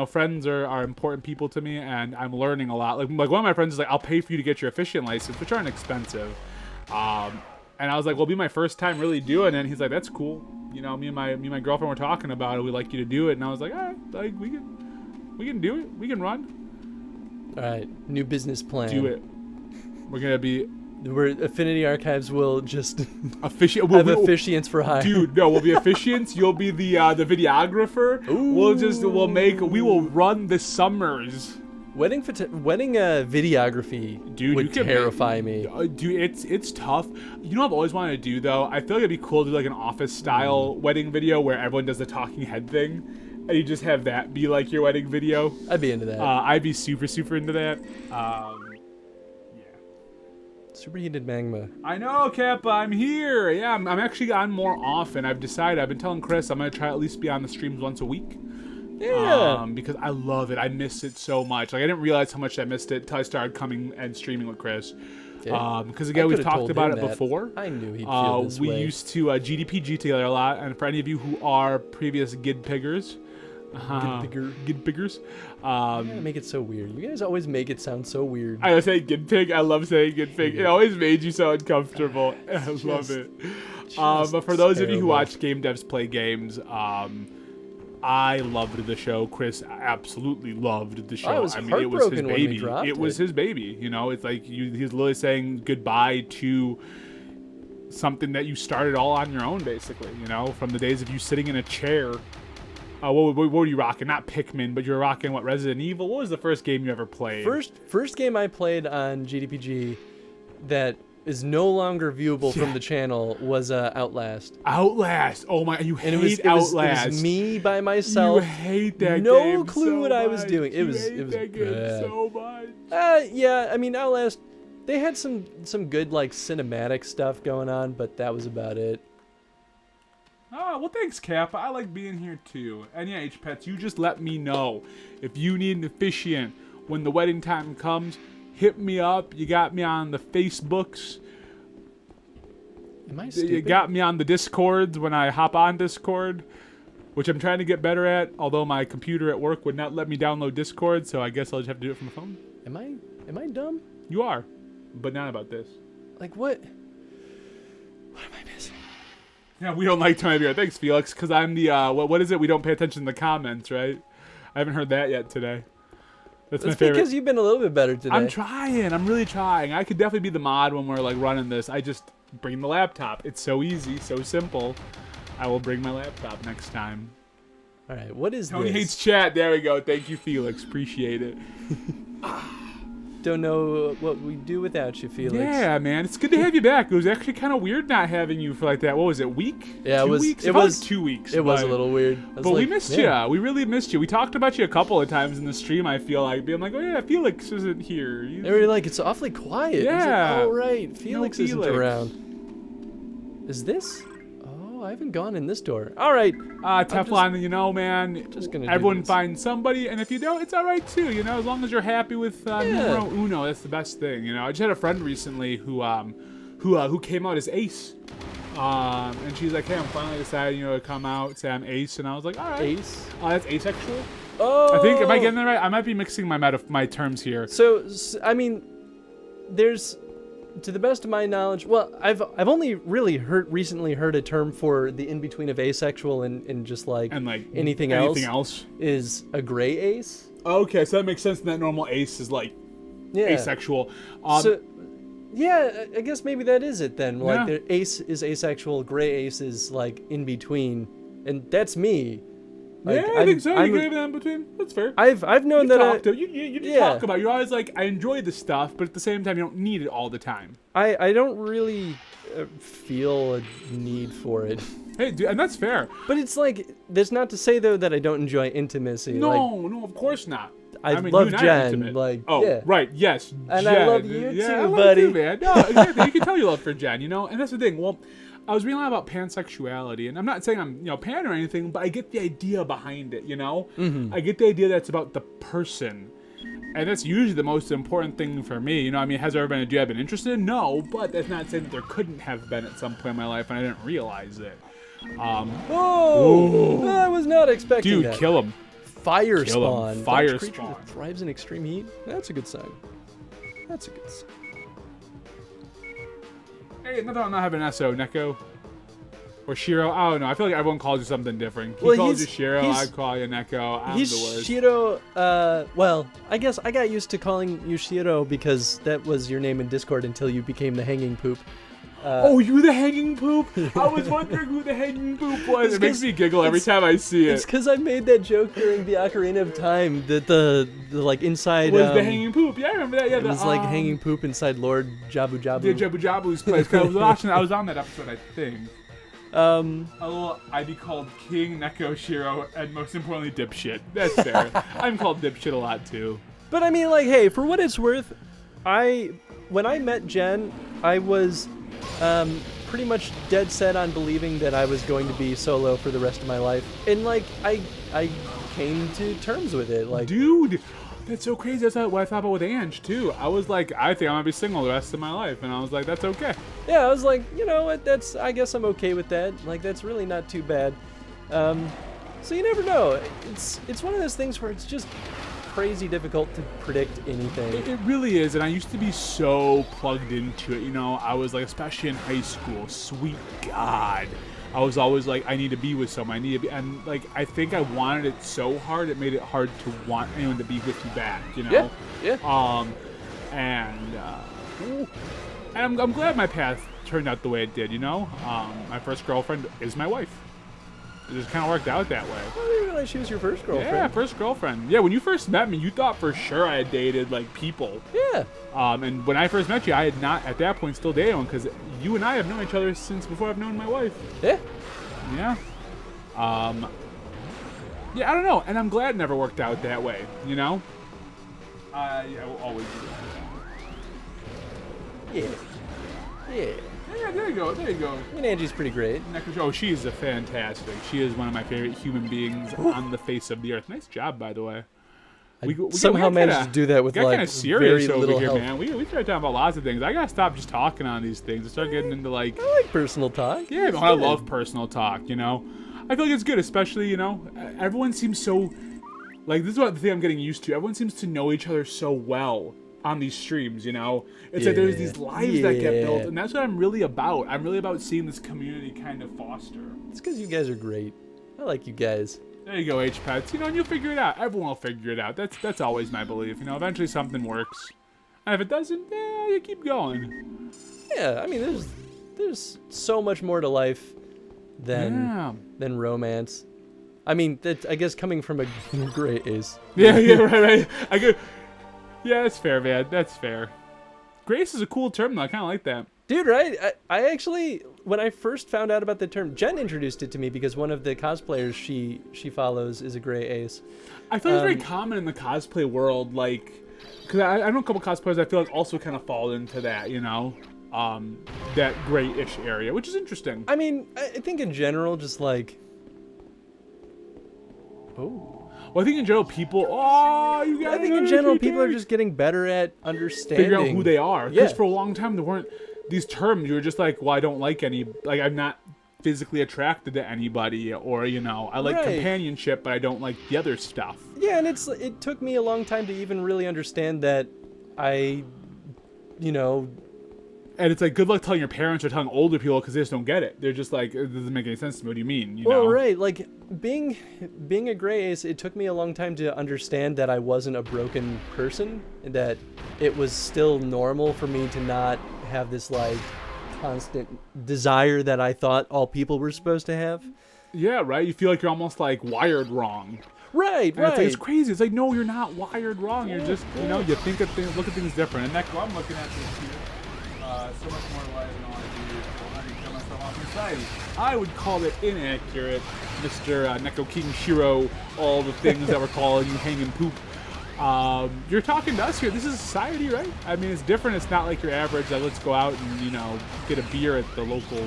Friends are important people to me, and I'm learning a lot. Like one of my friends is like, I'll pay for you to get your officiant license, which aren't expensive. And I was like, well, it'll be my first time really doing it. And he's like, that's cool. Me and my girlfriend were talking about it. We'd like you to do it. And I was like, all right, like we can do it. We can run. All right, new business plan. Do it. We're gonna be where Affinity Archives will just Officiant. have officiants for hire. Dude, no, we'll be officiants. You'll be the videographer. Ooh. We will run the summers. Wedding videography Dude, would you can terrify me. Dude, it's tough. You know what I've always wanted to do though? I feel like it'd be cool to do like an office style wedding video where everyone does the talking head thing, and you just have that be like your wedding video. I'd be into that. I'd be super into that. Yeah. Superheated magma. I know, Kappa. I'm here. Yeah, I'm actually on more often. I've decided. I've been telling Chris I'm gonna try at least be on the streams once a week. Yeah. Because I love it. I miss it so much. Like I didn't realize how much I missed it until I started coming and streaming with Chris. Yeah. Because again, we've talked about it before. I knew he'd feel this we way. used to GDPG together a lot, and for any of you who are previous Gid Piggers, Gid Piggers. Make it so weird. You guys always make it sound so weird. I say Gid Pig. I love saying Gid Pig. It always made you so uncomfortable. I love it. But for those of you who watch Game Devs Play Games, I loved the show. Chris absolutely loved the show. I was mean, it was his heartbroken when we baby. dropped It was his baby. You know, it's like he's literally saying goodbye to something that you started all on your own, basically. You know, from the days of you sitting in a chair. What were you rocking? Not Pikmin, but you were rocking what? Resident Evil. What was the first game you ever played? First game I played on GDPG that is no longer viewable from the channel was Outlast. Outlast. Oh my! You hate Outlast. It was me by myself. You hate that game. No clue so what I was much. doing. It was that game bad. so much. Yeah. I mean, Outlast. They had some good like cinematic stuff going on, but that was about it. Oh, well, thanks, Kappa. I like being here, too. And yeah, H-Pets, you just let me know. If you need an officiant when the wedding time comes, hit me up. You got me on the Facebooks. Am I stupid? You got me on the Discords when I hop on Discord, which I'm trying to get better at, although my computer at work would not let me download Discord, so I guess I'll just have to do it from the phone. Am I dumb? You are, but not about this. Like, what? What am I missing? Yeah, we don't like time here. Thanks, Felix, because I'm the, what is it? We don't pay attention to the comments, right? I haven't heard that yet today. That's my favorite. Because you've been a little bit better today. I'm trying. I'm really trying. I could definitely be the mod when we're, like, running this. I just bring the laptop. It's so easy, so simple. I will bring my laptop next time. All right, what is Tony this? hates chat. There we go. Thank you, Felix. Appreciate it. Don't know what we do without you, Felix. Yeah, man. It's good to have you back. It was actually kind of weird not having you for like that. What was it, week? Yeah, 2 it was. weeks? It was 2 weeks. It was a little weird. But we missed you. We really missed you. We talked about you a couple of times in the stream, I feel like. Being like, oh, yeah, Felix isn't here. They were like, it's awfully quiet. Yeah. Like, oh, right. Felix isn't Felix. around. Is this? Oh, I haven't gone in this door. All right. Teflon, you know, man. Just gonna do everyone this. finds somebody, and if you don't, it's all right too. You know, as long as you're happy with numero uno, that's the best thing. You know, I just had a friend recently who came out as Ace, and she's like, hey, I'm finally deciding, to come out, say I'm Ace, and I was like, all right. Ace? That's asexual. Oh. I think. Am I getting that right? I might be mixing my terms here. So I mean, there's. To the best of my knowledge, well, I've only really recently heard a term for the in between of asexual and just like anything else is a gray ace. Okay, so that makes sense. That normal ace is like asexual. So yeah, I guess maybe that is it then. Like the ace is asexual, gray ace is like in between, and that's me. Like, I think so. You gave that in between. That's fair. I've known that you talk about. You're always like, I enjoy the stuff, but at the same time, you don't need it all the time. I don't really feel a need for it. Hey, dude, and that's fair. But it's like, that's not to say though that I don't enjoy intimacy. No, of course not. I mean, love you and I are Jen. intimate. Right? Yes, and Jen. I love you too, I love buddy. you too, man. No, exactly. You can tell you love for Jen. And that's the thing. Well, I was reading a lot about pansexuality, and I'm not saying I'm pan or anything, but I get the idea behind it. Mm-hmm. I get the idea that it's about the person. And that's usually the most important thing for me. Has there ever been a dude I've been interested in? No, but that's not saying that there couldn't have been at some point in my life and I didn't realize it. I was not expecting that. Dude, kill him. Fire spawn. Fire creature spawn. that thrives in extreme heat. That's a good sign. That's a good sign. Hey, nothing on not having an SO, Neko. Or Shiro. I don't know. I feel like everyone calls you something different. He Well, calls he's- you Shiro. he's- I call you Neko. I'm He's the worst. Shiro. Well, I guess I got used to calling you Shiro because that was your name in Discord until you became the Hanging Poop. Oh, you the hanging poop? I was wondering who the hanging poop was. It makes me giggle every time I see It's it. because I made that joke during the Ocarina of Time that the like inside Was the hanging poop? Yeah, I remember that. Yeah, it was like hanging poop inside Lord Jabu Jabu. The Jabu Jabu's place. 'Cause I was watching. I was on that episode, I think. I'd be called King, Neko, Shiro, and most importantly, Dipshit. That's fair. I'm called Dipshit a lot too. But I mean, like, hey, for what it's worth, when I met Jen, I was pretty much dead set on believing that I was going to be solo for the rest of my life, and like I came to terms with it. Like, Dude, that's so crazy. That's what I thought about with Ange too. I was like, I think I'm gonna be single the rest of my life, and I was like, that's okay. yeah, I was like, you know what? I guess I'm okay with that. Like, that's really not too bad. So you never know. It's one of those things where it's just crazy difficult to predict anything. It really is, and I used to be so plugged into it. You know, I was like, especially in high school, sweet God, I was always like, I need to be with someone. I need to be, and like, I think I wanted it so hard, it made it hard to want anyone to be with you back. You know? Yeah. And I'm glad my path turned out the way it did. You know, my first girlfriend is my wife. It just kind of worked out that way. I didn't realize she was your first girlfriend. Yeah, first girlfriend. Yeah, when you first met me, you thought for sure I had dated like people. Yeah. And when I first met you, I had not at that point still dated one because you and I have known each other since before I've known my wife. Yeah. Yeah. Yeah, I don't know, and I'm glad it never worked out that way. You know. I will always do that. Yeah. Yeah. Yeah, there you go. There you go. I mean, Angie's pretty great. Oh, she is a fantastic. She is one of my favorite human beings on the face of the earth. Nice job, by the way. We somehow got managed kinda- to do that with got like kind of serious very over little here, help. man. We started talking about lots of things. I gotta stop just talking on these things and start getting into like. I like personal talk. Yeah, It's I good. love personal talk. You know, I feel like it's good, especially everyone seems so. Like this is what the thing I'm getting used to. Everyone seems to know each other so well on these streams. You know, it's like there's these lives that get built, and that's what I'm really about. I'm really about seeing this community kind of foster. It's because you guys are great. I like you guys. There you go, H-Pets. You know, and you'll figure it out. Everyone will figure it out. That's always my belief. You know, eventually something works. And if it doesn't, you keep going. Yeah, I mean, there's so much more to life than romance. I mean, I guess coming from a gray ace. Yeah, right. Yeah, that's fair, man. That's fair. Grace is a cool term, though. I kind of like that. Dude, right? I actually, when I first found out about the term, Jen introduced it to me because one of the cosplayers she follows is a gray ace. I feel it's very common in the cosplay world, like, because I know a couple cosplayers I feel like also kind of fall into that, you know, that gray-ish area, which is interesting. I mean, I think in general, just like, Well, I think in general, people. Oh, you guys. I think in general, people are just getting better at understanding. Figure out who they are. Because Yeah. for a long time, there weren't these terms. You were just like, well, I don't like any. Like, I'm not physically attracted to anybody, or I like Right. companionship, but I don't like the other stuff. Yeah, and it took me a long time to even really understand that And it's like, good luck telling your parents or telling older people because they just don't get it. They're just like, it doesn't make any sense to me. What do you mean? You Well, know? right. Like, being a gray ace, it took me a long time to understand that I wasn't a broken person, and that it was still normal for me to not have this, like, constant desire that I thought all people were supposed to have. Yeah, right? You feel like you're almost, like, wired wrong. Right, And right. it's crazy. It's like, no, you're not wired wrong. You're just, you think of things, look at things different. And that's what I'm looking at this here. So much more life than all I do. I can kill myself off society. I would call it inaccurate, Mr. Neko King Shiro, all the things that we're calling you hanging poop. You're talking to us here. This is society, right? I mean, it's different. It's not like your average, let's go out and, get a beer at the local,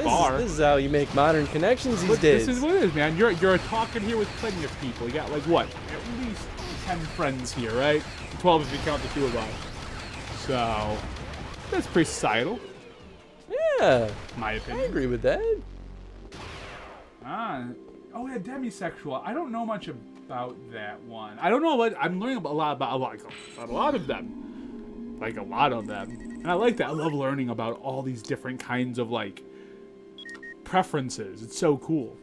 bar. This is how you make modern connections these days. This is what it is, man. You're talking here with plenty of people. You got, like, what? At least 10 friends here, right? 12 if you count the two of us. So, that's pretty societal, Yeah, in my I opinion. agree with that. Oh yeah, demisexual. I don't know much about that one. I don't know what I'm learning a lot of them. Like a lot of them. And I like that. I love learning about all these different kinds of like preferences. It's so cool.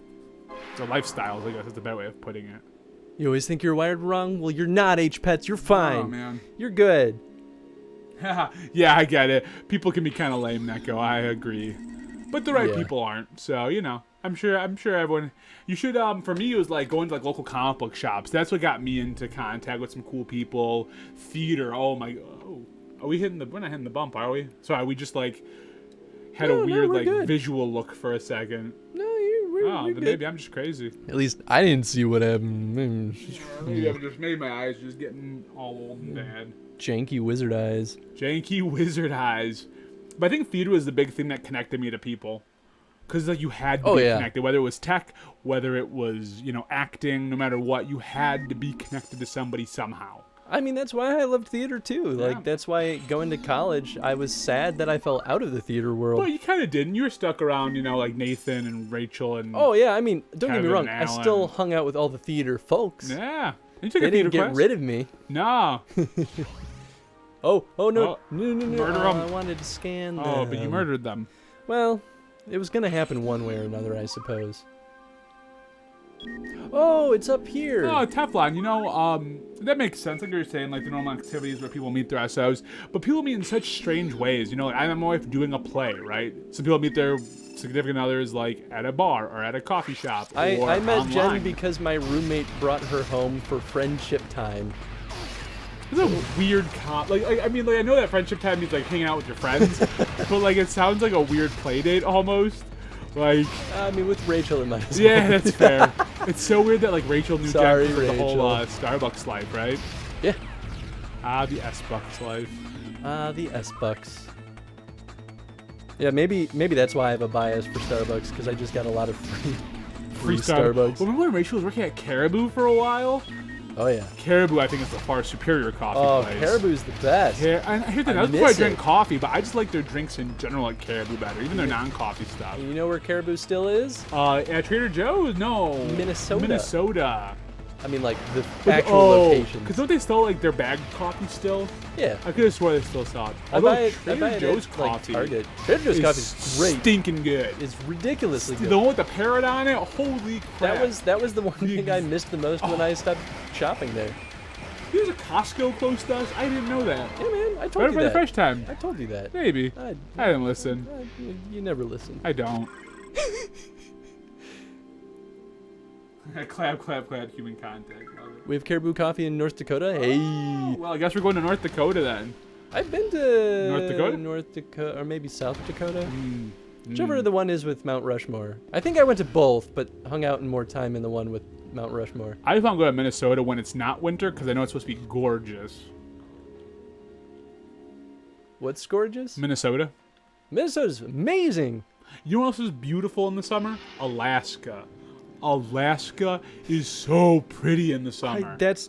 It's a lifestyle, I guess that's a better way of putting it. You always think you're wired wrong? Well, you're not, H-Pets. You're fine. Oh, man. You're good. Yeah, I get it. People can be kind of lame, Neko. I agree. But the right Yeah. people aren't. So, I'm sure everyone... You should, for me, it was like going to like local comic book shops. That's what got me into contact with some cool people. Theater. Oh, my... Oh, are we hitting the... We're not hitting the bump, are we? Sorry, we just like... Had a weird we're like good. visual look for a second. No, we're Then good. maybe I'm just crazy. At least I didn't see what happened. Maybe I'm just maybe my eyes just getting all old and bad. Janky wizard eyes. Janky wizard eyes. But I think theater was the big thing that connected me to people. Because like you had to be connected, whether it was tech, whether it was acting, no matter what, you had to be connected to somebody somehow. I mean, that's why I loved theater too. Like, that's why going to college, I was sad that I fell out of the theater world. Well, you kind of didn't. You were stuck around, like Nathan and Rachel and. Oh yeah, I mean, don't get me Kevin wrong. and I still hung out with all the theater folks. Yeah. You took They a theater didn't get class? rid of me. No. Oh no, Oh, no. murder 'em. I wanted to scan them. Oh, but you murdered them. Well, it was gonna happen one way or another, I suppose. Oh, it's up here. Oh, Teflon, that makes sense. Like you were saying, like the normal activities where people meet their SOs, but people meet in such strange ways. Like I'm my wife doing a play, right? Some people meet their significant others like at a bar or at a coffee shop. I met online. Jen because my roommate brought her home for friendship time. It's a weird I know that friendship time means like hanging out with your friends, but like it sounds like a weird play date almost. Like, I mean, with Rachel it might as well. yeah, that's fair. It's so weird that like Rachel knew Sorry, Jen for the whole Rachel. Starbucks life, right? Yeah. The S-Bucks life. The S-Bucks. Yeah, maybe that's why I have a bias for Starbucks, because I just got a lot of free Starbucks. Remember when Rachel was working at Caribou for a while? Oh yeah. Caribou, I think, is the far superior coffee place. Caribou's the best. And here's the I thing, before I miss drink it. coffee, but I just like their drinks in general, like Caribou better, even their non-coffee stuff. You know where Caribou still is? At Trader Joe's? No. Minnesota. I mean, like the actual location. Because don't they sell like their bagged coffee still? Yeah. I could have swore they still sell it. I Although buy Trader it Joe's at, like, coffee Target. Trader Joe's coffee is great. Stinking good. It's ridiculously good. The one with the parrot on it? Holy crap. That was the one thing I missed the most when I stopped shopping there. There's a Costco close to us? I didn't know that. Yeah, man, I told Right you for the that. first time. I told you that. Maybe. I I didn't listen. you never listen. I don't. Clap, clap, clap, human contact. Love it. We have Caribou Coffee in North Dakota. Hey. Oh, well, I guess we're going to North Dakota then. I've been to North Dakota? or maybe South Dakota. Mm. Whichever the one is with Mount Rushmore. I think I went to both, but hung out in more time in the one with Mount Rushmore. I just want to go to Minnesota when it's not winter because I know it's supposed to be gorgeous. What's gorgeous? Minnesota. Minnesota's amazing. You know what else is beautiful in the summer? Alaska. Alaska is so pretty in the summer. That's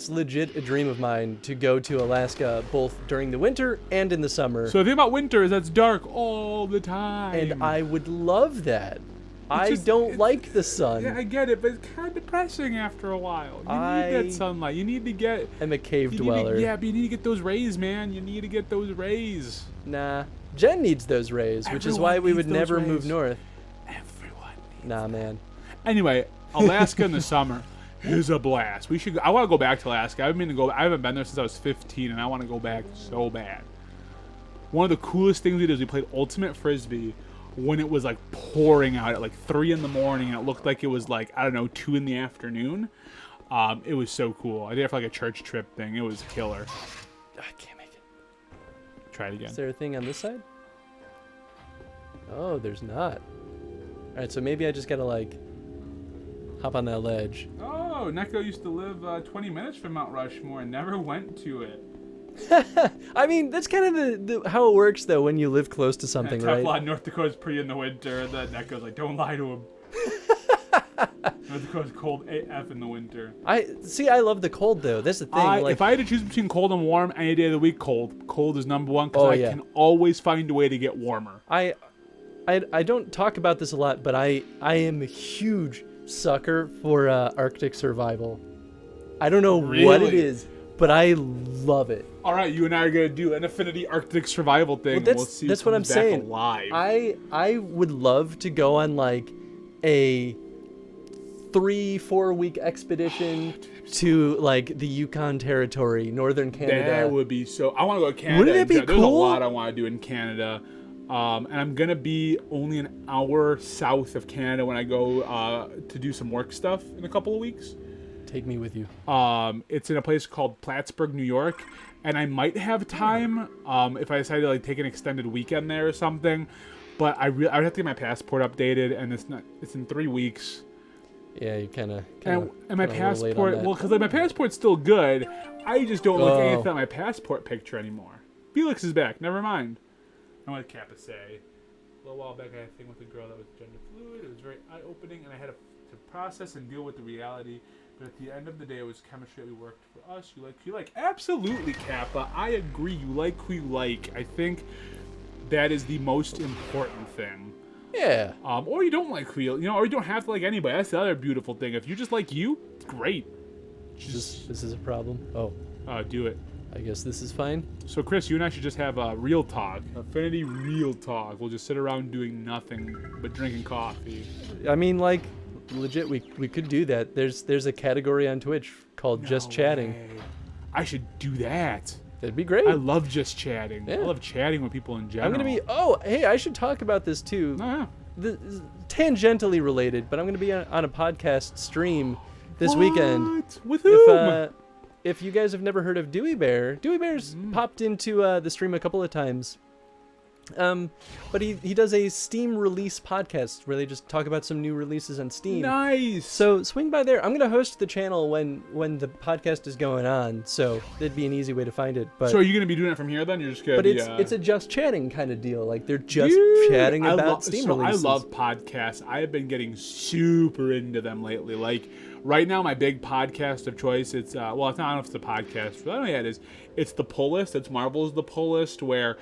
legit a dream of mine to go to Alaska both during the winter and in the summer. So the thing about winter is that's dark all the time. And I would love that. It's don't like the sun. Yeah, I get it, but it's kind of depressing after a while. You need that sunlight. You need to get... I'm a cave you dweller. But you need to get those rays, man. You need to get those rays. Nah. Jen needs those rays, which is why we would needs those never move rays. north. Everyone needs Nah, man. Anyway, Alaska in the summer is a blast. We should. I want to go back to Alaska. I haven't been there since I was 15, and I want to go back so bad. One of the coolest things we did is we played ultimate frisbee when it was like pouring out at like 3 in the morning, and it looked like it was like 2 in the afternoon. It was so cool. I did it for like a church trip thing. It was killer. I can't make it. Try it again. Is there a thing on this side? Oh, there's not. Alright, so maybe I just gotta like hop on that ledge. Oh, Neko used to live 20 minutes from Mount Rushmore and never went to it. I mean, that's kind of the how it works though when you live close to something, Teflon, right? North Dakota's pretty in the winter, and then Neko's like, don't lie to him. North Dakota's cold AF in the winter. I love the cold though. That's the thing. If I had to choose between cold and warm any day of the week, cold. Cold is number one because I can always find a way to get warmer. I don't talk about this a lot, but I am a huge sucker for Arctic survival. I don't know what it is, but I love it. All right, you and I are gonna do an Affinity Arctic survival thing. Well, We'll see that's who what I'm comes back saying. alive. I would love to go on like a 3-4 week expedition to like the Yukon Territory, northern Canada. That would be so. I want to go to Canada. Wouldn't it be There's a cool? lot I want to do in Canada. And I'm gonna be only an hour south of Canada when I go to do some work stuff in a couple of weeks. Take me with you. It's in a place called Plattsburgh, New York, and I might have time if I decide to like take an extended weekend there or something. But I would have to get my passport updated, and it's in 3 weeks. Yeah, you kind of. And my passport, well, because like, my passport's still good. I just don't look anything at my passport picture anymore. Felix is back. Never mind. I want to Kappa say. A little while back, I had a thing with a girl that was gender fluid. It was very eye-opening, and I had to process and deal with the reality. But at the end of the day, it was chemistry that we worked for us. You like who you like. Absolutely, Kappa. I agree. You like who you like. I think that is the most important thing. Yeah. Or you don't like who you or you don't have to like anybody. That's the other beautiful thing. If you just like you, great. This is a problem. Oh. Do it. I guess this is fine. So, Chris, you and I should just have real talk. Affinity real talk. We'll just sit around doing nothing but drinking coffee. I mean, like, legit, we could do that. There's a category on Twitch called Just Chatting. Way. I should do that. That'd be great. I love just chatting. Yeah. I love chatting with people in general. I'm gonna be. Oh, hey, I should talk about this too. Oh, yeah. Tangentially related, but I'm gonna be on a podcast stream this weekend. With whom? If you guys have never heard of Dewey Bear's popped into the stream a couple of times. But he does a Steam release podcast where they just talk about some new releases on Steam. Nice. So swing by there. I'm gonna host the channel when the podcast is going on, so that'd be an easy way to find it. But so are you gonna be doing it from here then? You're just gonna. But it's a just chatting kind of deal. Like they're just chatting about Steam releases. I love podcasts. I have been getting super into them lately. Like right now, my big podcast of choice. It's it's not. I don't know if it's a podcast. But I don't know yet. It's the Pull List. It's Marvel's The Pull List, where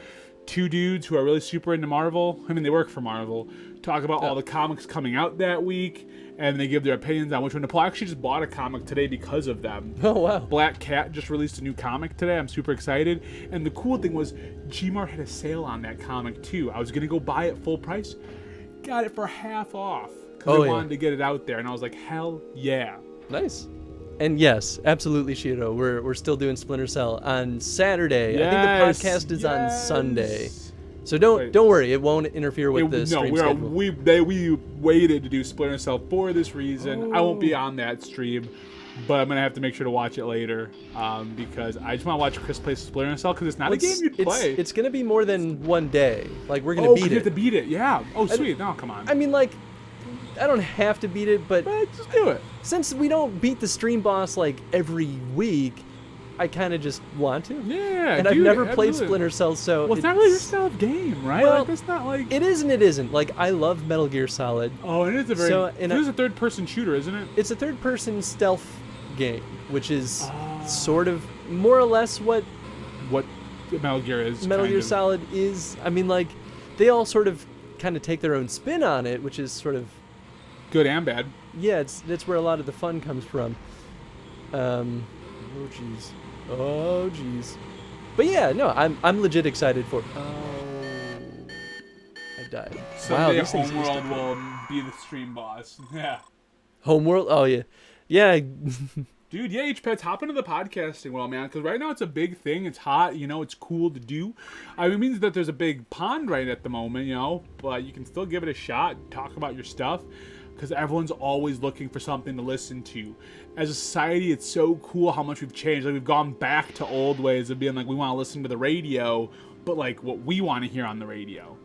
two dudes who are really super into Marvel, I mean, they work for Marvel, talk about all the comics coming out that week, and they give their opinions on which one to pull. I actually just bought a comic today because of them. Oh, wow. Black Cat just released a new comic today. I'm super excited. And the cool thing was, Gmart had a sale on that comic, too. I was going to go buy it full price. Got it for half off because I wanted to get it out there. And I was like, hell yeah. Nice. And yes, absolutely, Shiro. We're still doing Splinter Cell on Saturday. Yes, I think the podcast is on Sunday, so don't worry. It won't interfere with the stream schedule. We waited to do Splinter Cell for this reason. I won't be on that stream, but I'm gonna have to make sure to watch it later because I just want to watch Chris play Splinter Cell because it's not a game you'd play. It's gonna be more than one day. Like we're gonna beat it. You have to beat it. Yeah. Oh, sweet. No, come on. I mean, like, I don't have to beat it, but just do it. Since we don't beat the stream boss like every week, I kind of just want to. Yeah, and I've never played Splinter Cell, so it's not really your style of game, right? Well, like, it's not like it is and it isn't. Like I love Metal Gear Solid. Oh, it is a it is a third-person shooter, isn't it? It's a third-person stealth game, which is sort of more or less what Metal Gear is. Metal Gear Solid is. I mean, like they all sort of kind of take their own spin on it, which is sort of good and bad. Yeah, that's where a lot of the fun comes from. Oh jeez. But yeah, no, I'm legit excited for. Oh, I died. Someday Homeworld will be the stream boss. Yeah. Homeworld. Oh yeah, yeah. Dude, yeah, H-Pets, hop into the podcasting world, man, because right now it's a big thing. It's hot, it's cool to do. I mean, it means that there's a big pond right at the moment, but you can still give it a shot, talk about your stuff, because everyone's always looking for something to listen to. As a society, it's so cool how much we've changed. Like, we've gone back to old ways of being like, we want to listen to the radio, but like what we want to hear on the radio.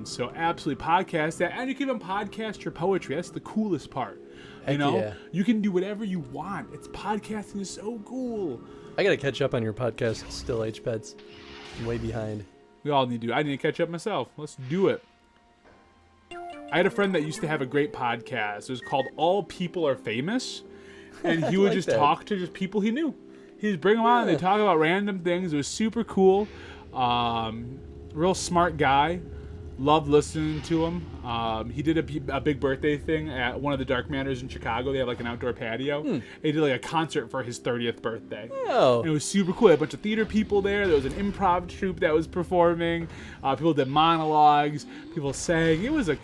So absolutely podcast that, and you can even podcast your poetry. That's the coolest part. Yeah. You can do whatever you want. It's podcasting is so cool. I gotta catch up on your podcast still, H-Pets. I'm way behind. We all need to. I need to catch up myself. Let's do it. I had a friend that used to have a great podcast. It was called All People Are Famous. And he would just talk to just people he knew. He'd bring them on and they'd talk about random things. It was super cool. Real smart guy. Loved listening to him. He did a big birthday thing at one of the Dark Matters in Chicago. They have like an outdoor patio. And he did like a concert for his 30th birthday. Oh. And it was super cool. A bunch of theater people there. There was an improv troupe that was performing. People did monologues. People sang. It was a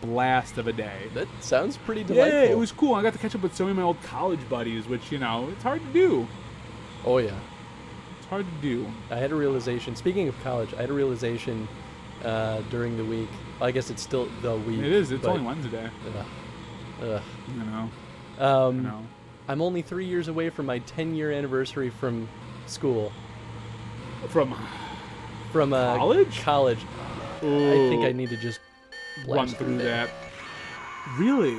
blast of a day. That sounds pretty delightful. Yeah, it was cool. I got to catch up with so many of my old college buddies, which, you know, it's hard to do. Oh, yeah. It's hard to do. I had a realization. Speaking of college, I had a realization during the week. Well, I guess it's still the week. It is. It's only Wednesday. Ugh. You know. You know. I'm only 3 years away from my 10-year anniversary from school. From college? College. Ooh. I think I need to just run through that. Really?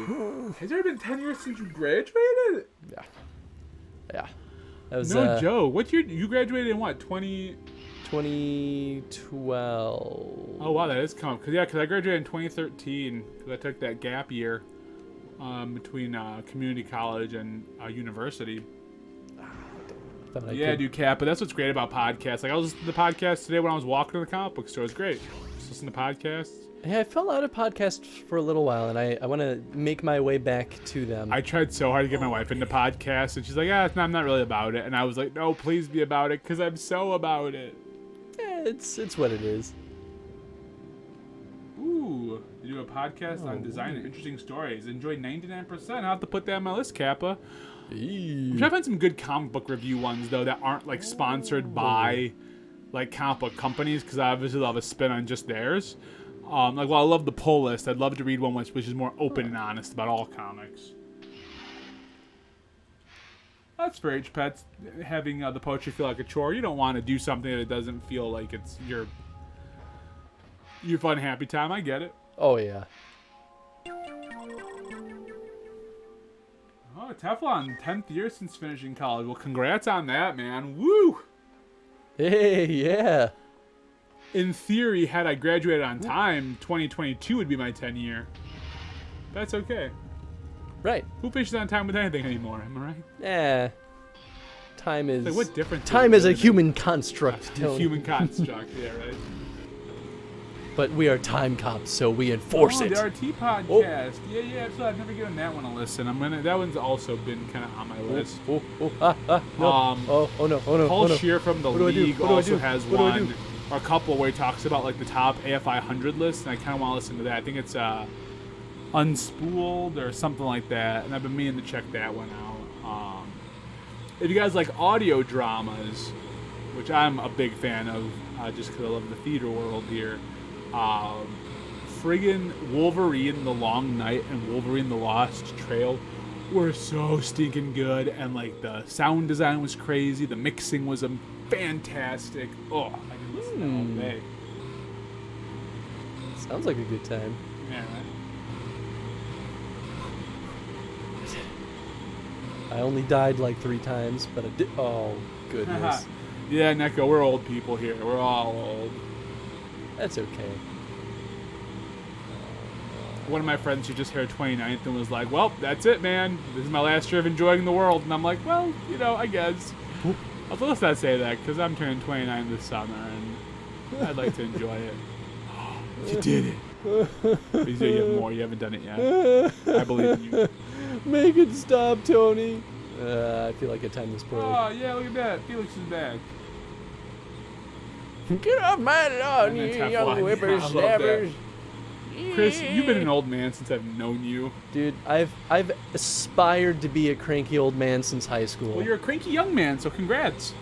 Has it been 10 years since you graduated? Yeah. Yeah. That was no joke. What year? You graduated in what? 2012. Oh wow, that is coming. Cause I graduated in 2013. Cause I took that gap year between community college and university. Yeah, dude, Cap. But that's what's great about podcasts. Like I was listening to the podcast today when I was walking to the comic book store. It's great. Just listen to podcasts. Yeah, I fell out of podcasts for a little while, and I want to make my way back to them. I tried so hard to get my wife into podcasts, and she's like, "Yeah, I'm not really about it." And I was like, "No, please be about it, because I'm so about it." Yeah, it's what it is. Ooh, you do a podcast on design and interesting stories. Enjoy 99%. I'll have to put that on my list, Kappa. I'm trying to find some good comic book review ones, though, that aren't, like, sponsored by, like, comic book companies, because obviously they'll have a spin on just theirs. I love the pull list. I'd love to read one which is more open and honest about all comics. That's for H-Pets. Having the poetry feel like a chore. You don't want to do something that it doesn't feel like it's your fun, happy time. I get it. Oh, yeah. Oh, Teflon, 10th year since finishing college. Well, congrats on that, man. Woo! Hey, yeah. In theory, had I graduated on time, 2022 would be my 10 year. That's okay. Right. Who finishes on time with anything anymore? Am I right? Yeah. Time is. Like, what difference? Time is a human construct. A human construct, yeah, right. But we are time cops, so we enforce it. The RT podcast. Oh. Yeah, absolutely. I've never given that one a listen. That one's also been kind of on my list. No. Oh no. Paul Scheer from the League also has one. Or a couple where he talks about like the top AFI 100 lists, and I kind of want to listen to that. I think it's Unspooled or something like that, and I've been meaning to check that one out. If you guys like audio dramas, which I'm a big fan of, just because I love the theater world here, friggin' Wolverine the Long Night and Wolverine the Lost Trail were so stinking good, and like the sound design was crazy, the mixing was fantastic. Oh, I can listen to that all day. Sounds like a good time. Yeah, right? I only died like 3 times, but I did. Oh, goodness. Yeah, Neko, we're old people here. We're all old. That's okay. One of my friends who just hit her 29th and was like, well, that's it, man. This is my last year of enjoying the world. And I'm like, well, you know, I guess. Let's not say that, because I'm turning 29 this summer, and I'd like to enjoy it. You did it. You have more. You haven't done it yet. I believe in you. Make it stop, Tony. I feel like I timed this poorly. Oh, yeah, look at that. Felix is back. Get off my lawn, you young whippersnappers. Chris, you've been an old man since I've known you. Dude, I've aspired to be a cranky old man since high school. Well, you're a cranky young man, so congrats.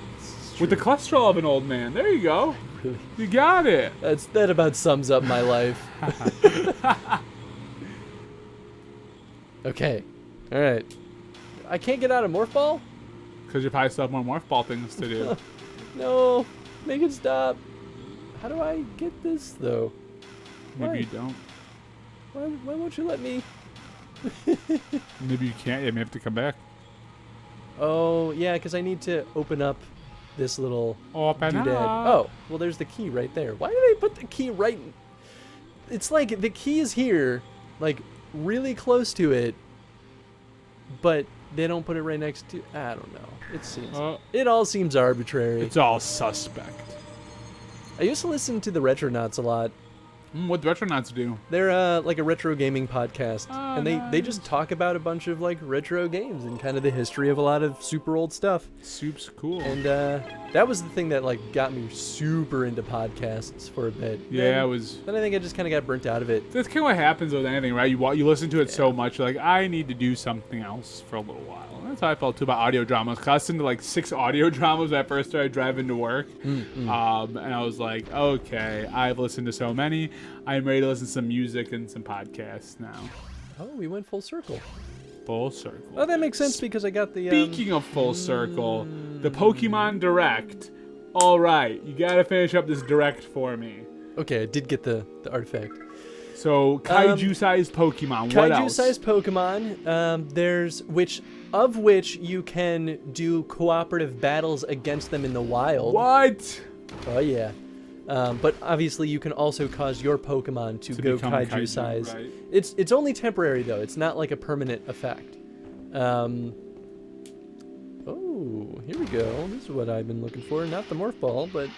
With the cholesterol of an old man. There you go. Really? You got it. That about sums up my life. Okay. All right. I can't get out of Morph Ball? Because you probably still have more Morph Ball things to do. No. Make it stop. How do I get this, though? Maybe you don't. Why won't you let me? Maybe you can't. You may have to come back. Oh, yeah, because I need to open up this little doodad. Oh, well, there's the key right there. Why do they put the key right... It's like the key is here, like, really close to it, but they don't put it right next to... I don't know. It all seems arbitrary. It's all suspect. I used to listen to the Retronauts a lot. What the Retronauts do? They're like a retro gaming podcast, Oh, and they just nice. talk about a bunch of like retro games and kind of the history of a lot of super old stuff. Soup's cool. And that was the thing that like got me super into podcasts for a bit. Yeah, then, it was. Then I think I just kind of got burnt out of it. That's kind of what happens with anything, right? You listen to it so much, you're like, I need to do something else for a little while. And that's how I felt too about audio dramas. 'Cause I listened to like 6 audio dramas when I first started driving to work. And I was like, okay, I've listened to so many. I'm ready to listen to some music and some podcasts now. Oh, we went full circle. Full circle. Oh, that makes sense because I got the. Speaking of full circle, the Pokemon Direct. All right, you gotta finish up this Direct for me. Okay, I did get the artifact. So kaiju-sized Pokemon. What else? Kaiju-sized Pokemon. There's which you can do cooperative battles against them in the wild. What? Oh yeah. But obviously you can also cause your Pokemon to go become kaiju size. right. It's only temporary though. It's not like a permanent effect. Oh, here we go. This is what I've been looking for. Not the Morph Ball, but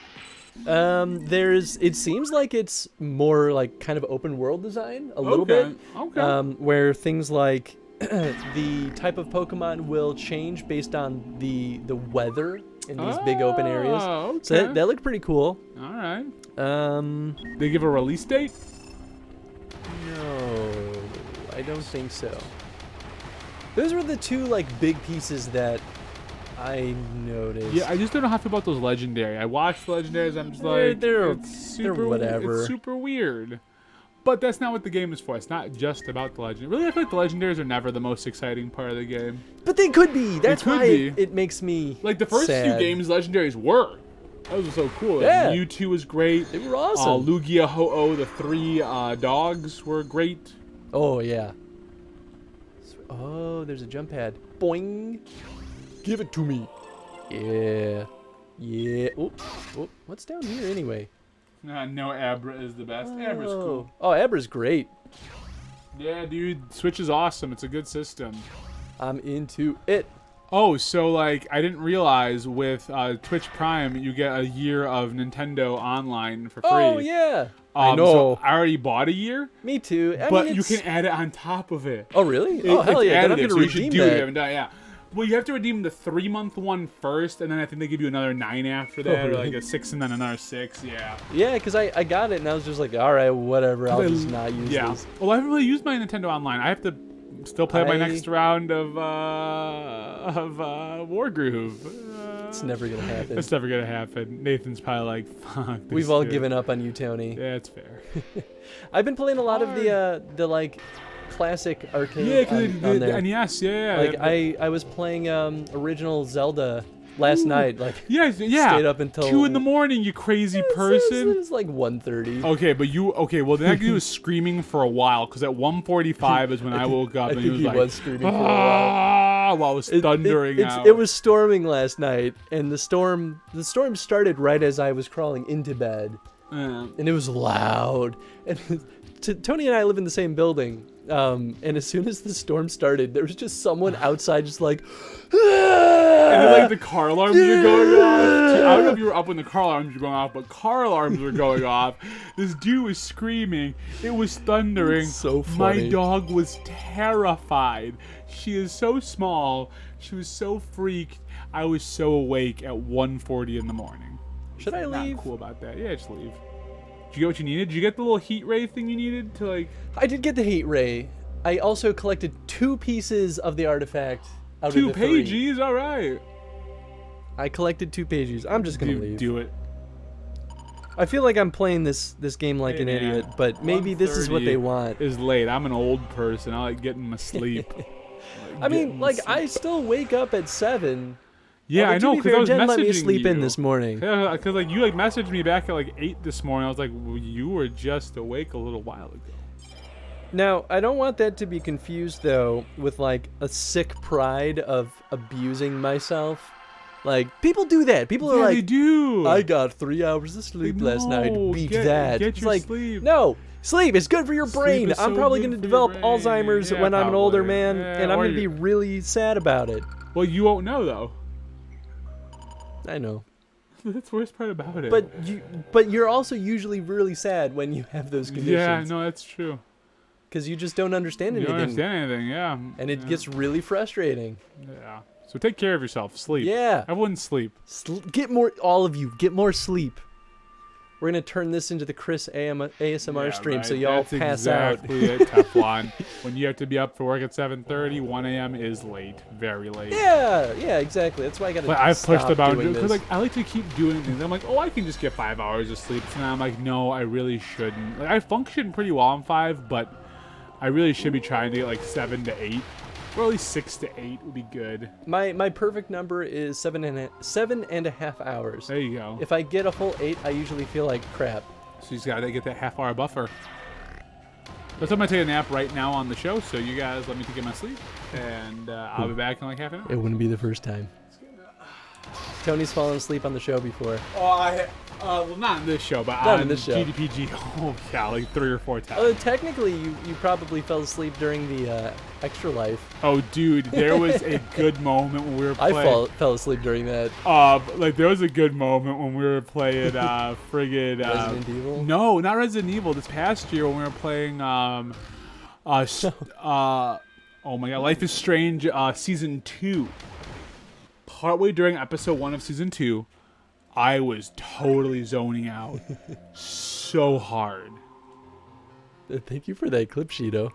it seems like it's more like kind of open world design a little bit. Okay. Where things like the type of Pokemon will change based on the weather in these big open areas. Okay. So that looked pretty cool. All right. No, They give a release date? I don't think so. Those were the two like big pieces that I noticed. Yeah, I just don't know how to feel about those legendary. I watched the legendaries. I'm just like, They're it's super, whatever. It's super weird. But that's not what the game is for. It's not just about the legend. Really, I feel like the legendaries are never the most exciting part of the game. But they could be. That's could why be. it makes me Like the first sad. few games, legendaries were. That was so cool. Yeah. Mewtwo was great. They were awesome. Lugia, Ho-Oh, the 3 dogs were great. Oh yeah. Oh, there's a jump pad. Boing. Give it to me. Yeah. Yeah. Oh, what's down here anyway? No, Abra is the best. Abra's cool. Oh, Abra's great. Yeah, dude. Switch is awesome. It's a good system. I'm into it. Oh, so like I didn't realize with Twitch Prime you get a year of Nintendo Online for free. Oh yeah. I know. So I already bought a year, Me too. I but mean, you it's- can add it on top of it. Oh really? Oh hell It's yeah! Then I'm additive, gonna so you should redeem do it if you that. haven't done it, yeah. Well, you have to redeem the 3-month one first, and then I think they give you another 9 after that, or really? like a 6 and then another 6. Yeah. Yeah, because I got it and I was just like, all right, whatever. I'll just not use Yeah. this. Well, I haven't really used my Nintendo Online. I have to still play my I- next round of Wargroove. It's never gonna happen. It's never gonna happen. Nathan's probably like, "Fuck." This We've all dude. given up on you, Tony. Yeah, it's fair. I've been playing a lot of the like classic arcade Yeah, because on there. and yes, yeah. Like I was playing original Zelda last night. Like yeah. stayed up until 2 in the morning. You crazy person. It was like 1:30. Okay, but well, then I was screaming for a while because at 1:45 is when I woke up I and think he was he like, was screaming for a while. while it was thundering out. It was storming last night, and the storm started right as I was crawling into bed, Yeah. and it was loud. And Tony and I live in the same building, and as soon as the storm started, there was just someone outside, just like, And then like the car alarms were going off. I don't know if you were up when the car alarms were going off, but car alarms were going off. This dude was screaming. It was thundering. It's so My funny. dog was terrified. She is so small. She was so freaked. I was so awake at 1:40 in the morning. Should I Not leave? cool about that. Yeah, just leave. Did you get what you needed? Did you get the little heat ray thing you needed to like? I did get the heat ray. I also collected 2 pieces of the artifact out 2 of the 3. pages. All right. I collected 2 pages. I'm just gonna leave. Do it. I feel like I'm playing this game like Hey, an man, idiot, but maybe this is what they 1:30 want. Is late. I'm an old person. I like getting my sleep. I mean, like I still wake up at 7. Yeah, Although, I to know, be because fair, I was Jen messaging let me sleep you. in this morning. Because like you like messaged me back at like 8 this morning. I was like, well, you were just awake a little while ago. Now, I don't want that to be confused though with like a sick pride of abusing myself. Like people do that. People are Yeah, like, they do. I got 3 hours of sleep last night. No, Beat get- that. get It's your like, sleep. no, sleep is good for your Sleep brain. is I'm so probably good going to for your develop brain. Alzheimer's Yeah, when I'm an older probably. man, Yeah, and I'm or going to be you- really sad about it. Well, you won't know though. I know. the worst part about it. But you're also usually really sad when you have those conditions. Yeah, no, that's true. Because you just don't understand You anything. don't understand anything, yeah. And it gets really frustrating. Yeah. So take care of yourself. Sleep. Yeah. Everyone sleep. All of you, get more sleep. We're going to turn this into the Chris ASMR stream, right. so y'all That's pass out. exactly it, Teflon. When you have to be up for work at 7:30, 1 a.m. is late. Very late. Yeah, exactly. That's why I got to I've pushed the boundary. Because Because I like to keep doing things. I'm like, oh, I can just get 5 hours of sleep. And I'm like, no, I really shouldn't. Like, I function pretty well on 5, but I really should be trying to get like 7 to 8. Or at least 6 to 8 would be good. My perfect number is 7.5 hours. There you go. If I get a full 8, I usually feel like crap. So you just gotta get that half-hour buffer. But I'm gonna take a nap right now on the show, so you guys let me get my sleep, and I'll be back in like half an hour. It wouldn't be the first time. Tony's fallen asleep on the show before. Oh, well, not in this show, but Not on in this show. GDPG. Oh, yeah, like 3 or 4 times. Technically, you probably fell asleep during the Extra Life. Oh, dude, there was a good moment when we were playing. I fell asleep during that. Like, there was a good moment when we were playing friggin' Resident Evil? No, not Resident Evil. This past year when we were playing oh my god, Life is Strange Season 2. Partway during Episode 1 of Season 2, I was totally zoning out so hard. Thank you for that clip, Shido.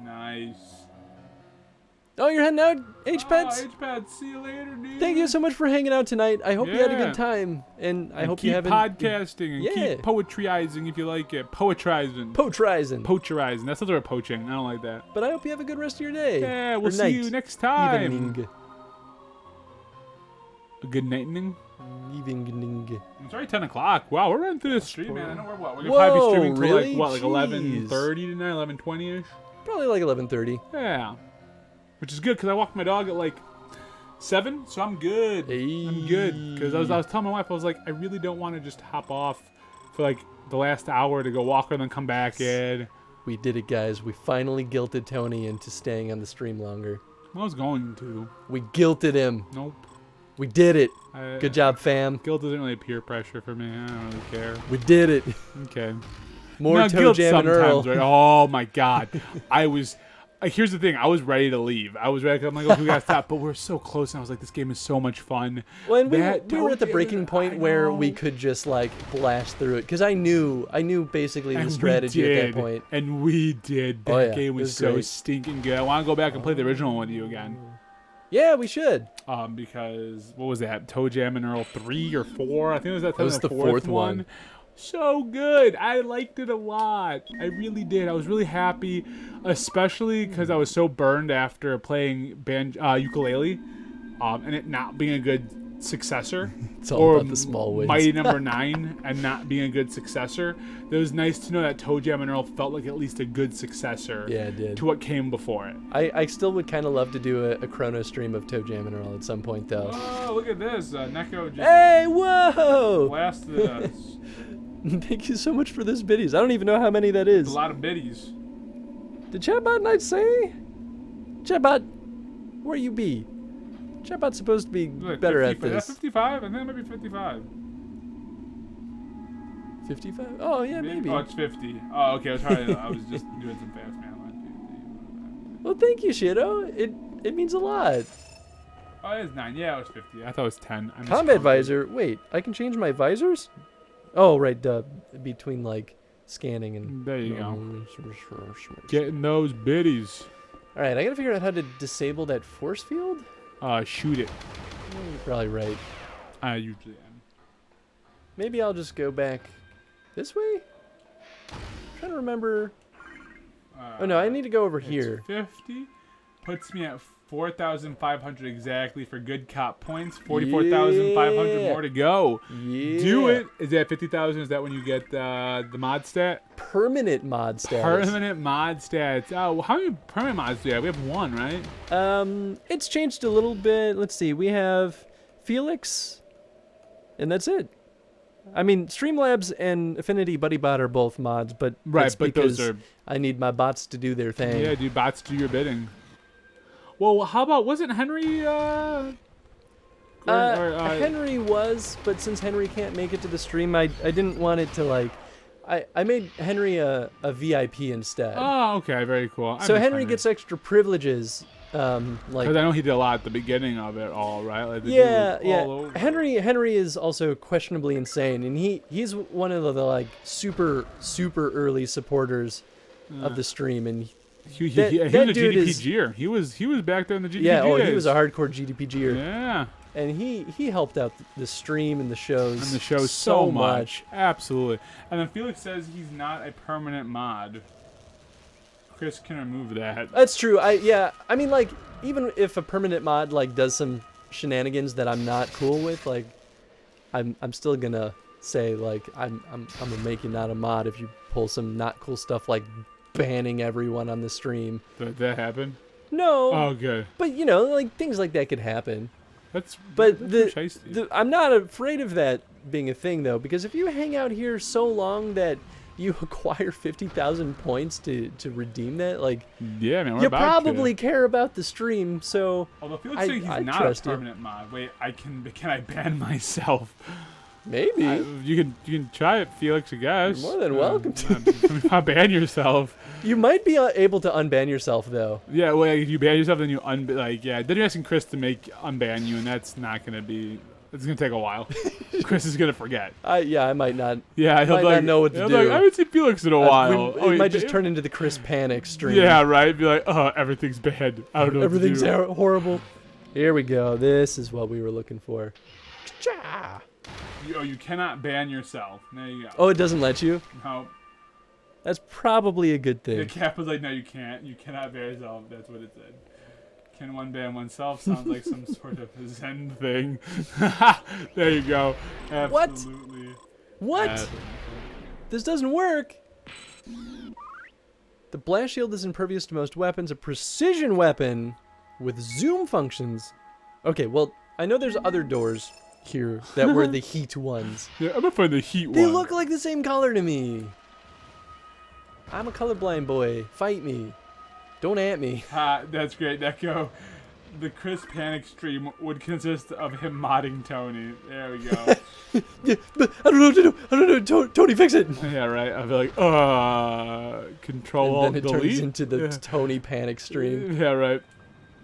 Nice. Oh, you're heading out, H-Pets? Oh, H-Pets, see you later, dude. Thank you so much for hanging out tonight. I hope you had a good time, and I hope you haven't... keep podcasting and keep poetryizing if you like it. Poetrizing. Poacherizing. That's not the word poaching. I don't like that. But I hope you have a good rest of your day. Yeah, we'll see you next time. Evening. A good nightening. Evening. It's already 10 o'clock. Wow, we're running through this stream, man. I know we're what? We're going to Whoa, probably be streaming till really? like 11:30 tonight, 11:20ish. Probably like 11:30. Yeah. Which is good because I walked my dog at like 7, so I'm good. Hey. I'm good. Because I was telling my wife, I was like, I really don't want to just hop off for like the last hour to go walk her and then come back in. We did it, guys. We finally guilted Tony into staying on the stream longer. I was going to. We guilted him. Nope. We did it. Good job, fam. Guilt isn't really peer pressure for me. I don't really care. We did it. Okay. More Toe Jam and Earl. Right? Oh my god. I was. Here's the thing. I was ready to leave. I was ready. I'm like, okay, we gotta stop. But we're so close. And I was like, this game is so much fun. Well, and we were at the breaking point where we could just like blast through it because I knew basically the strategy at that point. And we did. That game was so great. stinking good. I want to go back and play the original one with you again. Yeah, we should. Because what was that? Toe Jam and Earl 3 or 4? I think it was that was the fourth one. So good. I liked it a lot. I really did. I was really happy, especially because I was so burned after playing ukulele, and it not being a good successor. It's all about the small wins. Mighty Number 9 and not being a good successor. It was nice to know that Toe Jam and Earl felt like at least a good successor to what came before it. I still would kind of love to do a chrono stream of Toe Jam and Earl at some point, though. Oh, look at this. Neko just hey, whoa! blasted us. Thank you so much for this biddies. I don't even know how many that is. A lot of biddies. Did Chatbot not say? Chatbot, where you be? Chatbot's supposed to be better at this. 55? I think it might be 55. 55? Oh, yeah, maybe. Oh, it's 50. Oh, okay. I was just doing some fast math on 50. Well, thank you, Shido. It means a lot. Oh, it is 9. Yeah, it was 50. I thought it was 10. Combat visor. Wait, I can change my visors? Oh, right. Between, like, scanning and... There you go. Getting those biddies. All right, I got to figure out how to disable that force field. Shoot it. You're probably right. I usually am. Maybe I'll just go back this way? I'm trying to remember. Oh, no, I need to go over here. 50 puts me at 4,500 exactly for good cop points. 44,500 more to go. Yeah. Do it. Is that 50,000? Is that when you get the mod stat? Permanent mod stats. Permanent mod stats. Oh, how many permanent mods do we have? We have 1, right? It's changed a little bit. Let's see. We have Felix, and that's it. I mean, Streamlabs and Affinity BuddyBot are both mods, but right, but those are. I need my bots to do their thing. Yeah, dude, bots do your bidding. Well, how about wasn't Henry? Henry was, but since Henry can't make it to the stream, I didn't want it to like. I made Henry a VIP instead. Oh, okay, very cool. So Henry gets extra privileges. Like, because I know he did a lot at the beginning of it all, right? Like yeah. Henry is also questionably insane, and he's one of the like super early supporters of the stream, and he was a GDPGer. He was back there in the GDPG. Yeah, days. He was a hardcore GDPGer. Yeah. And he helped out the stream and the shows. And the shows so much. Absolutely. And then Felix says he's not a permanent mod. Chris can remove that. That's true. I mean, like, even if a permanent mod like does some shenanigans that I'm not cool with, like, I'm still gonna say like I'm gonna make you not a mod if you pull some not cool stuff like banning everyone on the stream. Did that happen? No. Oh, good. But you know, like things like that could happen. That's I'm not afraid of that being a thing though, because if you hang out here so long that you acquire 50,000 points to redeem that, like, yeah, man, you probably care about the stream. So although Felix saying he's not a permanent mod. Wait, can I ban myself? Maybe you can try it, Felix. I guess you're more than welcome to. Not ban yourself. You might be able to unban yourself though. Yeah, well, if you ban yourself, then you then you're asking Chris to unban you, and that's not gonna be. It's gonna take a while. Chris is gonna forget. I might not. Yeah, he'll not know what to do. Like, I haven't seen Felix in a while. It might just turn into the Chris panic stream. Yeah, right. Be like, oh, everything's bad. I don't know. Everything's horrible. Here we go. This is what we were looking for. Cha! You cannot ban yourself. There you go. Oh, it doesn't let you? No. That's probably a good thing. The cap was like, no, you can't. You cannot ban yourself. That's what it said. Can one ban oneself? Sounds like some sort of Zen thing. There you go. Absolutely. What? This doesn't work. The blast shield is impervious to most weapons. A precision weapon with zoom functions. Okay, well, I know there's other doors here that were the heat ones. Yeah, I'm gonna find the heat one. They look like the same color to me. I'm a colorblind boy. Fight me. Don't at me. That's great, Neko. The Chris Panic stream would consist of him modding Tony. There we go. Yeah, but I don't know what to do. I don't know. Tony, fix it. Yeah, right. I'll be like, Control and then it Delete. turns into the Tony Panic stream. Yeah, right.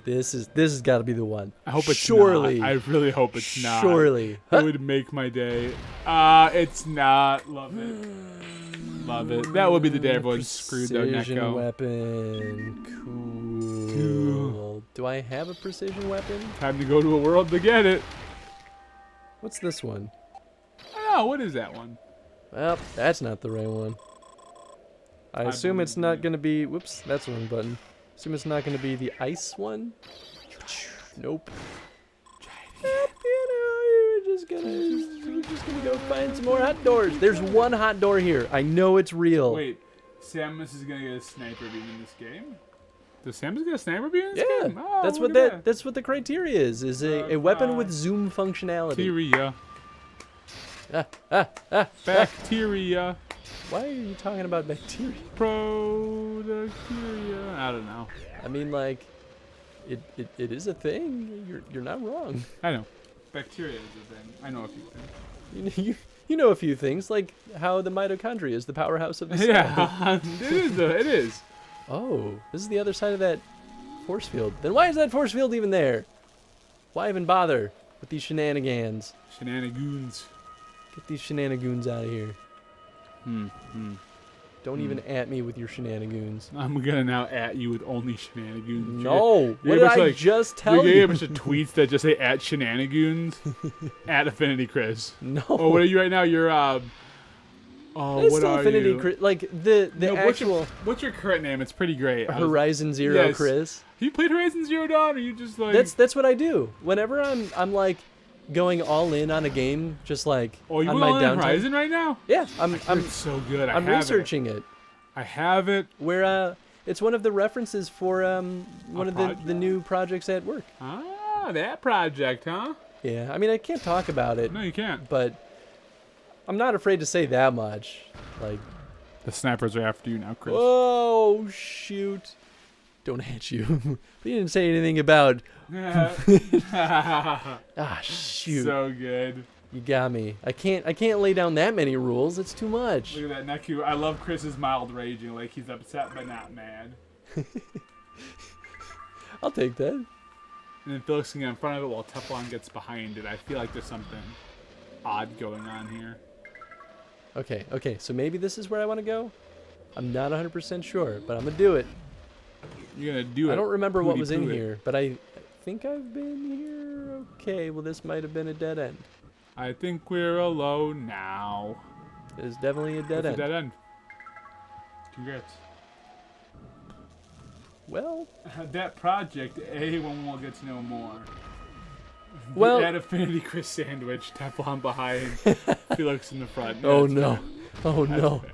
This has got to be the one. I hope it's surely. not. I really hope it's not. Surely. It would make my day. It's not. Love it. Love it. That would be the day everyone's screwed though, Neko. Weapon. Cool. Do I have a precision weapon? Time to go to a world to get it. What's this one? Oh, what is that one? Well, that's not the right one. I assume it's not going to be... Whoops, that's the wrong button. Assume it's not going to be the ice one? Nope. We're just gonna go find some more hot doors. There's one hot door here. I know it's real. Wait, Samus is gonna get a sniper beam in this game? Does Samus get a sniper beam in this game? Oh, that's what the criteria is a weapon with zoom functionality. Bacteria. Why are you talking about bacteria? Bacteria. I don't know. I mean, like, it is a thing. You're not wrong. I know. Bacteria is a thing. I know a few things. You know a few things, like how the mitochondria is the powerhouse of the cell. Yeah, it is. Oh, this is the other side of that force field. Then why is that force field even there? Why even bother with these shenanigans? Shenanigans. Get these shenanigans out of here. Don't even at me with your shenanigans. I'm gonna now at you with only shenanigans. No, what did I just tell you? You gave a bunch of tweets that just say at shenanigans, at AffinityChris. No. Oh, what are you right now? You're it's what still are AffinityChris. you? Like the actual. What's your current name? It's pretty great. Horizon Zero yes. Chris. Have you played Horizon Zero Dawn? Or you just like? That's what I do. Whenever I'm like going all in on a game, just like you on my downtime. Horizon right now? Yeah, I'm so good. I'm researching it. I have it. Where it's one of the references for one of the new projects at work. Ah, that project, huh? Yeah, I mean I can't talk about it. No, you can't. But I'm not afraid to say that much. Like the snipers are after you now, Chris. Oh shoot! don't hit you. But you didn't say anything about. Ah, shoot. So good. You got me. I can't lay down that many rules. It's too much. Look at that Neku. I love Chris's mild raging, like he's upset but not mad. I'll take that. And then Felix can get in front of it while Teflon gets behind it. I feel like there's something odd going on here. Okay. So maybe this is where I want to go. I'm not 100% sure, but I'm gonna do it. You're gonna do it. I don't remember what was in Pooty-poo it. here, but I think I've been here. Okay, well this might have been a dead end. I think we're alone now. It is definitely a dead It's end. a dead end. Congrats. Well, That project, one will get to know more. Well- That AffinityChris sandwich, Teflon behind, Felix in the front. oh That's no, fair. oh That's no. fair.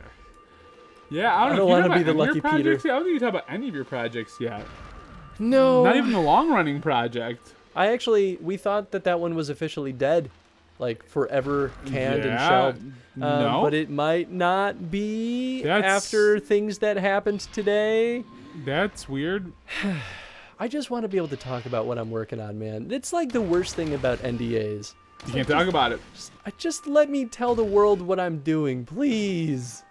Yeah, I I don't don't know. wanna If be you the talk about any of lucky your projects Peter. yet. I don't think you talk about any of your projects yet. No. Not even the long-running project. We thought that one was officially dead, like forever canned and Yeah, shelved. no. But it might not be That's- after things that happened today. That's weird. I just want to be able to talk about what I'm working on, man. It's like the worst thing about NDAs. You can't talk about it. Just let me tell the world what I'm doing, please.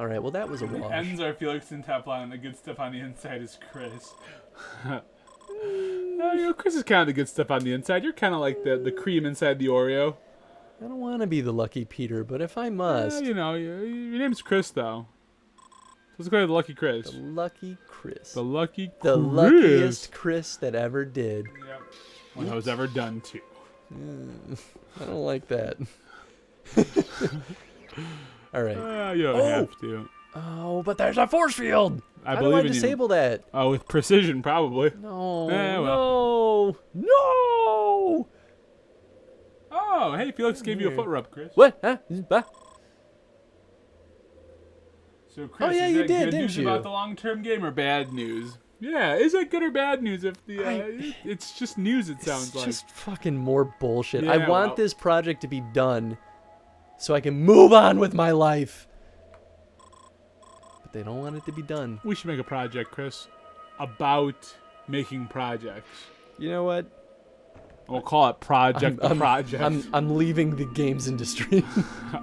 All right, well, that was a The wash. ends are Felix and Teflon, and the good stuff on the inside is Chris. Chris is kind of the good stuff on the inside. You're kind of like the cream inside the Oreo. I don't want to be the lucky Peter, but if I must, Your name's Chris, though. So let's go to the Lucky Chris. the lucky Chris. The Lucky Chris. The luckiest Chris that ever did. Yep. One that was ever done to. I don't like that. All right. You don't have to. Oh, but there's a force field. I How do believe I in you. disable that? Oh, with precision, probably. No. Well. No. Oh, hey, Felix gave you a Here. foot rub, Chris. What? Huh? Bah. So, Chris, Oh, yeah, is you that did, good didn't news you? about the long-term game or bad news? Yeah, is that good or bad news? If it's just news, it sounds It's like. just fucking more bullshit. Yeah, I want well- this project to be done so I can move on with my life. But they don't want it to be done. We should make a project, Chris, about making projects. You know what? We'll call it Project the Project. I'm leaving the games industry.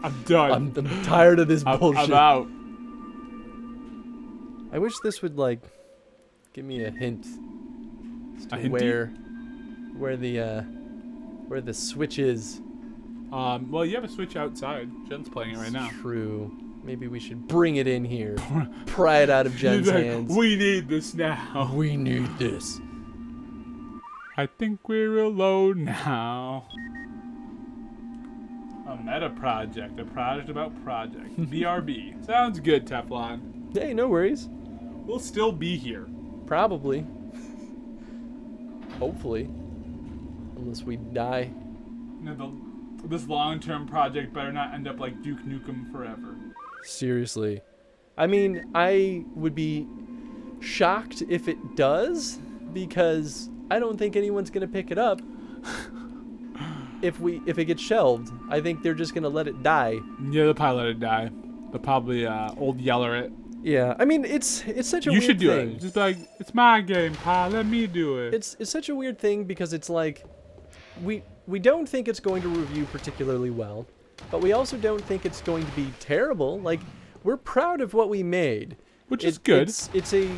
I'm done. I'm tired of this bullshit. I'm out. I wish this would like give me a hint as to A hinty? where the switch is. Well, you have a Switch outside. Jen's playing it right now. True. Maybe we should bring it in here. Pry it out of Jen's He's like, hands. we need this now. We need this. I think we're alone now. A meta project. A project about project. BRB. Sounds good, Teflon. Hey, no worries. We'll still be here. Probably. Hopefully. Unless we die. This long-term project better not end up like Duke Nukem Forever. Seriously. I mean, I would be shocked if it does, because I don't think anyone's gonna pick it up. If it gets shelved, I think they're just gonna let it die. Yeah, they'll probably let it die. They'll probably old yeller it. Yeah, I mean it's such a You weird should do thing. it. Just be like, it's my game, pal. Let me do it. It's such a weird thing because it's like we don't think it's going to review particularly well, but we also don't think it's going to be terrible. Like, we're proud of what we made, Which is good. It's a,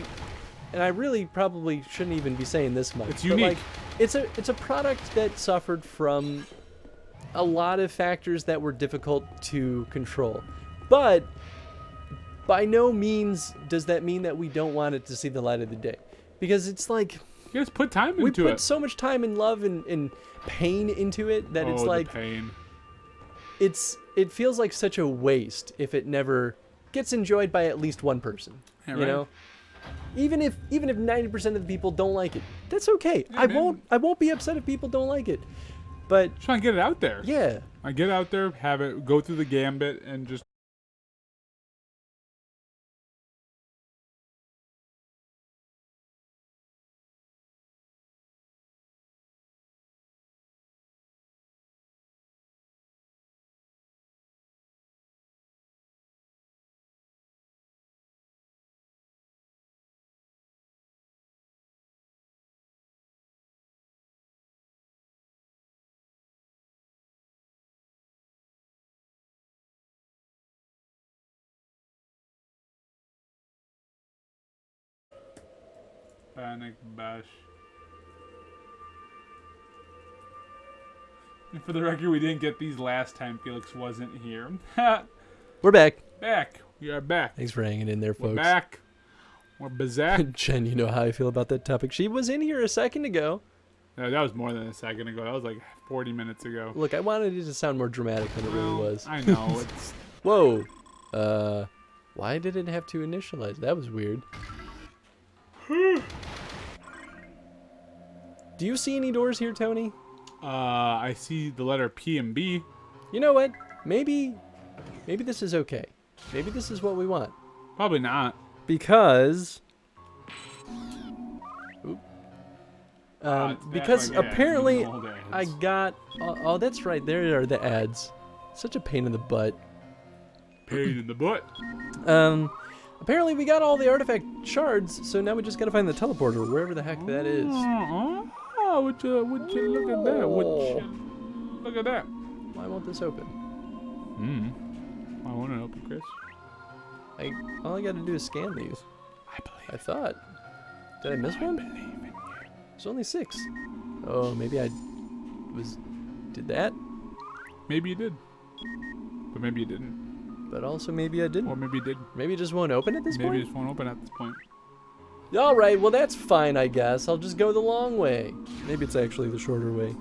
and I really probably shouldn't even be saying this much. It's but, unique. like, it's a product that suffered from a lot of factors that were difficult to control, but by no means does that mean that we don't want it to see the light of the day, because it's like You just put time we into put it. so much time and love and pain into it that it's the like pain. it feels like such a waste if it never gets enjoyed by at least one person. Yeah, you right. know, even if 90% of the people don't like it, that's okay. Yeah, man. I won't be upset if people don't like it. But Just trying to get it out there. yeah, I get out there, have it go through the gambit, and just Panic Bash. And for the record, we didn't get these last time Felix wasn't here. We're back. Back. We are back. Thanks for hanging in there, folks. We're back. We're back. Jen, you know how I feel about that topic. She was in here a second ago. No, that was more than a second ago. That was like 40 minutes ago. Look, I wanted it to sound more dramatic than it really was. I know. It's Whoa. Why did it have to initialize? That was weird. Do you see any doors here, Tony? I see the letter P and B. You know what? Maybe this is okay. Maybe this is what we want. Probably not. Because Because apparently I got oh that's right, there are the ads. Such a pain in the butt. Pain in the butt. Apparently we got all the artifact shards, so now we just gotta find the teleporter, wherever the heck that is. Oh, would you look at that? Look at that? Why won't this open? Why won't it open, Chris? All I gotta do is scan these. I thought. Did I miss one? There's only 6. Oh, maybe I did that? Maybe you did. But maybe you didn't. But also maybe I didn't. Or maybe you did. Maybe it just won't open at this point? Maybe it just won't open at this point. Alright, well that's fine, I guess. I'll just go the long way. Maybe it's actually the shorter way.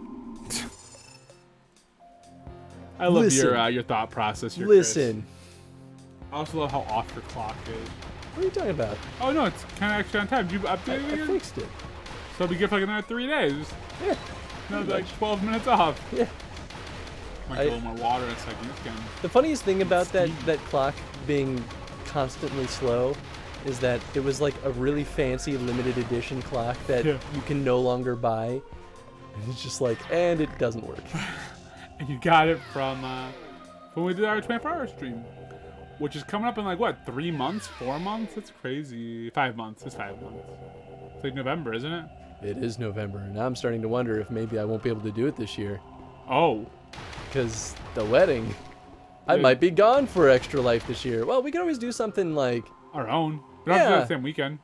I love your thought process here, Listen. Chris. I also love how off your clock is. What are you talking about? Oh no, it's kind of actually on time. Did you update it I again? fixed it. So we get for like another 3 days. Yeah. Another like 12 minutes off. Yeah. Might get a little more water in a second. The funniest thing about that clock being constantly slow is that it was like a really fancy limited edition clock that you can no longer buy. And it's just like, and it doesn't work. And you got it from when we did our 24-hour stream, which is coming up in like what, 3 months, 4 months? That's crazy. 5 months. It's 5 months. It's like November, isn't it? It is November, and I'm starting to wonder if maybe I won't be able to do it this year. Oh. Because the wedding, I might be gone for Extra Life this year. Well, we could always do something like our own. We don't have to do it the same weekend.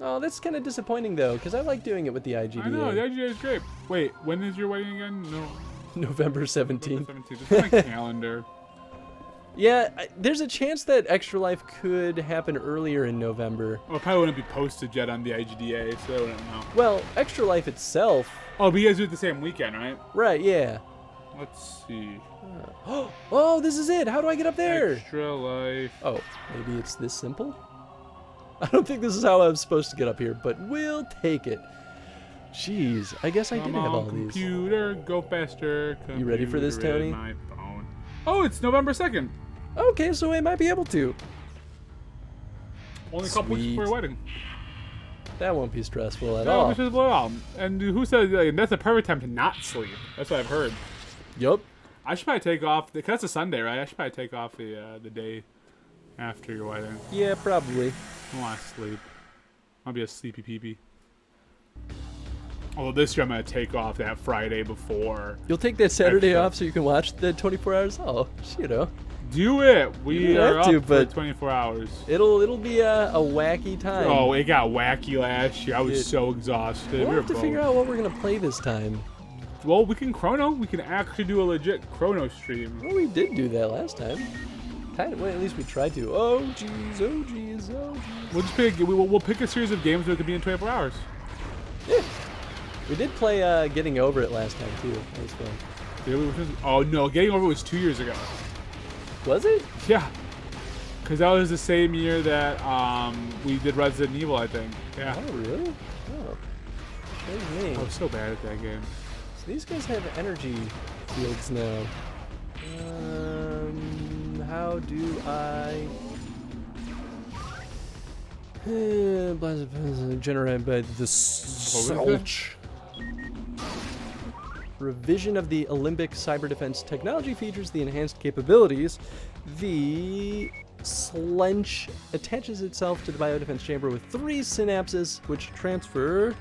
Oh, that's kind of disappointing though, because I like doing it with the IGDA. I know, the IGDA is great. Wait, when is your wedding again? No. November 17th. November 17th. It's on my calendar. Yeah, there's a chance that Extra Life could happen earlier in November. Well, it probably wouldn't be posted yet on the IGDA, so I wouldn't know. Well, Extra Life itself. Oh, but you guys do it the same weekend, right? Right, yeah. Let's see. Oh, this is it. How do I get up there? Extra Life. Oh, maybe it's this simple? I don't think this is how I'm supposed to get up here, but we'll take it. Jeez, I guess I did have all these. Computer, go faster. You ready for this, Tony? My phone. Oh, it's November 2nd. Okay, so I might be able to. Only a couple weeks before your wedding. That won't be stressful at No, all. this is all. And who said that's the perfect time to not sleep? That's what I've heard. Yup. I should probably take off, because that's a Sunday, right? I should probably take off the day after your wedding. Yeah, probably. I want to sleep. I'll be a sleepy peepee. Although this year I'm going to take off that Friday before. You'll take that Saturday off so you can watch the 24 hours? Oh, you know. Do it. We are up for but 24 hours. It'll be a wacky time. Oh, it got wacky last year. I was so exhausted. We'll have to figure out what we're going to play this time. Well, we can chrono. We can actually do a legit chrono stream. Well, we did do that last time. Kind of. Well, at least we tried to. Oh, jeez. Oh, jeez. Oh, jeez. We'll just pick. We'll pick a series of games that could be in 24 hours. Yeah. We did play Getting Over It last time, too. That was fun. Oh, no. Getting Over It was 2 years ago. Was it? Yeah. Because that was the same year that we did Resident Evil, I think. Yeah. Oh, really? Oh. There's me. I was so bad at that game. So these guys have energy fields now. How do I... Generated by the Sulch. Revision of the Olympic cyber defense technology features the enhanced capabilities. The Slench attaches itself to the biodefense chamber with 3 synapses, which transfer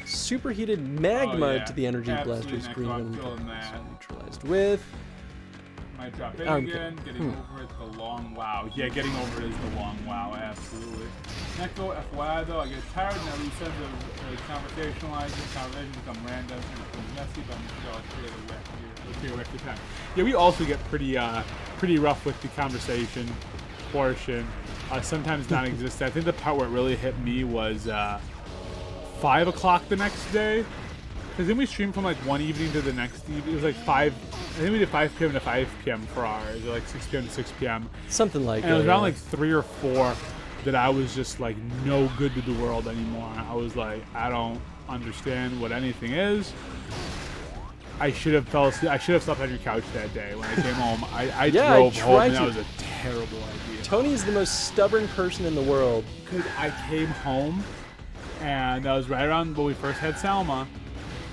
superheated magma to the energy blaster screen when neutralized with Might drop in Okay. again. Getting over it, the long wow. Yeah, getting over it is the long wow. Absolutely. Neko FYI though, I get tired and I lose sense of conversationalizing. Conversations become random and it becomes messy, but I'm still clear away time. Yeah, we also get pretty rough with the conversation portion. Sometimes non-existent. I think the part where it really hit me was 5 o'clock the next day. Because then we streamed from like one evening to the next evening. It was like 5. I think we did 5 p.m. to 5 p.m. for ours, or like 6 p.m. to 6 p.m. Something like that. And it was around like 3 or 4 that I was just like no good to the world anymore. I was like, I don't understand what anything is. I should have fell asleep. I should have slept on your couch that day when I came home. I drove home and that was a terrible idea. Tony is the most stubborn person in the world. Because I came home and that was right around when we first had Salma.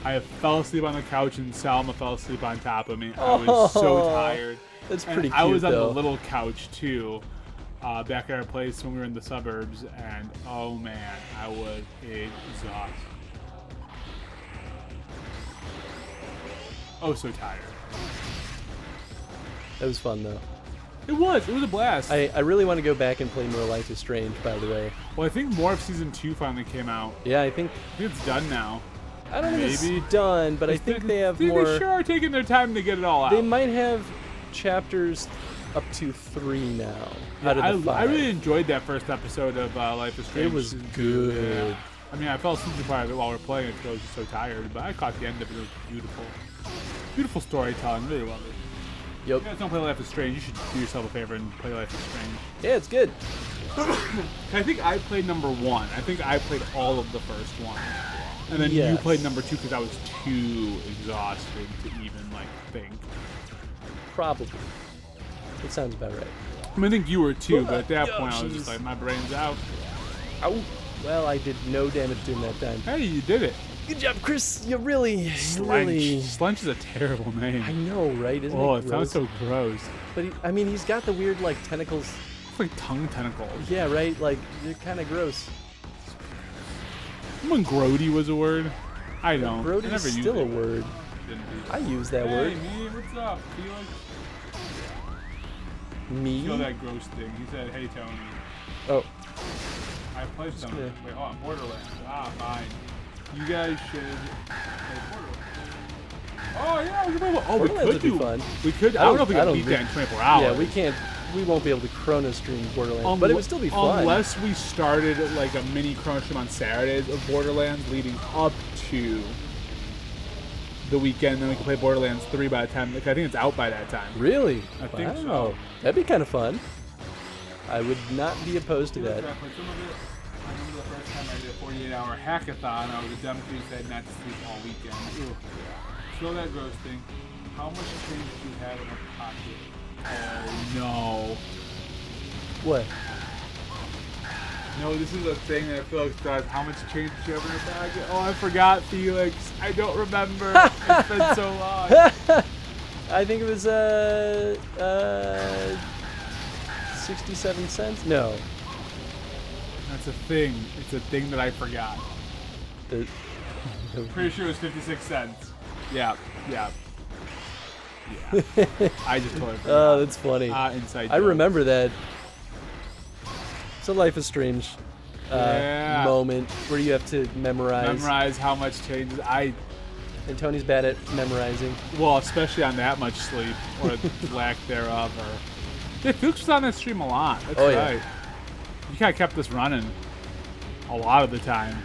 I fell asleep on the couch and Salma fell asleep on top of me. I was so tired. That's And pretty cute, I was on though. the little couch too, back at our place when we were in the suburbs, and oh man, I was exhausted. Oh, so tired. That was fun, though. It was a blast. I really want to go back and play more Life is Strange, by the way. Well, I think more of Season 2 finally came out. Yeah, I think It's done now. I don't know if Maybe. it's done, but I think they have more. They sure are taking their time to get it all out. They might have chapters up to 3 now out of the 5. I really enjoyed that first episode of Life is Strange. It was Season 2. good. Yeah. I mean, I fell asleep for part of it while we were playing it because I was just so tired, but I caught the end of it. It was beautiful. Beautiful storytelling. Really love it. Yep. If you guys don't play Life is Strange, you should do yourself a favor and play Life is Strange. Yeah, it's good. I think I played number 1. I think I played all of the first one. And then you Yes. played number 2 because I was too exhausted to even, like, think. Probably. It sounds about right. I mean, I think you were too, but at that Oh, point I was just jeez. like, my brain's out. Ow. Well, I did no damage to him that time. Hey, you did it. Good job, Chris. You really. Slench is a terrible name. I know, right? Isn't Oh, it it sounds gross? so gross. But I mean, he's got the weird like tentacles. It's like tongue tentacles. Yeah, right. Like they're kind of gross. When Grody was a word, I don't. I Brody's never used still a it. word. Didn't use it. I use that Hey, word. me, what's up? Felix? Me. Feel that gross thing. He said, "Hey, Tony, Oh, I played some. gonna- Wait, hold on. Borderlands. Ah, fine. You guys should play Borderlands." Oh yeah, we could play. Oh, we Borderlands could would be do. fun. We could. I don't know if we I can don't beat that think- in 24 hours. yeah. We can't. We won't be able to chrono stream Borderlands, but it would still be fun. Unless we started like a mini chrono stream on Saturdays of Borderlands leading up to the weekend, then we can play Borderlands 3 by the time. Like, I think it's out by that time. Really? I think Wow. so. That'd be kind of fun. I would not be opposed to that. I remember the first time I did a 48-hour hackathon. I was a dumb kid who said not to sleep all weekend. Ugh. Slow that gross thing. How much change do you have in your pocket? Oh no. What? No, this is a thing that Felix does. How much change do you have in your pocket? Oh, I forgot, Felix. I don't remember. It's been so long. I think it was 67 cents. No. That's a thing. It's a thing that I forgot. The, Pretty sure it was 56 cents. Yeah. Yeah. Yeah. I just totally forgot. oh, that's funny. Inside I joke. remember that. It's a Life is Strange Yeah. moment where you have to Memorize how much change is. And Tony's bad at memorizing. Well, especially on that much sleep or lack thereof. Or yeah, Felix was on that stream a lot. That's Oh, yeah. right. You kind of kept this running a lot of the time.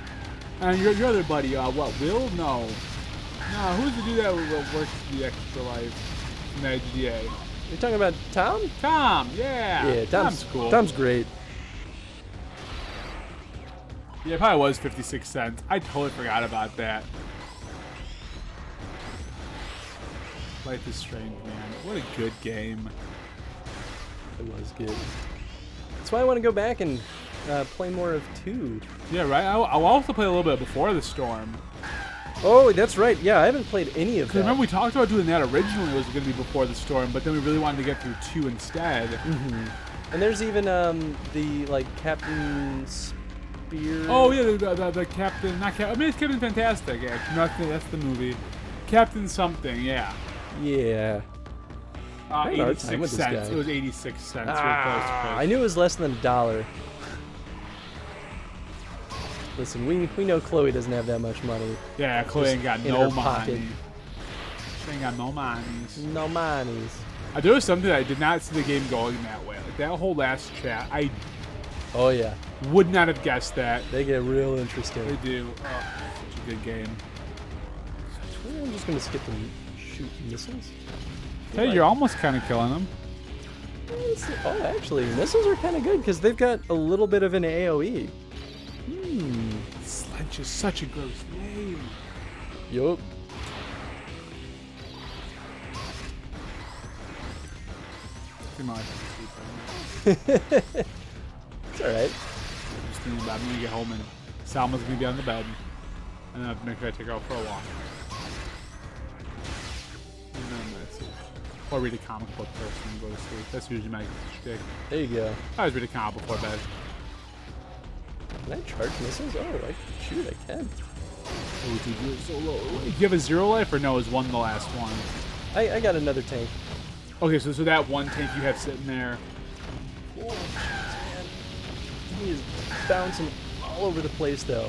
And your other buddy, what? Will? No. No. Who's the dude that works the extra life in the GTA? You're talking about Tom? Tom. Yeah. Yeah, Tom's cool. Tom's great. Yeah, it probably was 56 cents. I totally forgot about that. Life is Strange, man. What a good game. It was good. That's why I want to go back and play more of 2. Yeah, right? I'll also play a little bit before the storm. Oh, that's right. Yeah, I haven't played any of Because that. remember we talked about doing that originally, it was going to be before the storm, but then we really wanted to get through 2 instead. Mm-hmm. And there's even the like Captain Spear. Oh yeah, the Captain, not Captain, I mean it's Captain Fantastic, yeah. Nothing, that's the movie. Captain something, yeah. Yeah. I had a hard time 86 with this cents. guy. It was 86 cents. Real close to Chris. I knew it was less than $1. Listen, we know Chloe doesn't have that much money. Yeah, Chloe ain't got in no her pocket. money. She ain't got no monies. No monies. There was something I did not see the game going that way. Like that whole last chat, I Oh yeah, would not have guessed that. they get real interesting. They do. Oh, such a good game. I'm just gonna skip and shoot missiles. Hey, you're almost kind of killing them. Oh, actually, missiles are kind of good because they've got a little bit of an AOE. Sledge is such a gross name. Yup. Too much. It's alright. Just thinking about I'm gonna get home and Salma's gonna be on the bed, and then I have to make sure I take her out for a walk. And then that's it. Or read a comic book first and go to sleep. That's usually my shtick. There you go. I always read a comic before bed. Can I charge missiles? Oh, shoot, I can. Oh, dude, you're so low. Do you have a 0 life or no? Is 1 the last one? I got another tank. Okay, so that one tank you have sitting there. Oh, man. He is bouncing all over the place, though.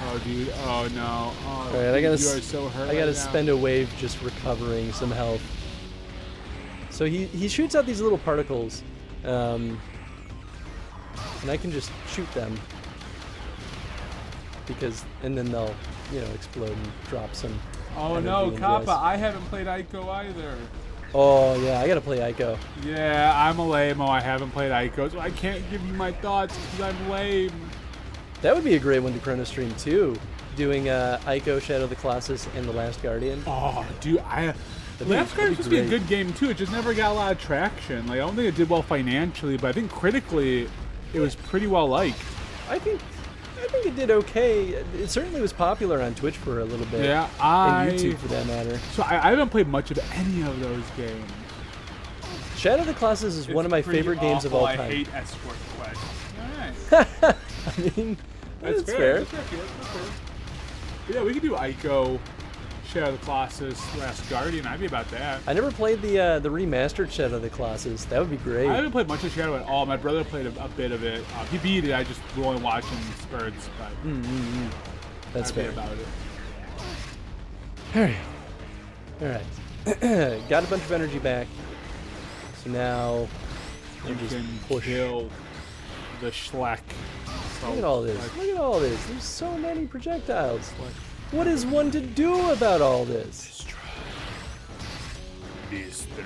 Oh, dude. Oh, no. Oh, All right, I gotta. you are so hurt. I gotta right now. spend a wave just recovering some health. So he shoots out these little particles, and I can just shoot them and then they'll explode and drop some. Oh energy no, into Kappa! ice. I haven't played Ico either. Oh yeah, I gotta play Ico. Yeah, I'm a lame-o. I haven't played Ico, so I can't give you my thoughts because I'm lame. That would be a great one to Chrono Stream too. Doing Ico, Shadow of the Colossus, and The Last Guardian. Oh, dude, Last Guardian supposed to be a good game too. It just never got a lot of traction. Like I don't think it did well financially, but I think critically, it was pretty well liked. I think it did okay. It certainly was popular on Twitch for a little bit. Yeah, and YouTube for that matter. So I haven't played much of any of those games. Shadow of the Colossus is one of my favorite games of all time. I hate escort quests. All right. I mean, that's fair. fair. That's fair. But yeah, we could do Ico, Shadow of the Colossus, Last Guardian. I'd be about that. I never played the remastered Shadow of the Colossus. That would be great. I haven't played much of Shadow at all. My brother played a bit of it. He beat it. I just was only watching spurts. But That's I'd be fair. about it. All right. Got a bunch of energy back. So now You just can push. kill the Schleck. So, Look at all this. like, Look at all this. There's so many projectiles. What is one to do about all this? Destroy.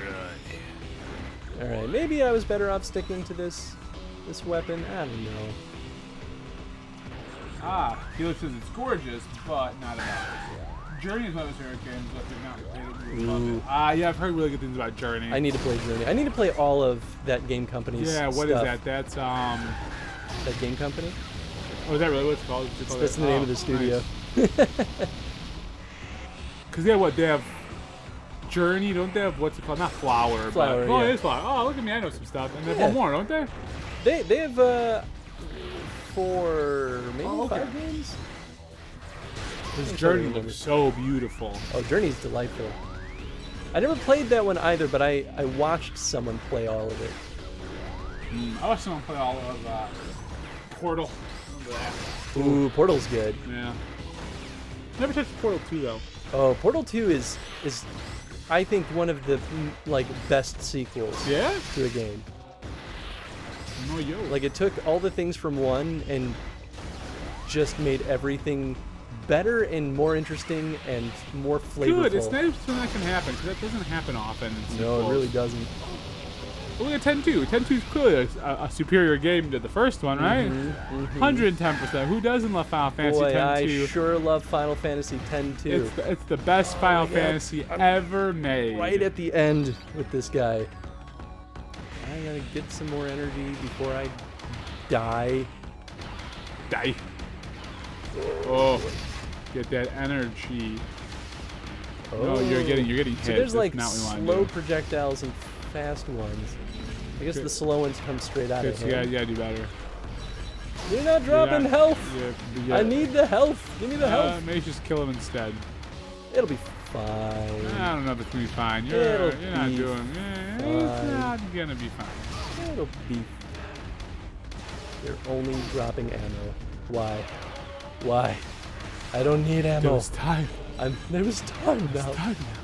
All right. Maybe I was better off sticking to this weapon. I don't know. Felix says it's gorgeous, but not about it. Journey is one of his favorite games, but they're not played. Love it. Yeah, I've heard really good things about Journey. I need to play Journey. I need to play all of that game company's Yeah, what stuff. is that? That's That game company? Oh, is that really what it's called? That's the name of the studio. Because they have Journey, don't they have what's it called? Not Flower. Flower, but, oh, yeah. it is Flower. Oh, look at me, I know some stuff. And they have Yeah. one more, don't they? They have 4, maybe Oh, okay. 5 games. This I'm Journey trying to looks so beautiful. Oh, Journey's delightful. I never played that one either, but I watched someone play all of it. I watched someone play all of Portal. Remember that? Ooh, Portal's good. Yeah. Never touched Portal 2 though. Oh, Portal 2 is I think one of the best sequels Yeah? to a game. No, yo. Like it took all the things from one and just made everything better and more interesting and more flavorful. Good. It's nice when that can happen because that doesn't happen often. In No, it sequels. really doesn't. Well, look at 10-2. 10-2 is clearly a superior game to the first one, right? 110%. Who doesn't love Final Fantasy Boy, I X-2? sure love Final Fantasy X too. It's the best Final God. Fantasy ever made. Right at the end with this guy. I gotta get some more energy before I die. Die. Oh, get that energy. No, you're getting hit. So there's That's not what we wanna slow do. projectiles and fast ones. I guess Okay. the slow ones come straight out Chris, of you him. gotta do better. You're not dropping Yeah, health. yeah, I need the health. Give me the health. Maybe just kill him instead. It'll be fine. I don't know if it's gonna be fine. It'll You're not be doing. It's not gonna be fine. It'll be. You're only dropping ammo. Why? Why? I don't need ammo. There was time. There was time now.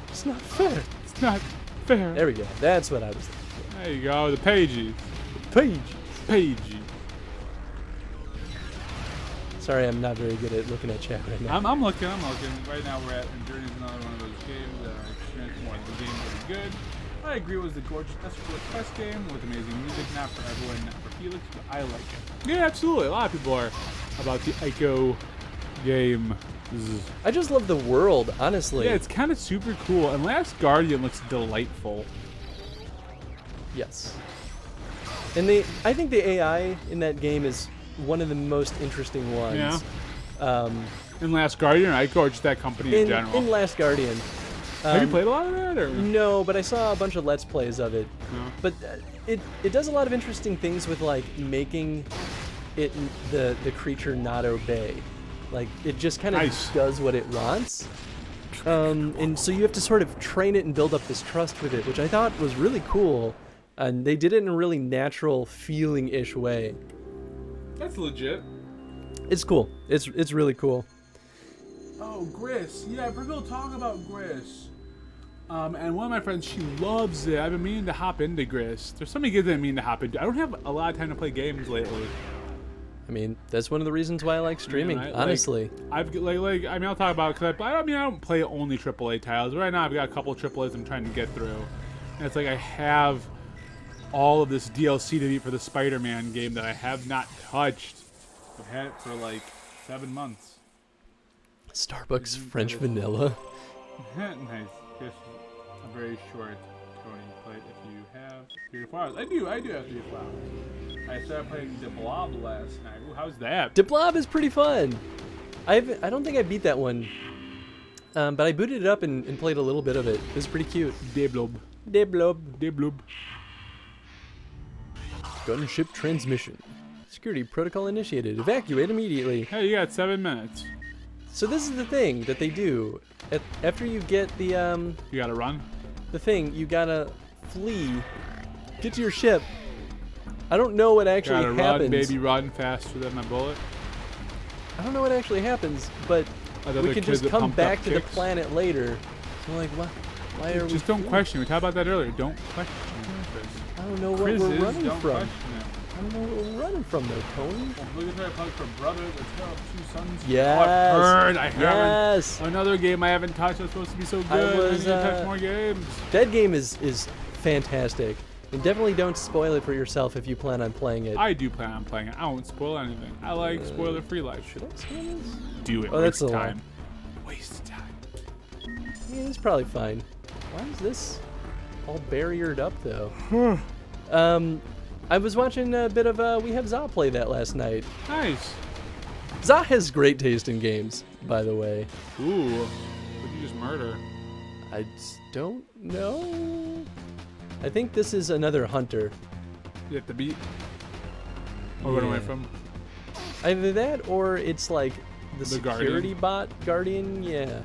It's not fair. It's not fair. There we go. That's what I was thinking. There you go. The pages. Pages. Sorry, I'm not very good at looking at chat right now. I'm looking. Right now we're at Journey's another one of those games that I experienced more than the game very good. I agree it was a gorgeous quest game with amazing music, not for everyone, not for Felix, but I like it. Yeah, absolutely. A lot of people are about the Ico game. I just love the world, honestly. Yeah, it's kind of super cool. And Last Guardian looks delightful. Yes. And I think the AI in that game is one of the most interesting ones. Yeah. In Last Guardian or Ico or just that company in general? In Last Guardian. Have you played a lot of that? Or? No, but I saw a bunch of Let's Plays of it. No. But it does a lot of interesting things with like making it the creature not obey. Like it just kind of does what it wants. And so you have to sort of train it and build up this trust with it, which I thought was really cool. And they did it in a really natural, feeling-ish way. That's legit. It's cool. It's really cool. Oh, Gris. Yeah, we're going to talk about Gris. And one of my friends, she loves it. I've been meaning to hop into Gris. There's so many games that I mean to hop into. I don't have a lot of time to play games lately. I mean, that's one of the reasons why I like streaming, honestly. I'll talk about it because I don't play only AAA titles. Right now, I've got a couple of AAAs I'm trying to get through. And it's like I have all of this DLC to beat for the Spider-Man game that I have not touched. I've had it for like 7 months. Starbucks French vanilla. Nice. Just a very short Tony plate if you have 3 or 4 hours. I do have 3 or 4 hours. I started playing The Blob last night. Ooh, how's that? The Blob is pretty fun. I don't think I beat that one. But I booted it up and played a little bit of it. It was pretty cute. The Blob. Gunship transmission. Security protocol initiated. Evacuate immediately. Hey, you got 7 minutes. So this is the thing that they do. After you get the You gotta run? the thing, you gotta flee. Get to your ship. I don't know what actually Gotta happens. run, baby, run faster than my bullet. I don't know what actually happens, but we can just come back to the planet later. So I'm like, what? Why are we? Just don't question. We talked about that earlier. Don't question, Chris. I don't know what Chris we're is, running don't from. question it. I don't know what we're running from though, Tony. Obligatory plug for Brother, the Tale of Two Sons. Yes. Oh, I've heard. I Yes. haven't. Another game I haven't touched. It's supposed to be so good. I need to touch more games. That game is fantastic. And definitely don't spoil it for yourself if you plan on playing it. I do plan on playing it. I won't spoil anything. I like spoiler-free life. Should I spoil this? Do it. Oh, that's Waste a time. Waste time. Yeah, it's probably fine. Why is this all barriered up though? I was watching a bit of We Have Za play that last night. Nice. Za has great taste in games, by the way. Ooh. What did you just murder? I just don't know. I think this is another hunter. You have to beat? Or run away from? Either that or it's like the security Guardian. Guardian. Yeah.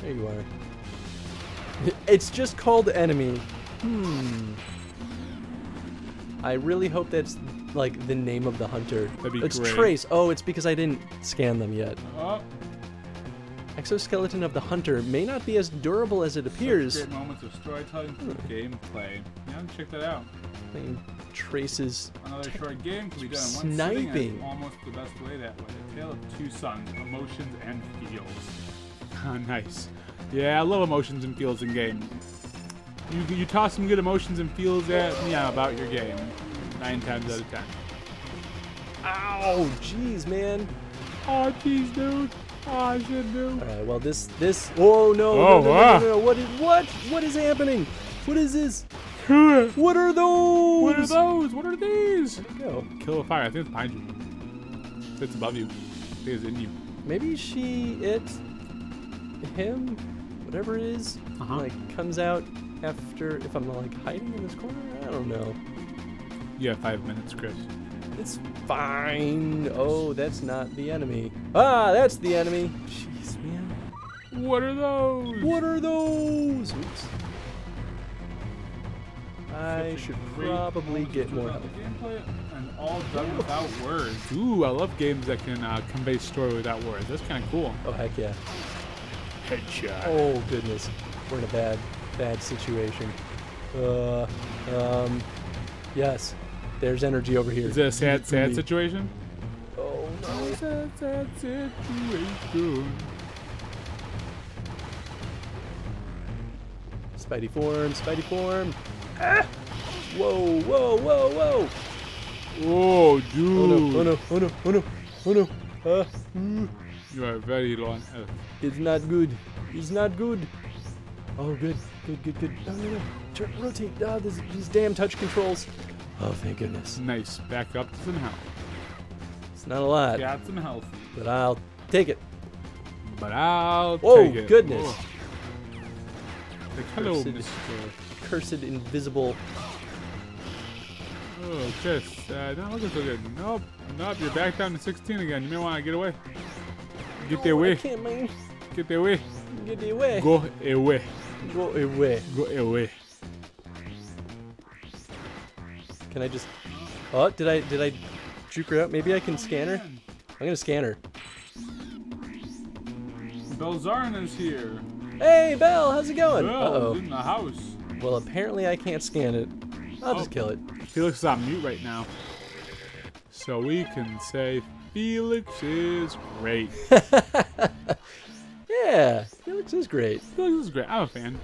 There you are. It's just called Enemy. I really hope that's like the name of the hunter. That'd be it's great. Trace. Oh, it's because I didn't scan them yet. Oh. Exoskeleton of the hunter may not be as durable as it appears. Great moments of storytelling through gameplay. Yeah, check that out. Playing Trace's Another short game can be done in one sitting, and sniping. it's almost the best way that way. A Tale of Two Sons, emotions and feels. Ah, nice. Yeah, I love emotions and feels in games. You toss some good emotions and feels at me about your game. 9 times out of 10. Ow! Jeez, man. Oh, jeez, dude. Oh, shit, dude. All right. Well, this. Oh no! Oh, no. What is happening? What is this? What are those? What are those? What are these? Where'd it go? Kill a fire. I think it's behind you. It's above you. I think it's in you. Maybe him, whatever it is, like comes out after if I'm like hiding in this corner. I don't know. You have 5 minutes, Chris. It's fine. Oh, that's not the enemy. Ah, that's the enemy. Jeez, man. What are those? What are those? Oops. I should probably get more help. Gameplay and all done without words. Ooh, I love games that can convey story without words. That's kind of cool. Oh, heck yeah. Headshot. Oh, goodness. We're in a bad situation. Yes. There's energy over here. Is it a sad situation? Oh, no. Sad situation. Spidey form, Spidey form. Ah! Whoa, whoa, whoa, whoa. Oh, dude. Oh, no, oh, no, oh, no, oh, no, oh, no. You are very long. It's not good. It's not good. Oh, good, good, good, good. No, no, no. Turn, rotate. Ah, these damn touch controls. Oh, thank goodness. Nice. Back up to some health. It's not a lot, Got some health. but I'll take it. But I'll Whoa, take it. goodness. Oh. Like, hello, Cursed, Mr. cursed invisible. Oh, Chris. Not looking so good. Nope. Nope. You're back down to 16 again. You may want to get away. Get their I way. can't, man. Get their way. Get away. Go away. Go away. Go away. Can I just? Oh, did I juke her out? Maybe I can scan her. I'm gonna scan her. Belzarn is here. Hey, Belle, how's it going? Bell's in the house. Well, apparently I can't scan it. I'll just kill it. Felix is on mute right now. So we can say Felix is great. Yeah, Felix is great. Felix is great. I'm a fan.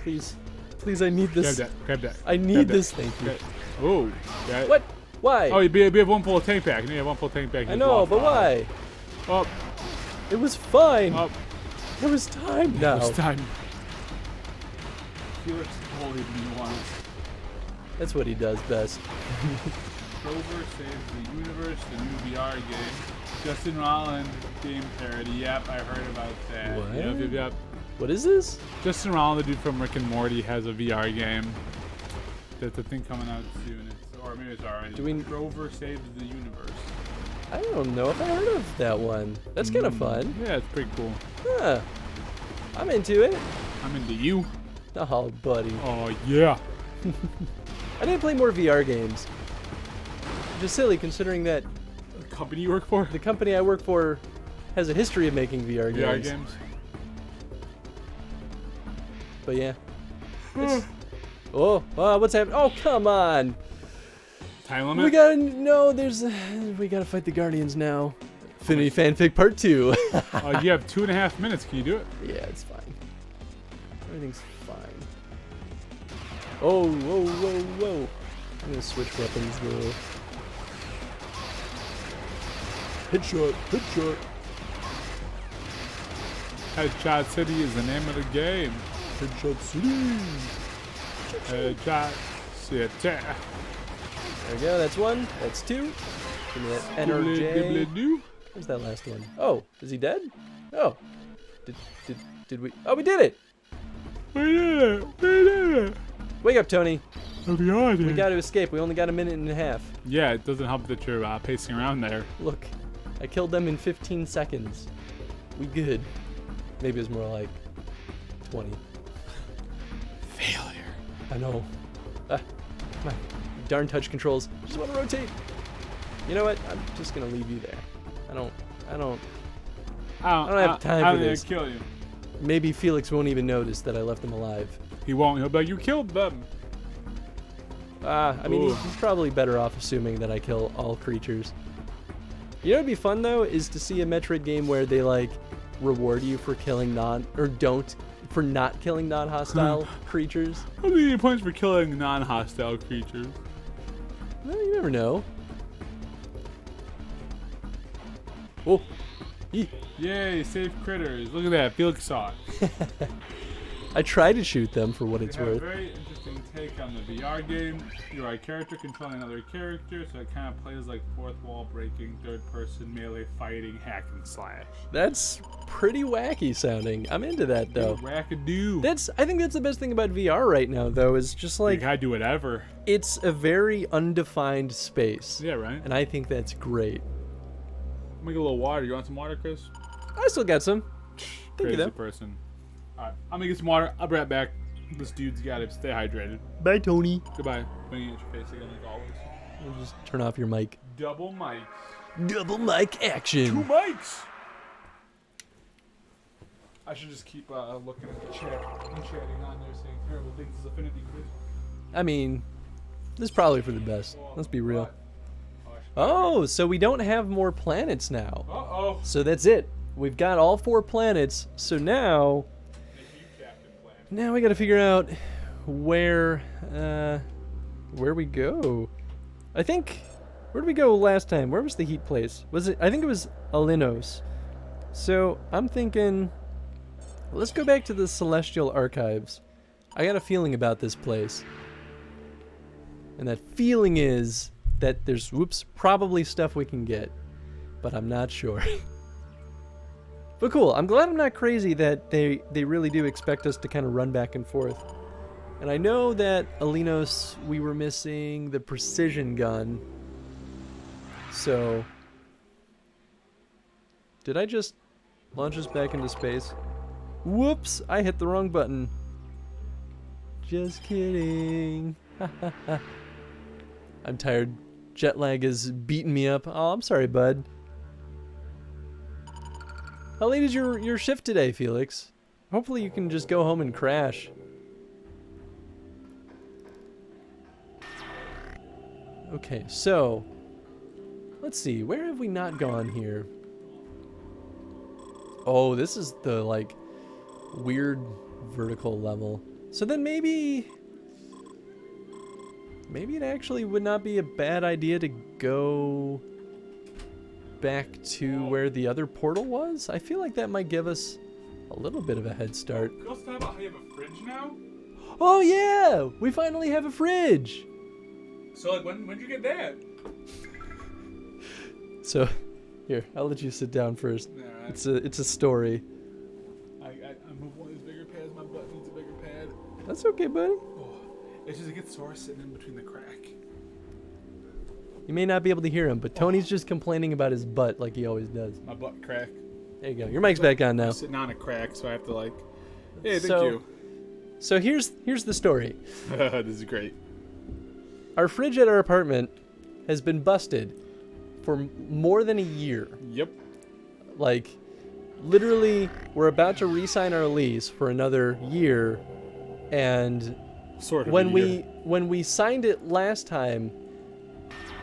Please, please, I need this. Grab that. Grab that. I need Grab this. that. Thank you. Grab- Oh. That. What? Why? Oh, you have one full tank pack. You have one full tank pack. I know, but why? Up. It was fine. Up. There was time now. It's time. Felix totally me once. That's what he does best. Rover saves the universe, the new VR game. Justin Roiland game parody. Yep, I heard about that. What? Yep. What is this? Justin Roiland, the dude from Rick and Morty, has a VR game. That's a thing coming out soon. Or maybe it's already. Do we- Rover saves the universe. I don't know if I heard of that one. That's kind of fun. Yeah, it's pretty cool. Huh. I'm into it. I'm into you. Oh, buddy. Oh yeah. I need to play more VR games. Which is silly considering that The company you work for? the company I work for has a history of making VR VR games. games. But yeah. It's, what's happening? Oh, come on. Time limit? We gotta fight the Guardians now. Affinity Fanfic Part 2. You have 2.5 minutes. Can you do it? Yeah, it's fine. Everything's fine. Oh, whoa, whoa, whoa. I'm gonna switch weapons though. Headshot, headshot. Headshot City is the name of the game. Headshot City. Headshot City. There we go, that's one. That's two. Give me that energy. Gibbly-gibbly-doo. Where's that last one? Oh, is he dead? Oh. Did we? Oh, we did it! We did it! We did it! Wake up, Tony. Oh, God. We gotta escape. We only got a minute and a half. Yeah, it doesn't help that you're pacing around there. Look, I killed them in 15 seconds. We good. Maybe it was more like 20. Failure. I know. My darn touch controls. Just want to rotate. You know what? I'm just gonna leave you there. I don't have time for this. Kill you. Maybe Felix won't even notice that I left him alive. He won't. He'll be like, you killed them. I mean, Ooh. he's probably better off assuming that I kill all creatures. You know what'd be fun though is to see a Metroid game where they like reward you for killing for not killing non-hostile creatures. How many points for killing non-hostile creatures? Well, you never know. Oh, Yee. Yay, safe critters. Look at that. Felix saw it. I try to shoot them for what it's They have a worth. very interesting take on the VR game. You are a character controlling another character, so it kind of plays like fourth wall breaking, third person melee fighting, hack and slash. That's pretty wacky sounding. I'm into that though. Wackadoo. I think that's the best thing about VR right now though is just You like gotta do whatever. it's a very undefined space. Yeah, right? And I think that's great. Make a little water. You want some water, Chris? I still got some. Crazy though. person. Alright, I'm gonna get some water. I'll be right back. This dude's gotta stay hydrated. Bye, Tony. Goodbye. Pointing at your face again, like always. We'll just turn off your mic. Double mics. Double mic action. 2 mics! I should just keep looking at the chat and chatting on there saying terrible things as AffinityChris. I mean, this is probably for the best. Let's be real. What? Oh, so we don't have more planets now. Uh-oh. So that's it. We've got all 4 planets. So now we got to figure out where we go. I think, where did we go last time? Where was the heat place? Was it? I think it was Alinos. So I'm thinking, let's go back to the Celestial Archives. I got a feeling about this place, and that feeling is that there's probably stuff we can get, but I'm not sure. But cool. I'm glad I'm not crazy that they really do expect us to kind of run back and forth. And I know that Alinos, we were missing the precision gun. So, did I just launch us back into space? Whoops, I hit the wrong button. Just kidding. I'm tired. Jet lag is beating me up. Oh, I'm sorry, bud. How late is your shift today, Felix? Hopefully you can just go home and crash. Okay, so let's see. Where have we not gone here? Oh, this is the like weird vertical level. So then maybe it actually would not be a bad idea to go back to where the other portal was. I feel like that might give us a little bit of a head start. You also talk about how you have a fridge now? Oh yeah, we finally have a fridge. So like when'd you get that? So, here, I'll let you sit down first. Alright. It's a story. I moved one of these bigger pads. My butt needs a bigger pad. That's okay, buddy. Oh, it's just it gets sore sitting in between the crack. You may not be able to hear him, but Tony's just complaining about his butt like he always does. My butt crack. There you go. Your mic's back on now. I'm sitting on a crack, so I have to like. Hey, thank So- you. So here's the story. This is great. Our fridge at our apartment has been busted for more than a year. Yep. Like, literally, we're about to re-sign our lease for another year, and Sort of. when we signed it last time,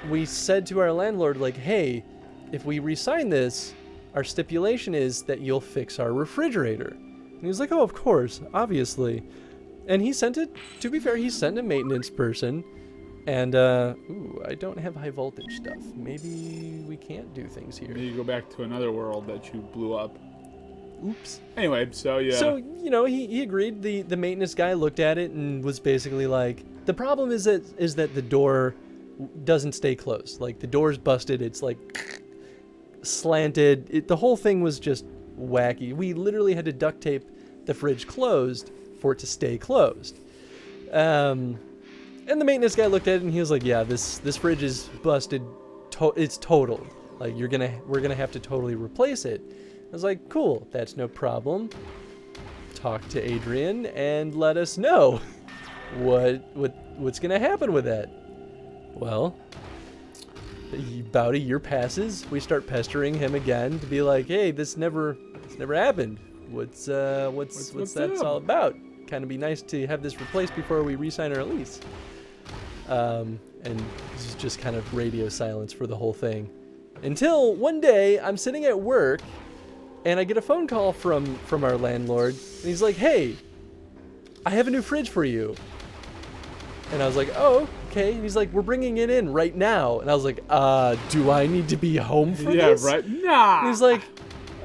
we said to our landlord, like, hey, if we re-sign this, our stipulation is that you'll fix our refrigerator. And he was like, oh, of course, obviously. And he sent it, to be fair, he sent a maintenance person. And, ooh, I don't have high voltage stuff. Maybe we can't do things here. Maybe you go back to another world that you blew up. Oops. Anyway, so yeah. So, you know, he agreed. The maintenance guy looked at it and was basically like, the problem is that the door doesn't stay closed. Like, the door's busted. It's like slanted. The whole thing was just wacky. We literally had to duct tape the fridge closed for it to stay closed. And the maintenance guy looked at it and he was like, yeah, this fridge is busted. It's total. Like, we're gonna have to totally replace it. I was like, cool, that's no problem. Talk to Adrian and let us know what's gonna happen with that. Well, about a year passes. We start pestering him again to be like, hey, this never happened. What's that all about? Kind of be nice to have this replaced before we re-sign our lease. And this is just kind of radio silence for the whole thing. Until one day, I'm sitting at work, and I get a phone call from our landlord, and he's like, hey, I have a new fridge for you. And I was like, oh, okay. And he's like, we're bringing it in right now. And I was like, do I need to be home for this? Yeah, right. Nah. And he's like,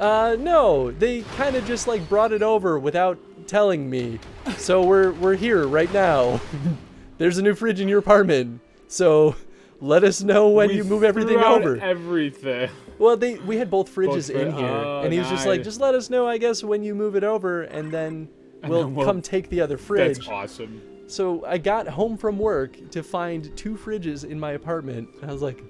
no, they kind of just like brought it over without telling me. So we're here right now. There's a new fridge in your apartment. So let us know when you move everything threw out over. Everything. Well, we had both fridges in here, Oh, and he was just like, just let us know, I guess, when you move it over, and then we'll come take the other fridge. That's awesome. So I got home from work to find 2 fridges in my apartment, and I was like,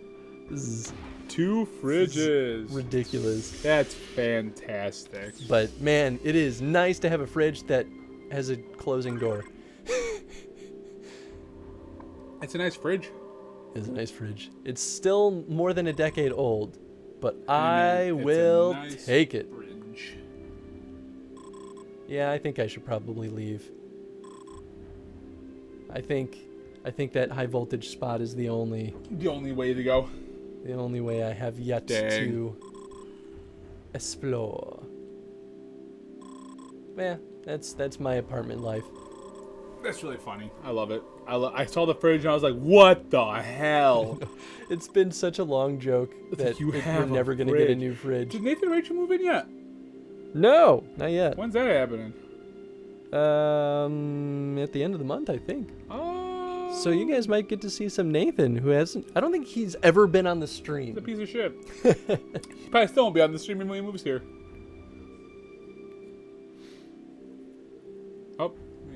this 2 fridges. Ridiculous. That's fantastic. But man, it is nice to have a fridge that has a closing door. It's a nice fridge. It's a nice fridge. It's still more than a decade old, but Hey, I man, it's a will nice take it. Fridge. Yeah, I think I should probably leave. I think that high voltage spot is the only way to go. way I have yet to explore. Yeah, that's my apartment life. That's really funny. I love it. I saw the fridge and I was like, what the hell? It's been such a long joke that we're never going to get a new fridge. Did Nathan and Rachel move in yet? No, not yet. When's that happening? At the end of the month, I think. Oh. So you guys might get to see some Nathan, who hasn't... I don't think he's ever been on the He's stream. a piece of shit. He probably still won't be on the stream when he moves here. Oh.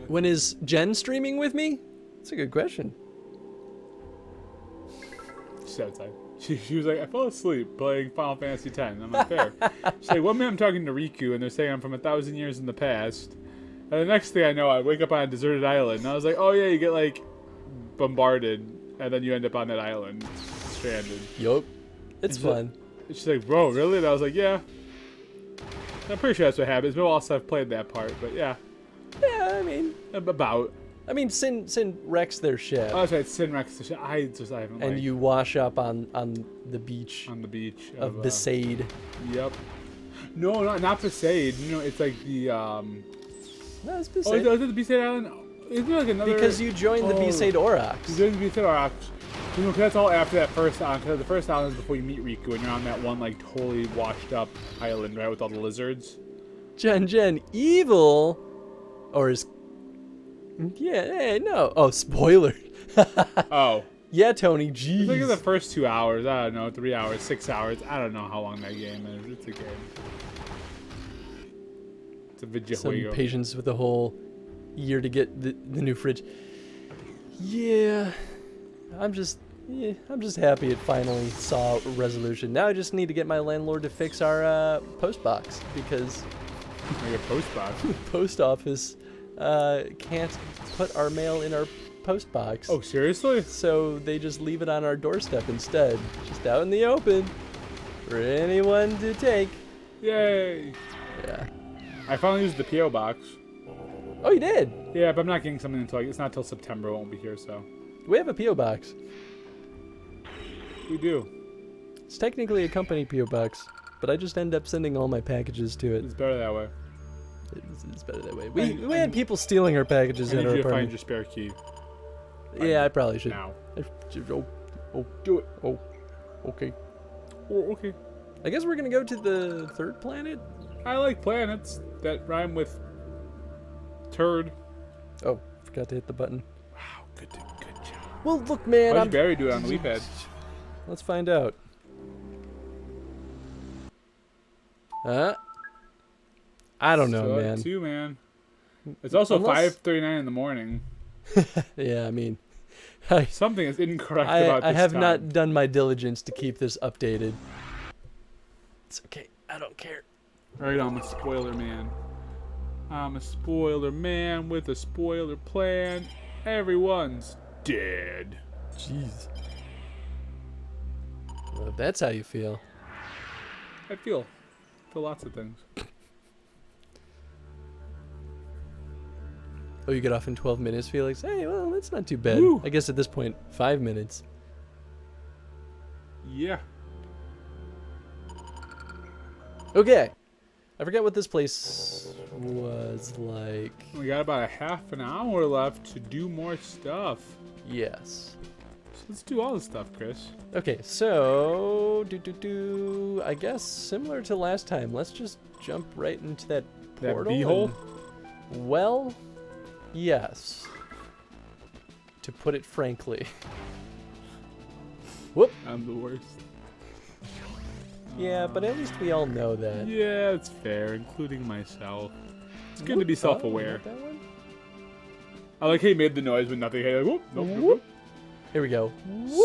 When is Jen streaming with me? That's a good question. She's outside. She was like, I fell asleep playing Final Fantasy X. I'm like, fair. She's like, one minute I'm talking to Riku, and they're saying I'm from 1,000 years in the past. And the next thing I know, I wake up on a deserted island. And I was like, oh yeah, you get like bombarded, and then you end up on that island, stranded. Yup. It's fun. And she's like, bro, really? And I was like, yeah. And I'm pretty sure that's what happens. Maybe also I've played that part, but yeah. Yeah, I mean... About. I mean, Sin wrecks their ship. Oh, that's right. Sin wrecks the shit. I haven't. And like, you wash up on the beach on the beach of Besaid. Yep. No, not Besaid. You know, it's like the No, it's Oh, Besaid. is it the Besaid Island? Isn't there like another? Because you joined the Besaid Aurochs. You joined the Besaid Aurochs. You know, 'cause that's all after that first island. Because the first island is before you meet Riku, and you're on that one like totally washed up island, right, with all the lizards. Jen, evil, or is... Yeah, hey, no. Oh, spoiler. Oh. Yeah, Tony, jeez. Look at the first 2 hours. I don't know, 3 hours, 6 hours. I don't know how long that game is. It's a game. It's a Some videojuego. patience with the whole year to get the new fridge. Yeah, I'm just happy it finally saw a resolution. Now I just need to get my landlord to fix our post box because Like a post box. post office can't put our mail in our post box. Oh, seriously? So they just leave it on our doorstep instead, just out in the open for anyone to take. Yay! Yeah. I finally used the PO box. Oh, you did? Yeah, but I'm not getting something until it's not till September. It won't be here, so We have a PO box. we do. It's technically a company PO box, but I just end up sending all my packages to it. It's better that way. It's better that way. We had people stealing our packages I in need our you to find apartment. your spare key Yeah, I probably should. now. Oh, Do it. oh, okay. Oh, okay. I guess we're gonna go to the third planet. I like planets that rhyme with turd. Oh, forgot to hit the button. Wow, good job. Well, look, man. Why did Barry do it on the Wii pad? Let's find out. I don't know, So, man. Too, man. It's also Unless- 5:39 in the morning. Yeah, I mean, Something is incorrect about I this have time. not done my diligence to keep this updated. It's okay. I don't care. Alright, I'm a spoiler man. I'm a spoiler man with a spoiler plan. Everyone's dead. Jeez. Well, if that's how you feel. I feel lots of things. Oh, you get off in 12 minutes, Felix? Hey, well, that's not too bad. Woo. I guess at this point, 5 minutes. Yeah. Okay. I forgot what this place was like. We got about a half an hour left to do more stuff. Yes. So let's do all the stuff, Chris. Okay, so I guess similar to last time, let's just jump right into that That portal. beehole? Well, yes. To put it frankly. Whoop. I'm the worst. Yeah, but at least we all know that. Yeah, it's fair, including myself. It's good to be Whoop. self-aware. Oh, not that one? I like how he made the noise when nothing hit. Like, whoop, nope, nope, nope. Here we go.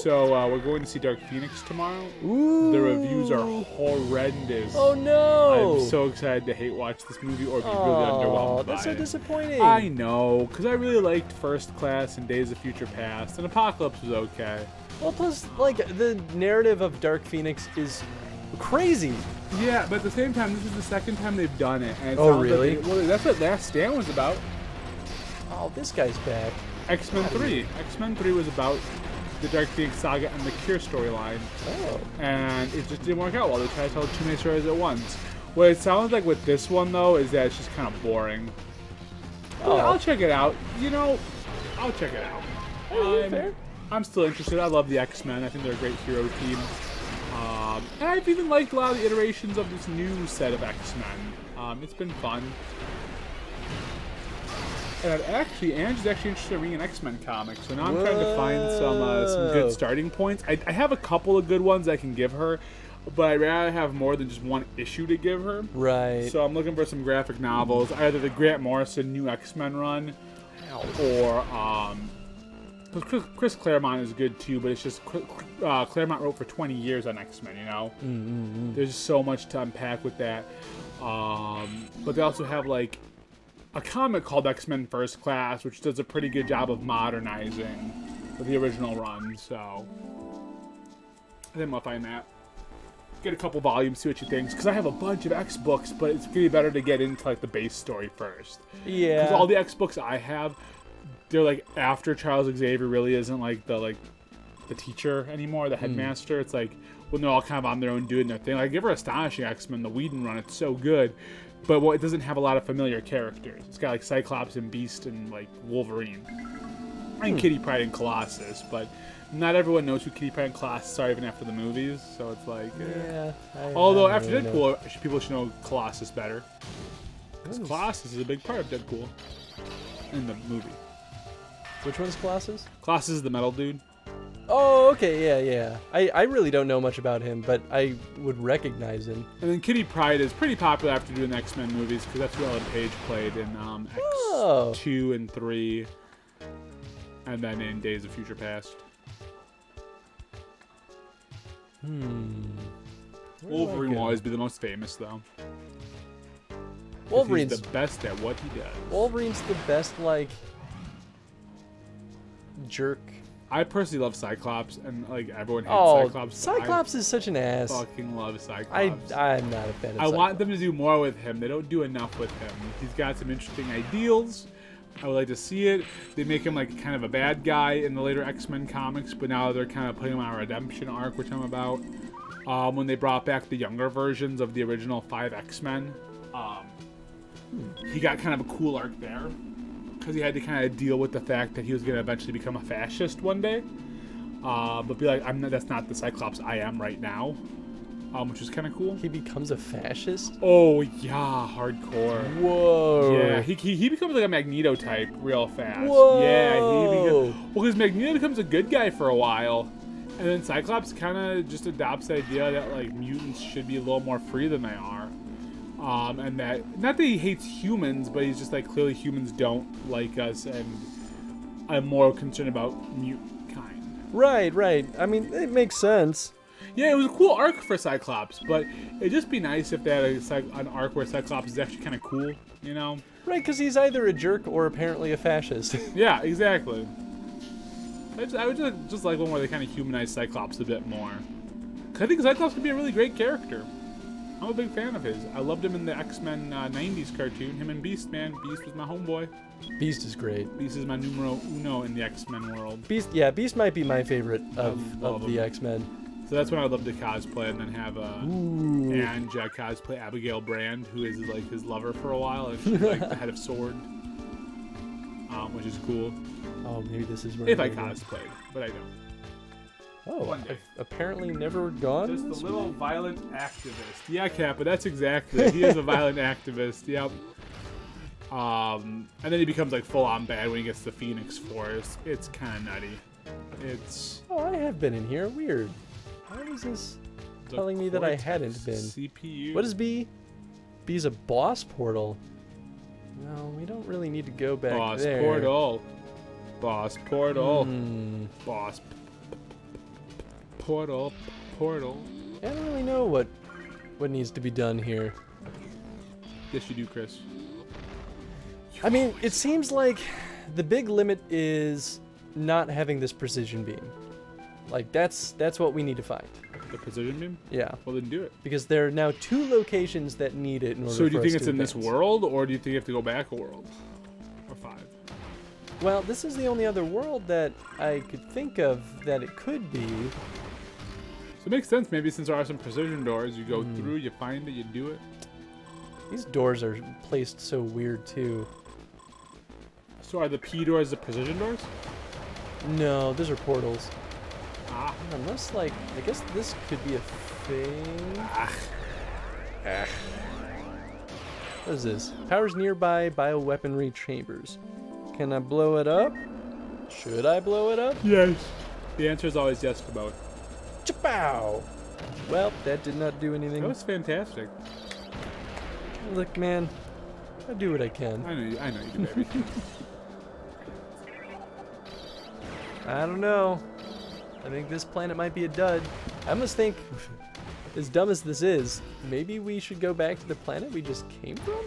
So we're going to see Dark Phoenix tomorrow. Ooh. The reviews are horrendous. Oh no! I'm so excited to hate watch this movie or be really underwhelmed by that's so it. disappointing. I know, because I really liked First Class and Days of Future Past, and Apocalypse was okay. Well, plus, like, the narrative of Dark Phoenix is crazy. Yeah, but at the same time, this is the second time they've done it. And it Oh, sounds really? Like well, that's what Last Stand was about. Oh, this guy's back. X-Men 3. X-Men 3 was about the Dark Phoenix saga and the Cure storyline. Oh. And it just didn't work out well. They tried to tell too many stories at once. What it sounds like with this one, though, is that it's just kind of boring. Oh. I'll check it out. You know, I'll check it out. Fair. I'm still interested. I love the X-Men. I think they're a great hero team. And I've even liked a lot of the iterations of this new set of X-Men. It's been fun. And Angie's actually interested in reading an X-Men comic, so now I'm trying to find some good starting points. I have a couple of good ones I can give her, but I'd rather have more than just one issue to give her. Right. So I'm looking for some graphic novels, either the Grant Morrison new X-Men run, or Chris Claremont is good too, but it's just Claremont wrote for 20 years on X-Men, you know? There's so much to unpack with that. But they also have, like, a comic called X-Men First Class, which does a pretty good job of modernizing the original run, so I think I'll find that. Get a couple volumes, see what you think, because I have a bunch of X books, but it's gonna be better to get into like the base story first. Yeah. Because all the X books I have, they're like after Charles Xavier really isn't like the teacher anymore, the headmaster. It's like when they're all kind of on their own doing their thing. Like give her Astonishing X-Men, the Whedon run, it's so good. But it doesn't have a lot of familiar characters. It's got like Cyclops and Beast and like Wolverine. And Kitty Pryde and Colossus, but not everyone knows who Kitty Pryde and Colossus are even after the movies, so it's like... Yeah. Although I after really Deadpool, people should know Colossus better. Because Colossus is a big part of Deadpool in the movie. Which one's Colossus? Colossus is the metal dude. Oh, okay, yeah. I really don't know much about him, but I would recognize him. And then Kitty Pryde is pretty popular after doing the X-Men movies, because that's who Ellen Page played in X2 and 3, and then in Days of Future Past. Wolverine will always be the most famous, though. Wolverine's He's the best at what he does. Wolverine's the best, like, jerk. I personally love Cyclops, and like everyone hates Cyclops. Cyclops is such an ass. I fucking love Cyclops. I'm not a fan of Cyclops. I want them to do more with him. They don't do enough with him. He's got some interesting ideals. I would like to see it. They make him like kind of a bad guy in the later X-Men comics, but now they're kind of putting him on a redemption arc, which I'm about. When they brought back the younger versions of the original 5 X-Men, he got kind of a cool arc there. Because he had to kind of deal with the fact that he was going to eventually become a fascist one day. But be like, that's not the Cyclops I am right now. Which is kind of cool. He becomes a fascist? Oh, yeah, hardcore. Whoa. Yeah, he becomes like a Magneto type real fast. Whoa. Yeah, because Magneto becomes a good guy for a while. And then Cyclops kind of just adopts the idea that like mutants should be a little more free than they are. And that, not that he hates humans, but he's just like, clearly humans don't like us, and I'm more concerned about mutant kind. Right. I mean, it makes sense. Yeah, it was a cool arc for Cyclops, but it'd just be nice if they had an arc where Cyclops is actually kind of cool, you know? Right, because he's either a jerk or apparently a fascist. Yeah, exactly. I would just like one where they kind of humanize Cyclops a bit more. 'Cause I think Cyclops could be a really great character. I'm a big fan of his. I loved him in the X-Men 90s cartoon. Him and Beast, man. Beast was my homeboy. Beast is great. Beast is my numero uno in the X-Men world. Beast might be my favorite of the him. X-Men. So that's when I would love to cosplay, and then have Ange cosplay Abigail Brand, who is like his lover for a while, and she's like the head of S.W.O.R.D., which is cool. Oh, maybe this is where if I cosplayed, but I don't. Oh, One day. apparently never gone. Just a little violent activist. Yeah, Kappa, that's exactly it. He is a violent activist. Yep. And then he becomes like full on bad when he gets to Phoenix Forest. It's kind of nutty. It's. Oh, I have been in here. Weird. How is this telling me that I hadn't been? CPU. What is B? B's a boss portal. No, we don't really need to go back Boss there. portal. Boss portal. Hmm. Boss portal. Portal. I don't really know what needs to be done here. Yes, you do, Chris. I mean, it seems like the big limit is not having this precision beam. Like, that's what we need to find. The precision beam? Yeah. Well, then do it. Because there are now 2 locations that need it in order So do for you us think to it's in this advance. world, or do you think you have to go back a world? Or 5? Well, this is the only other world that I could think of that it could be. So it makes sense, maybe since there are some precision doors, you go through, you find it, you do it. These doors are placed so weird, too. So are the P doors the precision doors? No, those are portals. Ah. Unless, like, I guess this could be a thing. What is this? Powers nearby bioweaponry chambers. Can I blow it up? Should I blow it up? Yes. The answer is always yes to both. Chapow! Well, that did not do anything. That was fantastic. Look, man, I do what I can. I know you do, baby. I don't know. I think this planet might be a dud. I almost think, as dumb as this is, maybe we should go back to the planet we just came from?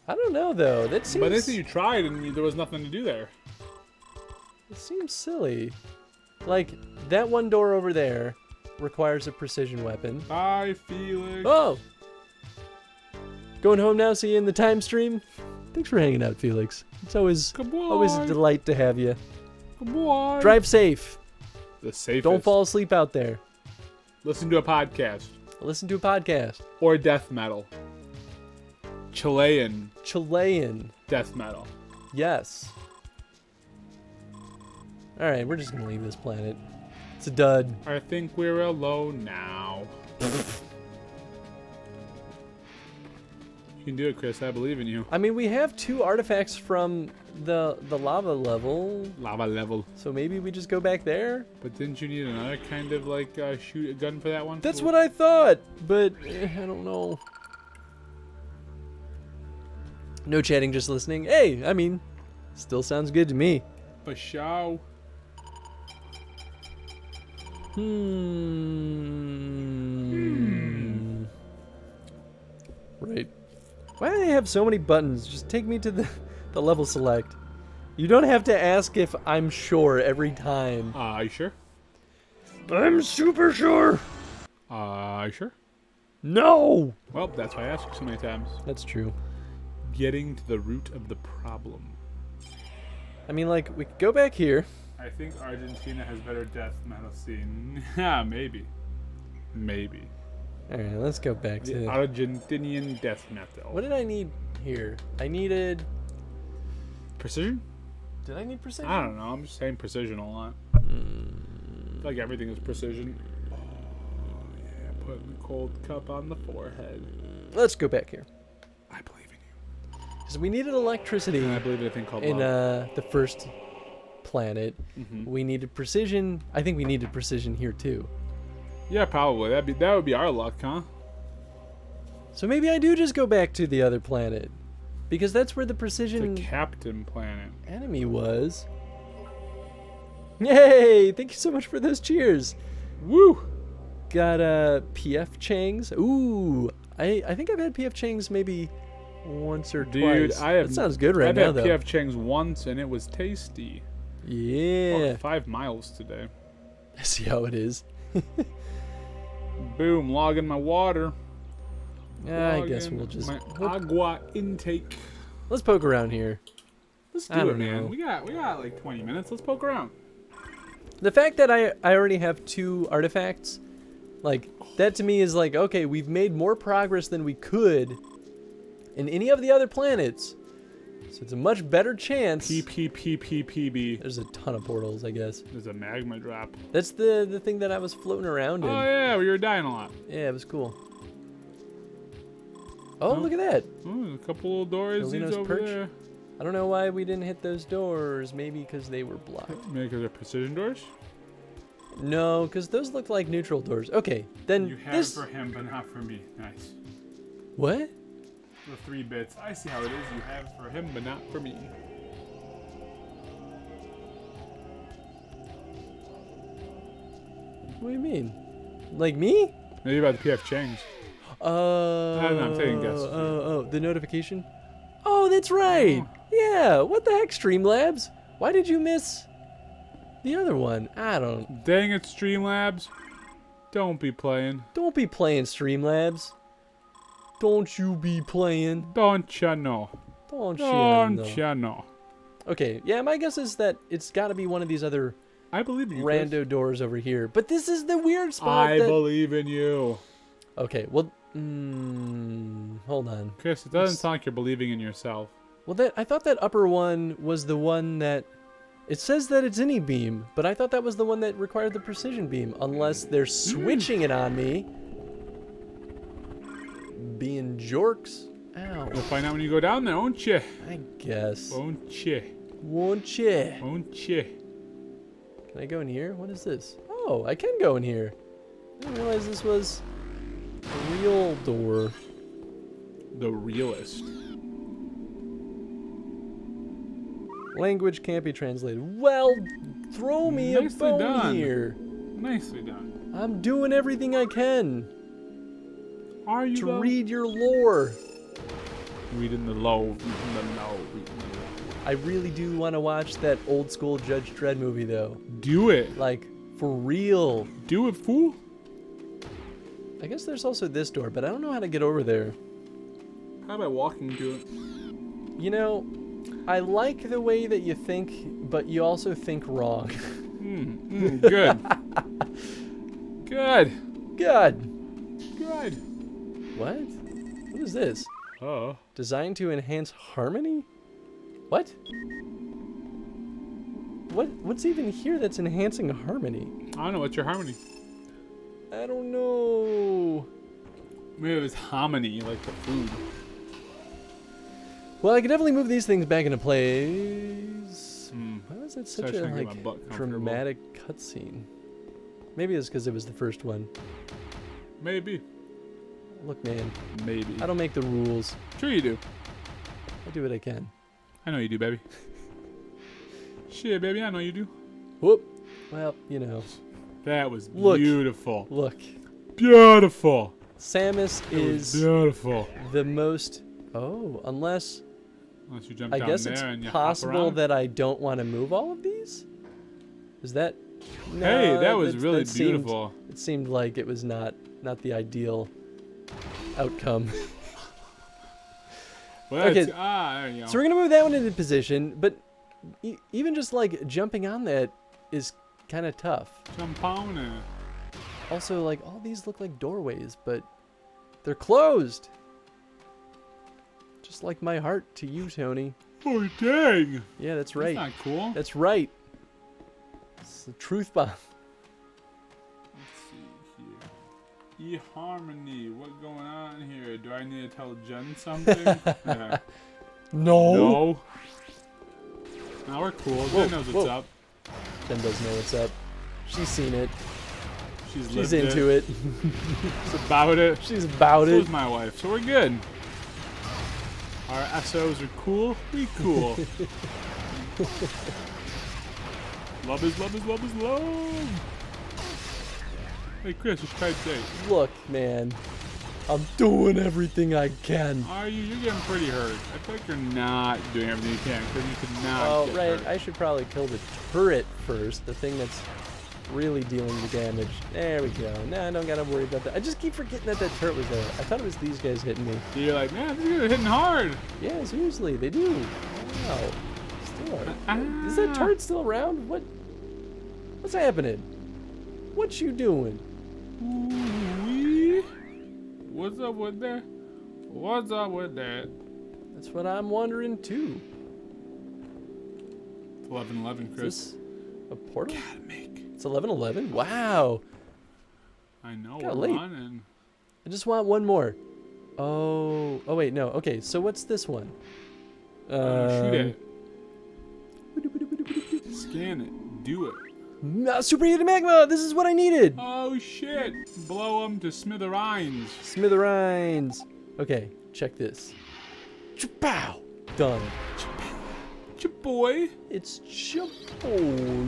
I don't know, though. That seems... But they say you tried and there was nothing to do there. It seems silly. Like, that one door over there requires a precision weapon. Bye, Felix. Oh! Going home now, see you in the time stream? Thanks for hanging out, Felix. It's always a delight to have you. Goodbye. Drive safe. The safest. Don't fall asleep out there. Listen to a podcast. Listen to a podcast. Or death metal. Chilean death metal. Yes. Alright, we're just gonna leave this planet. It's a dud. I think we're alone now. You can do it, Chris. I believe in you. I mean, we have 2 artifacts from the lava level. Lava level. So maybe we just go back there? But didn't you need another kind of like shoot a gun for that one? That's what I thought, but I don't know. No chatting, just listening. Hey, I mean, still sounds good to me. For show. Right. Why do they have so many buttons? Just take me to the level select. You don't have to ask if I'm sure every time. Are you sure? I'm super sure. Are you sure? No. Well, that's why I asked you so many times. That's true. Getting to the root of the problem. I mean, like, we could go back here. I think Argentina has better death metal scene. Yeah, maybe. Maybe. Alright, let's go back The to... Argentinian death metal. What did I need here? I needed... Precision? Did I need precision? I don't know. I'm just saying precision a lot. I feel like everything is precision. Oh, yeah. Putting the cold cup on the forehead. Let's go back here. I believe in you. Because we needed electricity And I believe in a thing called in love. the first planet. We needed precision. I think we needed precision here too. Yeah, probably. That would be our luck, huh? So maybe I do just go back to the other planet. Because that's where the precision The Captain Planet. enemy was. Yay! Thank you so much for those cheers. Woo! Got PF Changs. Ooh, I think I've had PF Changs maybe once or Dude, twice. that sounds good right I've now had though. PF Chang's once and it was tasty. Yeah. Walked 5 miles today. I see how it is. Boom, logging my water. Yeah, I guess Logging we'll just my agua intake. let's poke around here. Let's I do it, don't man. know. We got like 20 minutes. Let's poke around. The fact that I already have 2 artifacts, like that to me is like, okay, we've made more progress than we could in any of the other planets. So it's a much better chance. PPPPPB. There's a ton of portals, I guess. There's a magma drop. That's the thing that I was floating around in. Oh yeah, we were dying a lot. Yeah, it was cool. Oh, look at that. Ooh, a couple little doors Galino's over perch. there. I don't know why we didn't hit those doors. Maybe because they were blocked. Maybe because they're precision doors? No, because those look like neutral doors. Okay, then You have this... for him, but not for me. Nice. What? The 3 bits. I see how it is. You have for him, but not for me. What do you mean? Like me? Maybe about the PF Chang's. I don't know, I'm taking guesses. Oh, the notification? Oh, that's right. Yeah, what the heck, Streamlabs? Why did you miss the other one? I don't... Dang it, Streamlabs. Don't be playing. Don't be playing, Streamlabs. Don't you be playing. Don't ya know. Don't ya know. Okay, yeah, my guess is that it's got to be one of these other I believe in you, rando Chris. doors over here. But this is the weird spot I believe in you. Okay, well, hold on. Chris, it doesn't sound like you're believing in yourself. Well, I thought that upper one was the one that... It says that it's any beam, but I thought that was the one that required the precision beam, unless they're switching it on me. Being jorks. Ow. You'll find out when you go down there, won't you? I guess. Won't you? Won't you? Won't you? Can I go in here? What is this? Oh, I can go in here. I didn't realize this was a real door. The realist. Language can't be translated. Well, throw me a Nicely bone done. here. Nicely done. I'm doing everything I can Are you to though? read your lore. Reading the low, reading the low, reading the low. I really do want to watch that old school Judge Dredd movie, though. Do it. Like, for real. Do it, fool. I guess there's also this door, but I don't know how to get over there. How about walking to it? You know, I like the way that you think, but you also think wrong. Good. Good. Good. Good. What? What is this? Oh. Designed to enhance harmony? What? What's even here that's enhancing harmony? I don't know. What's your harmony? I don't know. Maybe it was hominy, like the food. Well, I can definitely move these things back into place. Why was that such Sorry, a trying to get my butt comfortable. dramatic cutscene? Maybe it's because it was the first one. Maybe. Look, man, Maybe. I don't make the rules. Sure you do. I do what I can. I know you do, baby. Shit, baby, I know you do. Whoop. Well, you know. That was Look. beautiful. Look. Beautiful. Samus is beautiful. the most... Oh, unless Unless you jump I down guess there it's and you possible hop around. that I don't want to move all of these? Is that... No, Hey, that was really seemed- beautiful. It seemed like it was not the ideal outcome. Well, Okay, there you go. So we're going to move that one into position, but even just like jumping on that is kind of tough. Jump on it. Also, like, all these look like doorways, but they're closed. Just like my heart to you, Tony. Oh, dang. Yeah, that's right. That's not cool. That's right. It's the truth bomb. Let's see here. eHarmony. What's going on here? Do I need to tell Jen something? No. No. Now we're cool. Whoa, Jen knows what's whoa. up. Jen does know what's up. She's seen it. She's She's lived into it. She's about it. She's about So it. is my wife. So we're good. Our SOs are cool. We cool. Love is love is love is love. Hey Chris, you should try today. Look, man. I'm doing everything I can. Are you? You're getting pretty hurt. I feel like you're not doing everything you can because you could not. Oh, get right. hurt. I should probably kill the turret first. The thing that's really dealing the damage. There we go. Nah, I don't gotta worry about that. I just keep forgetting that turret was there. I thought it was these guys hitting me. You're like, man, these guys are hitting hard. Yeah, seriously, they do. Wow. Still are. Is that turret still around? What's happening? What you doing? Ooh-wee. What's up with that? What's up with that? That's what I'm wondering too. It's 11:11, Chris. Is this a portal? Gotta make. It's 11:11. Wow. I know Got we're late. running. I just want one more. Oh wait, no. Okay, so what's this one? Shoot it. Scan it. Do it. Superheated magma. This is what I needed. Oh shit! Blow them to smithereens. Smithereens. Okay, check this. Chapow. Done. Chip boy. It's Chip Boy.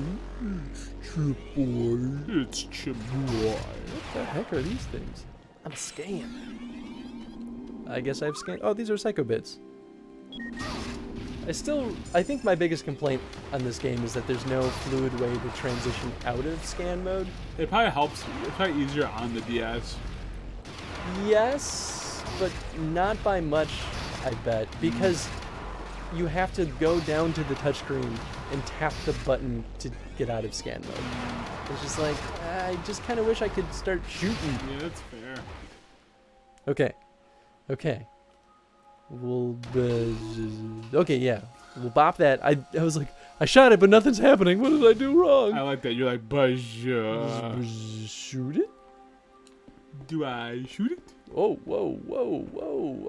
Chip Boy. It's Chip boy. What the heck are these things? I'm scanned. I guess I've scanned. Oh, these are Psycho Bits. I think my biggest complaint on this game is that there's no fluid way to transition out of scan mode. It probably helps. It's probably easier on the DS. Yes, but not by much, I bet, because you have to go down to the touchscreen and tap the button to get out of scan mode. It's just like, I just kind of wish I could start shooting. Yeah, that's fair. Okay. Okay, yeah. We'll bop that. I was like, I shot it, but nothing's happening. What did I do wrong? I like that. You're like, buzz. Shoot it? Do I shoot it? Oh, whoa.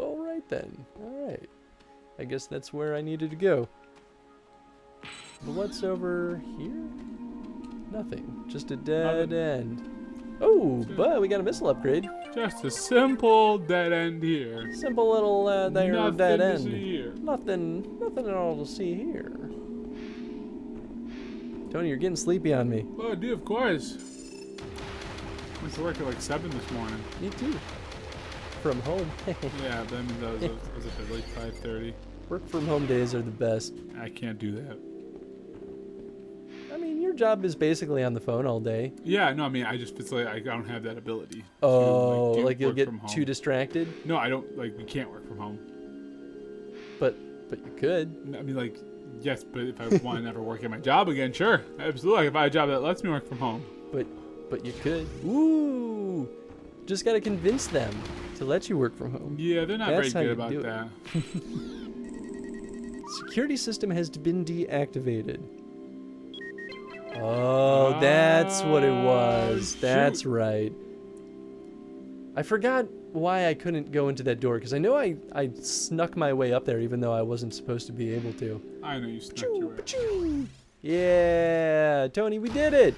All right then. All right. I guess that's where I needed to go. But what's over here? Nothing. Just a dead end. Oh, but we got a missile upgrade. Just a simple dead end here. Simple little Nothing dead to end. see here. Nothing at all to see here. Tony, you're getting sleepy on me. Oh, dude, of course. I went to work at like 7 this morning. Me too. From home. Yeah, but I mean, that was at like 5:30. Work from home days are the best. I can't do that. I mean, your job is basically on the phone all day. Yeah, no, I mean, it's like I don't have that ability. Oh, to, like you'll work get from home. too distracted? No, I don't. Like, we can't work from home. But you could. I mean, like, yes, but if I want to never work at my job again, sure, absolutely. Like, if I have a job that lets me work from home. But you could. Ooh! Just gotta convince them to let you work from home. Yeah, they're not That's very how good you about do that. Security system has been deactivated. Oh, that's what it was. That's shoot. right. I forgot why I couldn't go into that door, because I know I snuck my way up there even though I wasn't supposed to be able to. I know you snuck your way. Pachoo. Yeah, Tony, we did it.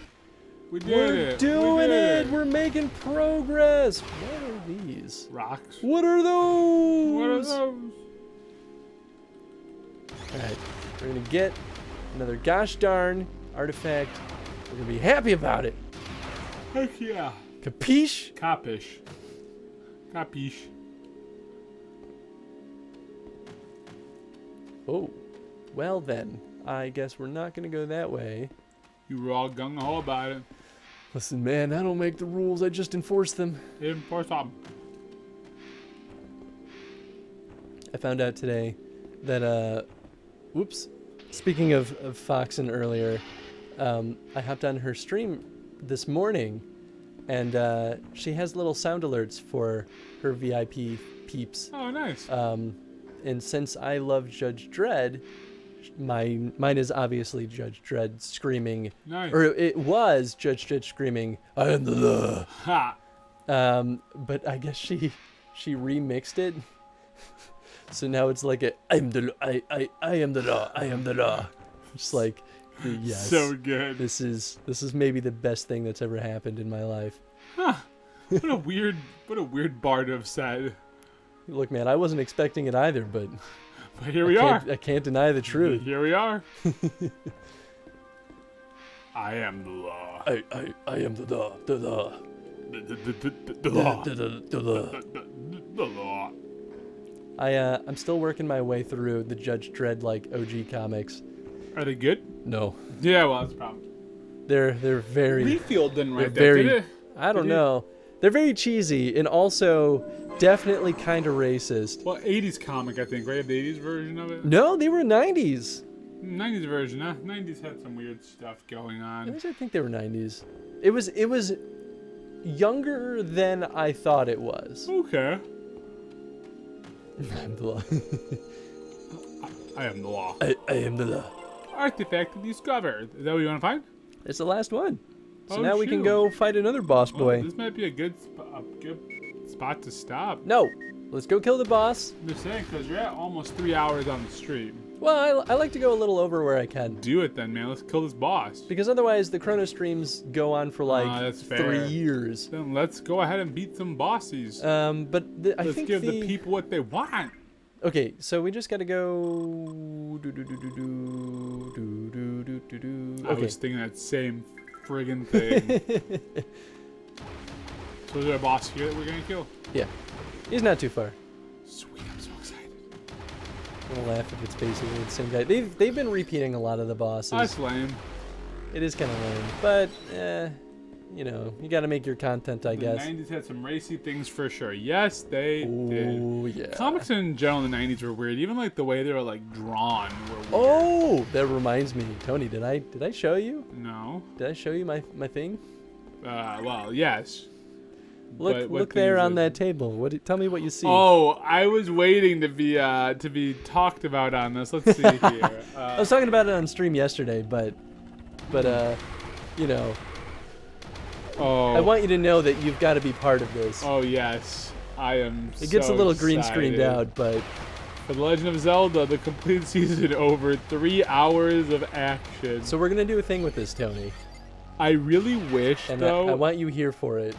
We did We're it. doing we did it. We're making progress. What are these? Rocks. What are those? What are those? Alright, we're gonna get another gosh darn artifact. We're gonna be happy about it. Heck yeah. Capiche? Capish. Capiche. Oh, well then, I guess we're not gonna go that way. You were all gung-ho about it. Listen, man, I don't make the rules, I just enforce them. Enforce them. I found out today that, whoops, speaking of Foxen earlier, I hopped on her stream this morning, and she has little sound alerts for her VIP peeps. Oh, nice. And since I love Judge Dredd, mine is obviously Judge Dredd screaming, Nice. or it was Judge Dredd screaming, "I am the law." Ha. But I guess she remixed it, so now it's like I am the law, I am the law. Just like, yes, So good. this is maybe the best thing that's ever happened in my life. Huh. What a weird bar to have said. Look, man, I wasn't expecting it either, but But here we are. I can't deny the truth. Here we are. I am the law. I am the law. The law. The law. The law. I'm still working my way through the Judge Dredd like OG comics. Are they good? No, Yeah, well, that's a problem. they're very. Leafield didn't write that, very- did it? I don't Did he? know. They're very cheesy and also definitely kind of racist. Well, 80s comic, I think, right? The 80s version of it? No, they were 90s. 90s version, huh? 90s had some weird stuff going I on. think they were 90s. It was younger than I thought it was. Okay. I'm the law. I am the law. I am the law. Artifact discovered. Is that what you want to find? It's the last one. So Oh, now we can shoot. go fight another boss boy. Well, this might be a good spot to stop. No, let's go kill the boss. I'm just saying, because you're at almost 3 hours on the stream. Well, I like to go a little over where I can. Do it then, man. Let's kill this boss. Because otherwise the Chrono streams go on for like that's 3 fair. years. Then let's go ahead and beat some bosses. But I Let's think give the people what they want. Okay, so we just gotta go. I Okay. was thinking that same friggin' thing. So is there a boss here that we're gonna kill? Yeah, he's not too far. Sweet, I'm so excited. I'm gonna laugh if it's basically the same guy. They've been repeating a lot of the bosses. That's lame. It is kind of lame, but you know, you got to make your content, I guess. The 90s had some racy things for sure. Yes, they did. Oh yeah. Comics in general in the 90s were weird. Even like the way they were like drawn were weird. Oh, that reminds me, Tony. Did I show you? No. Did I show you my thing? Well, yes. Look there on that table. Tell me what you see. Oh, I was waiting to be talked about on this. Let's see here. I was talking about it on stream yesterday, but you know, I want you to know that you've got to be part of this. Oh yes, I am. It gets so a little green excited. screened out, but For The Legend of Zelda, the complete season over 3 hours of action. so we're gonna do a thing with this, Tony, I really wish and though. I want you here for it.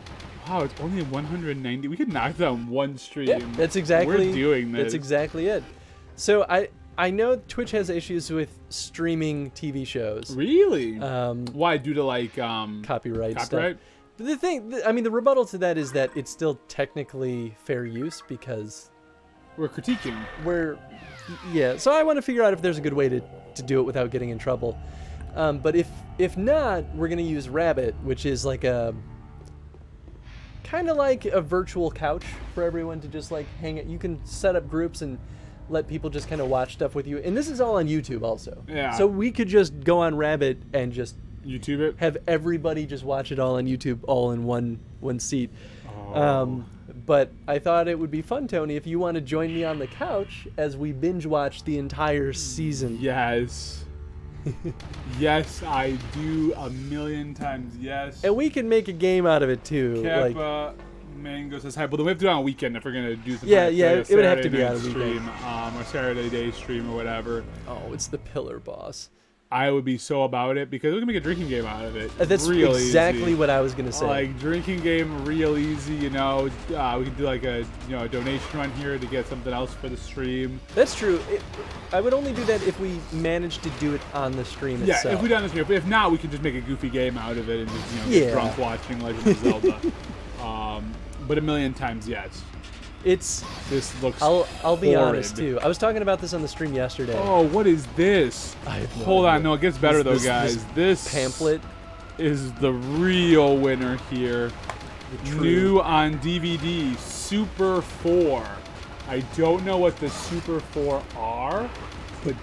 Wow, it's only 190. We could knock that on one stream. Yeah, that's exactly. We're doing this. That's exactly it. So I know Twitch has issues with streaming TV shows. Really? Um, Why? Due to like copyright stuff. copyright? But the thing, I mean, the rebuttal to that is that it's still technically fair use because We're critiquing. yeah. So I want to figure out if there's a good way to do it without getting in trouble. But if not, we're gonna use Rabbit, which is like a kind of like a virtual couch for everyone to just like hang it. You can set up groups and let people just kind of watch stuff with you. And this is all on YouTube also. Yeah. So we could just go on Rabbit and just YouTube it. have everybody just watch it all on YouTube, all in one seat. Oh. But I thought it would be fun, Tony, if you want to join me on the couch as we binge watch the entire season. Yes. Yes, I do 1,000,000 times. Yes. And we can make a game out of it too. Like, Kappa Mango says hi. But then we have to do it on a weekend if we're gonna do something. Yeah, like yeah, a it would have to Saturday be on a night weekend. stream, or Saturday day stream or whatever. oh, it's the pillar boss. I would be so about it because we can make a drinking game out of it. That's real exactly easy. what I was gonna say. Like drinking game, real easy. You know, we can do like a a donation run here to get something else for the stream. That's true. I would only do that if we managed to do it on the stream Yeah, itself. if we done this, but if not, we can just make a goofy game out of it and just Yeah. get drunk watching Legend of Zelda. But 1,000,000 times, yes. It's. This looks. I'll be horrid. honest too. I was talking about this on the stream yesterday. Oh, what is this? I have no Hold on, idea. no, it gets better though, This guys. This pamphlet. is the real winner here. true- New on DVD, Super 4. I don't know what the Super 4 are, but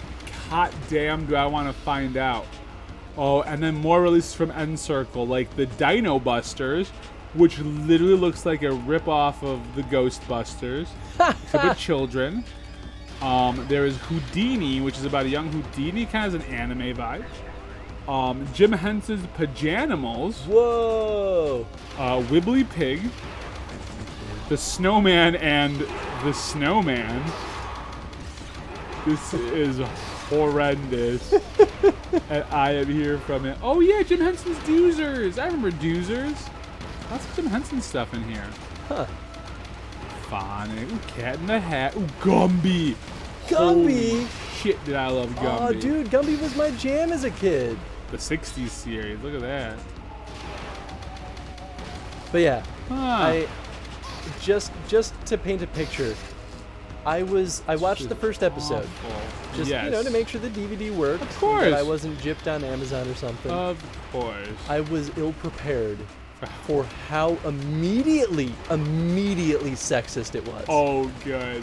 hot damn do I want to find out. Oh, and then more releases from N-Circle, like the Dino Busters, which literally looks like a rip-off of the Ghostbusters, except with children. There is Houdini, which is about a young Houdini, kind of has an anime vibe. Jim Henson's Pajanimals, Whoa! Wibbly Pig, The Snowman and the Snowman. This is horrendous. And I am here from it. Oh yeah, Jim Henson's Doozers. I remember Doozers. Lots of Jim Henson stuff in here. Huh. Phonic. Ooh, Cat in the Hat. Ooh, Gumby. Gumby. Holy shit, did I love Gumby. Oh, dude, Gumby was my jam as a kid. The 60s series. Look at that. But yeah, Huh. I just to paint a picture. I watched the first episode. Awful. Just yes. to make sure the DVD worked. Of course. That I wasn't gypped on Amazon or something. Of course. I was ill prepared for how immediately sexist it was. Oh, good.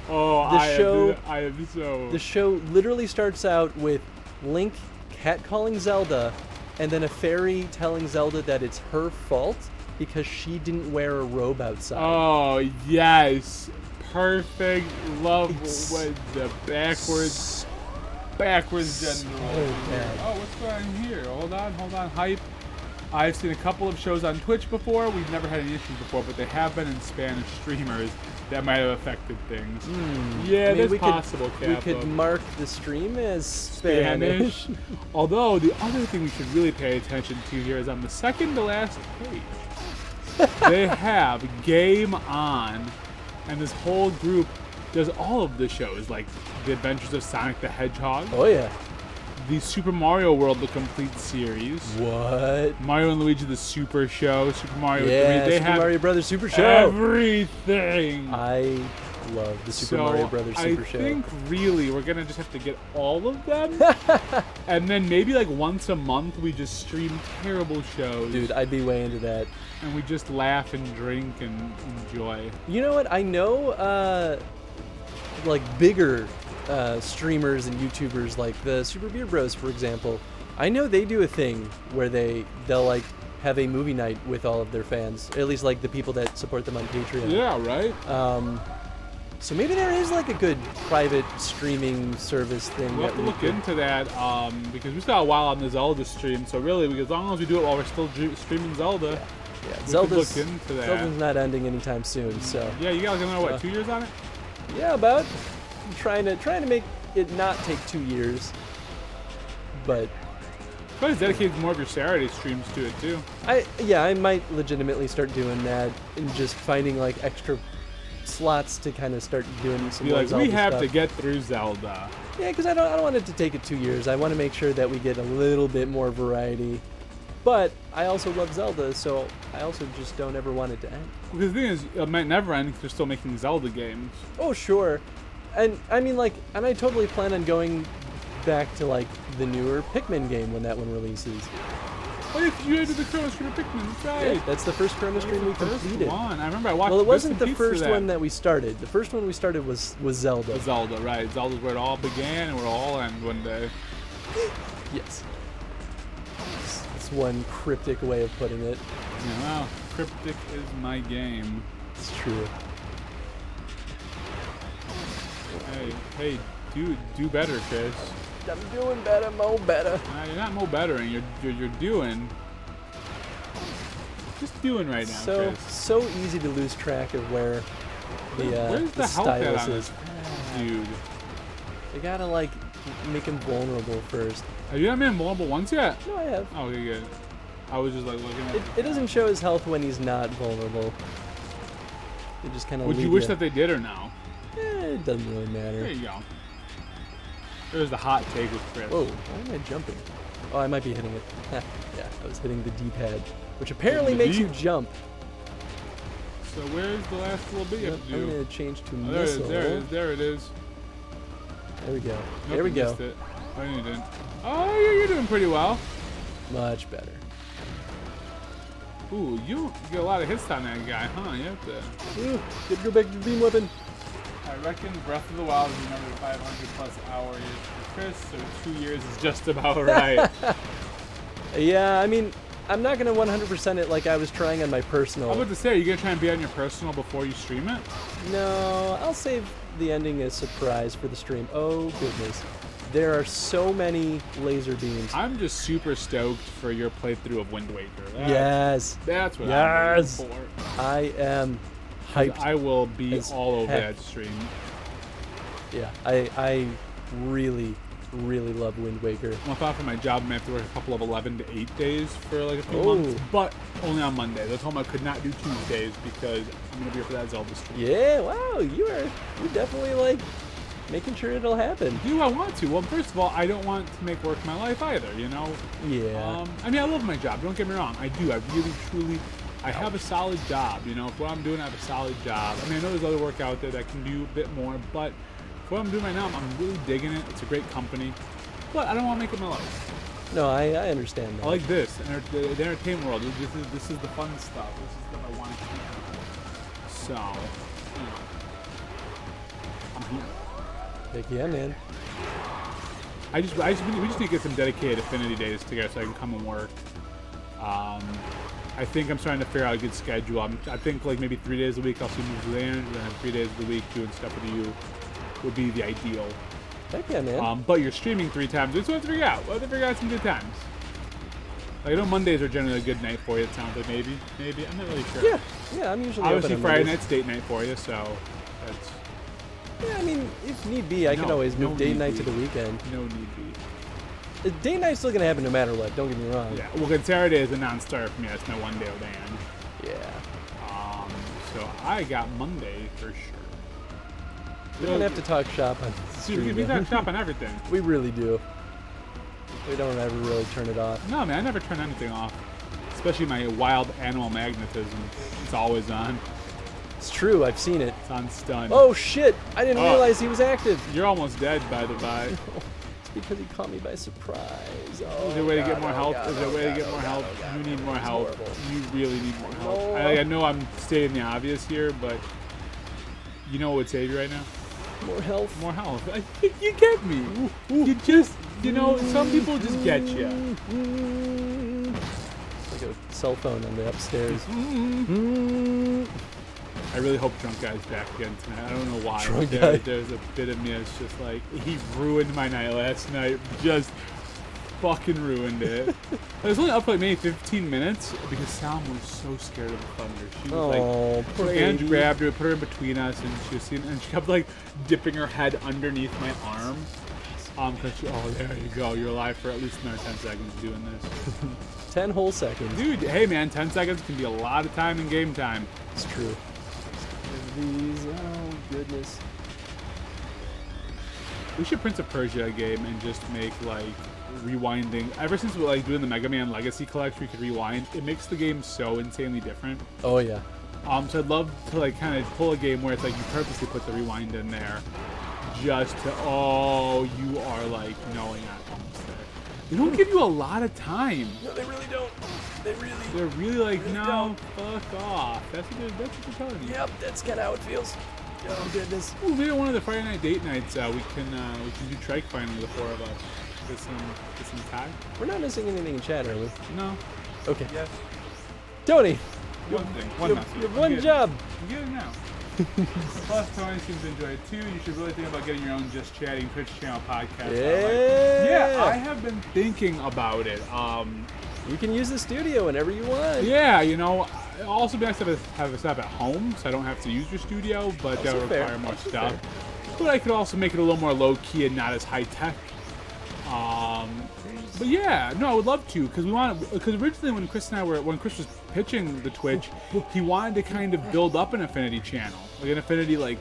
Oh, The show- I am so. The show literally starts out with Link catcalling Zelda, and then a fairy telling Zelda that it's her fault because she didn't wear a robe outside. Oh, yes. Perfect. Love It's with the backwards gender. bad. Oh, what's going on here? Hold on. Hype. I've seen a couple of shows on Twitch before. We've never had any issues before, but they have been in Spanish streamers that might have affected things. Yeah, I mean, that's we possible, could, we Kappa. could mark the stream as Spanish. Although, the other thing we should really pay attention to here is on the second to last page, they have Game On, and this whole group does all of the shows, like The Adventures of Sonic the Hedgehog, Oh yeah. the Super Mario World, the complete series, What? Mario and Luigi, the Super Show, Super Mario 3. Yeah, They Super have Mario Brothers Super Show. everything. I love the Super So Mario Brothers Super I Show. think really we're gonna just have to get all of them, and then maybe like once a month we just stream terrible shows. Dude, I'd be way into that. And we just laugh and drink and enjoy. You know what? I know, like bigger streamers and YouTubers, like the Super Beard Bros, for example. I know they do a thing where they'll like have a movie night with all of their fans, or at least like the people that support them on Patreon. Yeah, right. So maybe there is like a good private streaming service thing. We'll have to look into that because we still have a while on the Zelda stream. So really, as long as we do it while we're still streaming Zelda, Yeah, we Zelda's, could look into that. Zelda's not ending anytime soon, so Yeah, you got like another 2 years on it? yeah, about. I'm trying to make it not take 2 years, but Probably dedicate more of your Saturday streams to it too. I might legitimately start doing that and just finding like extra slots to kind of start doing some Be more like, Zelda we have stuff. to get through Zelda. Yeah, because I don't want it to take it 2 years. I want to make sure that we get a little bit more variety. But I also love Zelda, so I also just don't ever want it to end. Because the thing is, it might never end because they're still making Zelda games. Oh, sure. And I mean, like, and I totally plan on going back to like the newer Pikmin game when that one releases. Oh, yeah, 'cause you did the Chrono Stream of Pikmin, that's right. Yeah, that's the first Chrono Stream we First completed. one. I remember I watched. Well, it bits wasn't and the pieces first of that. one that we started. The first one we started was Zelda. Zelda, right? Zelda's where it all began, and where it'll all end one day. Yes. That's one cryptic way of putting it. Yeah, well, cryptic is my game. It's true. Hey, do better, Chris. I'm doing better, Mo better. You're not more bettering. You're doing. Just doing right now, Chris. So easy to lose track of where Where's the health at stylus on is. this dude? You gotta like make him vulnerable first. Have you not made him vulnerable once yet? No, I have. Oh, okay, good. I was just like looking at. It doesn't show his health when he's not vulnerable. It just kind of. Would you wish that they did or no? It doesn't really matter. There you go. There's the hot take with Chris. Whoa, why am I jumping? Oh, I might be hitting it. Yeah, I was hitting the D-pad, which apparently makes you jump. So where's the last little bit you have to I'm do? gonna change to Oh, there it is. missile. There it is. There it is. There we go. Nope, There we you go. missed it. Oh, you didn't. Oh, yeah, you're doing pretty well. Much better. Ooh, you get a lot of hits on that guy, huh? You have to. Ooh, good to go back to the beam weapon. I reckon Breath of the Wild is another 500 plus hours for Chris, so 2 years is just about right. Yeah, I mean, I'm not gonna 100% it like I was trying on my personal. I was about to say, are you gonna try and be on your personal before you stream it? No, I'll save the ending as surprise for the stream. Oh goodness, there are so many laser beams. I'm just super stoked for your playthrough of Wind Waker. Yes, That's what Yes. I'm waiting I am for. hyped. I will be as all over heck. that stream. Yeah, I really love Wind Waker. Well, I thought for my job, I might have to work a couple of 11 to 8 days for like a few Oh. months, but only on Mondays. I told them I could not do Tuesdays because I'm gonna be here for that Zelda stream. Yeah, wow, you definitely like making sure it'll happen. Do I want to? Well, first of all, I don't want to make work my life either, you know? Yeah. I mean, I love my job. Don't get me wrong. I do. I really, truly, I have a solid job. You know, if what I'm doing, I have a solid job. I mean, I know there's other work out there that can do a bit more, but for what I'm doing right now, I'm really digging it. It's a great company, but I don't want to make it my life. No, I understand that. I like this, the entertainment world. This is the fun stuff. This is what I want to keep. So, you know, I'm here. Heck yeah, man. we just need to get some dedicated Affinity days together so I can come and work. I think I'm starting to figure out a good schedule. I think like maybe 3 days a week I'll see movies with Aaron, and then 3 days of the week doing stuff with you would be the ideal. Heck yeah, man. But you're streaming 3 times. That's what I have to figure out. We'll have to figure out some good times. Like, I know Mondays are generally a good night for you. It sounds like maybe. I'm not really sure. Yeah, I'm usually Obviously, open on Friday Mondays. night's date night for you, so that's Yeah, I mean, if need be, I can No, always move no date need night be. to the weekend. no need be. Date night's still gonna happen no matter what. Don't get me wrong. Yeah. Well, good. Saturday is a non-starter for me. That's my one day with Ann. Yeah. So I got Monday for sure. We don't have to talk shop on Dude, we talk shop on everything. We really do. We don't ever really turn it off. No, man, I never turn anything off. Especially my wild animal magnetism. It's always on. It's true, I've seen it. It's on stun. Oh shit! I didn't realize he was active. You're almost dead, by the by. It's because he caught me by surprise. Oh, Is there a way to get more help? Is there a way to get more help? You need more help. You really need more help. I know I'm stating the obvious here, but you know what would save you right now? More health. More health. I think you get me. You just, some people just get you. Like a cell phone on the upstairs. I really hope Drunk Guy's back again tonight. I don't know why. There's a bit of me that's just like, he ruined my night last night. Just fucking ruined it. I was only up for like maybe 15 minutes because Sam was so scared of the thunder. She was poor Ange baby. grabbed her, put her in between us, and she was seeing, and she kept like dipping her head underneath my arm. Cause there you go. You're alive for at least another 10 seconds doing this. 10 whole seconds. Dude, hey man, 10 seconds can be a lot of time in game time. It's true. These, oh goodness. We should Prince of Persia a game and just make like rewinding. Ever since we like doing the Mega Man Legacy Collection, we could rewind. It makes the game so insanely different. Oh yeah. So I'd love to like kind of pull a game where it's like you purposely put the rewind in there, just to you are like knowing I'm almost there. They don't give you a lot of time. No, they really don't. They're really like, no, fuck off. That's what they're telling you. Yep, that's kind of how it feels. Oh goodness. Ooh, maybe one of the Friday night date nights we can do trike finally, the four of us. Get some time. We're not missing anything in chat, are we? No. Okay. Yes. Tony. One thing. You have one job. You get it now. Plus, Tony seems to enjoy it too. You should really think about getting your own Just Chatting Twitch channel podcast. Yeah. I have been thinking about it. You can use the studio whenever you want. Yeah, it'd also be nice to have a setup at home, so I don't have to use your studio, but that would require more stuff. But I could also make it a little more low key and not as high tech. But yeah, no, I would love to, because originally when Chris was pitching the Twitch, he wanted to kind of build up an Affinity channel, like an Affinity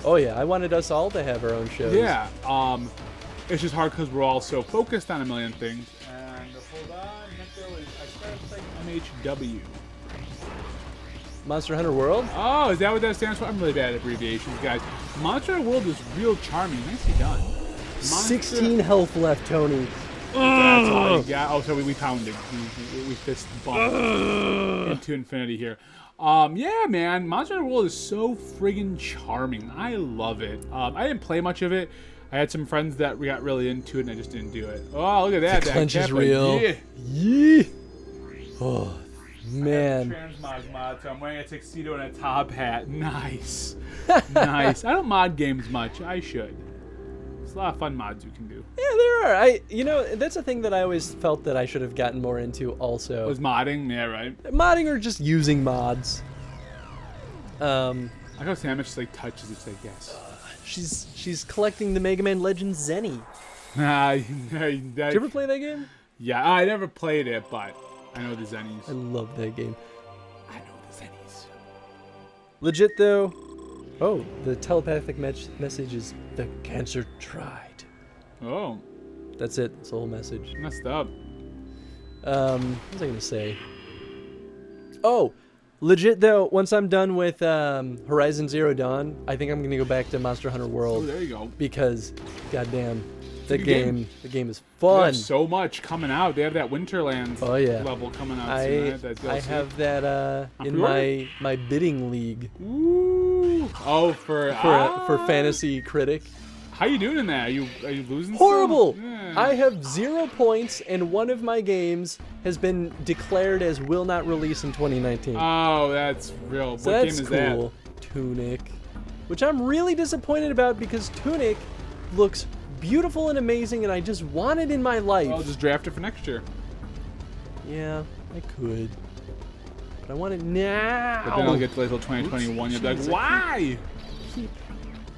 Oh yeah, I wanted us all to have our own shows. Yeah. It's just hard because we're all so focused on a million things. And hold on, I started playing MHW. Monster Hunter World? Oh, is that what that stands for? I'm really bad at abbreviations, guys. Monster Hunter World is real charming. Nicely done. 16 health left, Tony. That's all you got. Oh, so we pounded. We fist bumped into infinity here. Yeah, man. Monster Hunter World is so friggin' charming. I love it. I didn't play much of it. I had some friends that got really into it, and I just didn't do it. Oh, look at that. The clench is real. Yeah. Yeah. Oh, man. Transmog mod, so I'm wearing a tuxedo and a top hat. Nice. Nice. I don't mod games much. I should. There's a lot of fun mods you can do. Yeah, there are. That's a thing that I always felt that I should have gotten more into also. Was modding? Yeah, right. Modding or just using mods. I go Sam just like touches it, it's like yes. She's collecting the Mega Man Legends Zenny. Did you ever play that game? Yeah, I never played it, but I know the Zennies. I love that game. I know the Zennies. Legit though. Oh, the telepathic message is the cancer tried. Oh. That's it. That's the whole message. Messed up. What was I gonna say? Oh, legit though. Once I'm done with Horizon Zero Dawn, I think I'm gonna go back to Monster Hunter World. Oh, there you go. Because, goddamn, the game is fun. They have so much coming out. They have that Winterlands level coming out soon. I have that in my bidding league. Ooh. Oh, for Fantasy Critic. How you doing in that? Are you losing? Horrible. Yeah. I have 0 points, and one of my games has been declared as will not release in 2019. Oh, that's real. So what that's game is cool. that? Tunic, which I'm really disappointed about because Tunic looks beautiful and amazing, and I just want it in my life. I'll just draft it for next year. Yeah, I could, but I want it now. But then I'll get to until 2021. You'll be like, why? Keep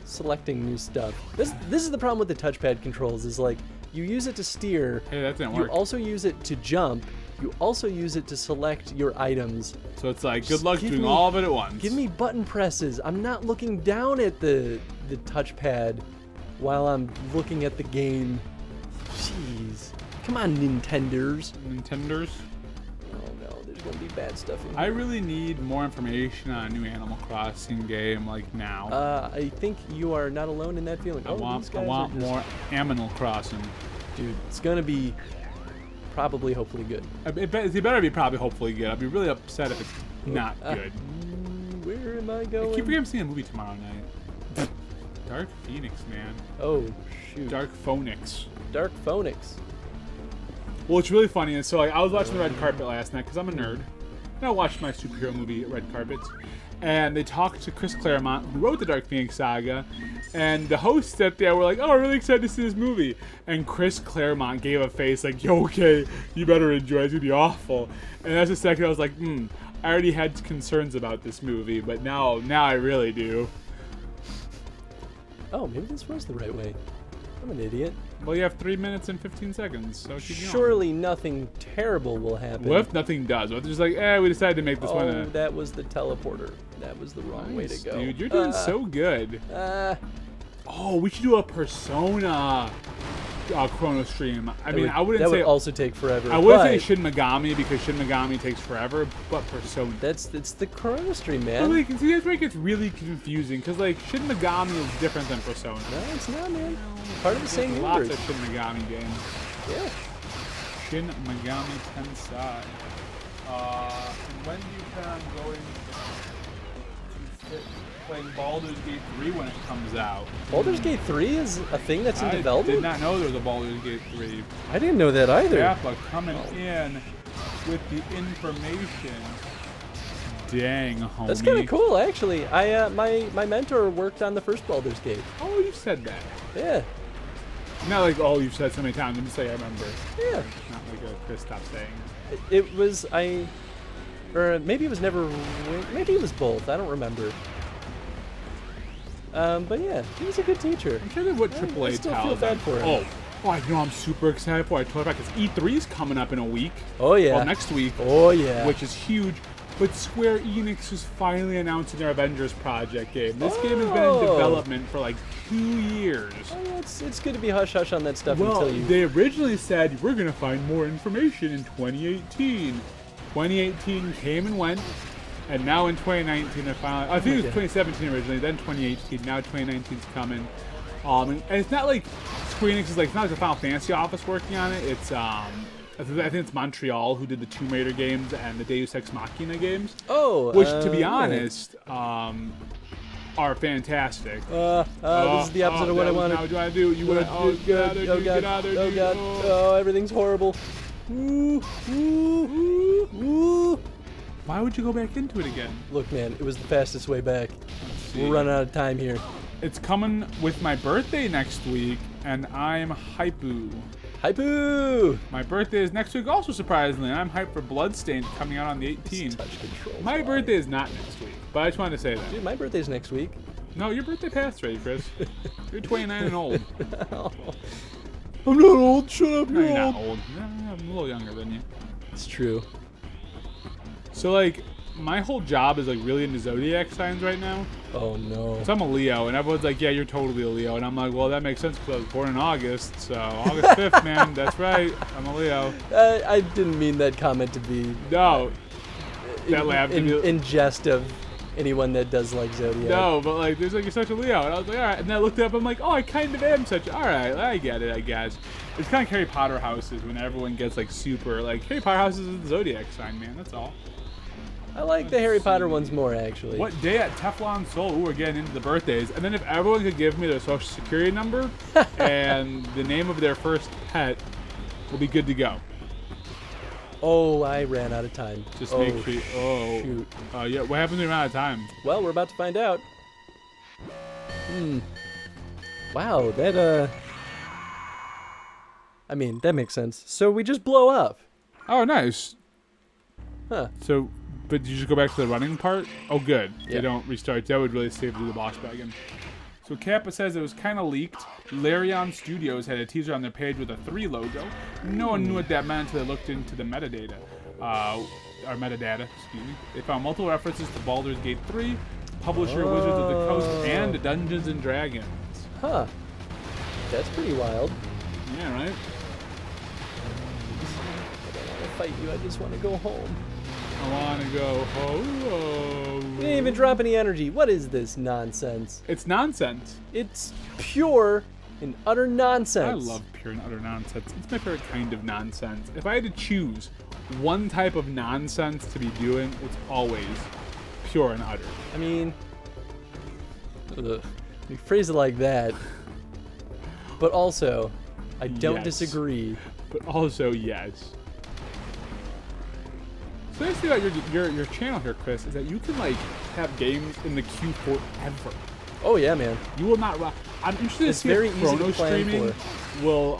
selecting new stuff. This is the problem with the touchpad controls. Is like you use it to steer. Hey, that didn't You work. also use it to jump, you also use it to select your items. So it's like, Just good luck give doing me- all of it at once. Give me button presses. I'm not looking down at the touchpad while I'm looking at the game. Jeez. Come on, Nintenders. Nintenders. Oh no, there's gonna be bad stuff in here. I really need more information on a new Animal Crossing game, like now. I think you are not alone in that feeling. I want more Animal Crossing. Dude, it's gonna be probably, hopefully good. It better be probably, hopefully good. I'd be really upset if it's not good. Where am I I going? keep forgetting I'm seeing a movie tomorrow night. Dark Phoenix, man. Oh, shoot. Dark Phoenix. Dark Phoenix. Well, it's really funny. And so, like, I was watching the red carpet last night because I'm a nerd. And I watched my superhero movie, Red Carpet. And they talked to Chris Claremont, who wrote the Dark Phoenix saga. And the hosts that there were like, oh, I'm really excited to see this movie. And Chris Claremont gave a face like, yo, okay, you better enjoy it. It's going to be awful. And that's the second I was like, I already had concerns about this movie, but now I really do. Oh, maybe this was the right way. I'm an idiot. Well, you have 3 minutes and 15 seconds, so keep going. Surely nothing terrible will happen. What if nothing does? What if it's just like, we decided to make this one Oh, that was the teleporter. That was the wrong way to Nice, go. dude, you're doing so good. Oh, we should do a Persona Chrono stream. I mean, I wouldn't that say would also take forever. I wouldn't but say Shin Megami because Shin Megami takes forever, but Persona. it's the Chrono Stream, But man. like, see, that's where it gets really confusing because like Shin Megami is different than Persona. No, it's not, man. Part of the same There's lots universe. of Shin Megami games. Yeah. Shin Megami Tensei. And when do you plan on going to playing Baldur's Gate 3 when it comes out? Baldur's Gate 3 is a thing that's in I development? did not know there was a Baldur's Gate 3. I didn't know that either. Kappa coming in with the information. Dang, homie. That's kind of cool, actually. I my mentor worked on the first Baldur's Gate. Oh, you said that. Yeah. Not like, oh, you've said so many times. I'm just saying I remember. Yeah. Not like a Chris stop saying. It was or maybe it was never. Maybe it was both. I don't remember. But yeah, he was a good teacher. I'm trying to think what I AAA still titles. feel bad for him. I know I'm super excited for. I told you about because E3 is coming up in a week. Oh yeah. Well, next week. Oh yeah. Which is huge. But Square Enix is finally announcing their Avengers project game. This game has been in development for like 2 years. Oh, yeah, it's good to be hush hush on that stuff Well, until you. they originally said we're going to find more information in 2018. 2018 came and went, and now in 2019 they're finally. I think it was 2017 originally, then 2018. Now 2019 is coming. And it's not like Square Enix is like, it's not like the Final Fantasy office working on it. It's I think it's Montreal who did the Tomb Raider games and the Deus Ex Machina games. Oh. Which, to be yeah. honest, are fantastic. This is the opposite of what I wanted. What do I do? You want to get out of there, Oh dude, god. get out of there, Oh dude. god. Oh, everything's horrible. Ooh, ooh, ooh. Why would you go back into it again? Look, man, it was the fastest way back. see. We're running out of time here. It's coming with my birthday next week, and I'm hypoo. Hypoo! My birthday is next week also, surprisingly, and I'm hyped for Bloodstained coming out on the 18th. Touch control. My birthday is not next week, but I just wanted to say that. Dude, my birthday's next week. No, your birthday passed already, Chris. You're 29 and old. I'm not old. Shut up, No, you're not old. No, I'm a little younger than you. It's true. So, like, my whole job is, like, really into zodiac signs right now. Oh no. So I'm a Leo, and everyone's like, yeah, you're totally a Leo. And I'm like, well, that makes sense because I was born in August. So August 5th, man, that's right. I'm a Leo. I didn't mean that comment to be No. That laugh to be... in jest of anyone that does like Zodiac. No, but, like, there's, like, you're such a Leo. And I was like, all right. And then I looked it up. I'm like, oh, I kind of am such... All right, I get it, I guess. It's kind of Harry Potter houses when everyone gets, like, super... Like, Harry Potter houses is the zodiac sign, man. That's all. I like the Harry Potter ones more, actually. What day at Teflon Soul? Ooh, we're getting into the birthdays. And then if everyone could give me their social security number and the name of their first pet, we'll be good to go. Oh, I ran out of time. Just make sure you... Oh. Shoot. Yeah, what happens when you're out of time? Well, we're about to find out. Wow, that, I mean, that makes sense. So we just blow up. Oh, nice. Huh. So, but you just go back to the running part? Oh, good. Yeah. They don't restart. That would really save you the boss back in. So Kappa says it was kind of leaked. Larian Studios had a teaser on their page with a 3 logo. No one knew what that meant until they looked into the metadata. Or metadata, excuse me. They found multiple references to Baldur's Gate 3, publisher Wizards of the Coast, and Dungeons and Dragons. Huh. That's pretty wild. Yeah, right? I don't want to fight you. I just want to go home. I want to go home. You didn't even drop any energy. What is this nonsense? It's nonsense. It's pure and utter nonsense. I love pure and utter nonsense. It's my favorite kind of nonsense. If I had to choose one type of nonsense to be doing, it's always pure and utter. I mean, you phrase it like that, but also, I don't Yes. disagree. But also, yes. So the nice thing about your channel here, Chris, is that you can like have games in the queue forever. Oh yeah, man. You will not. I'm interested It's to see very if easy to chrono plan streaming will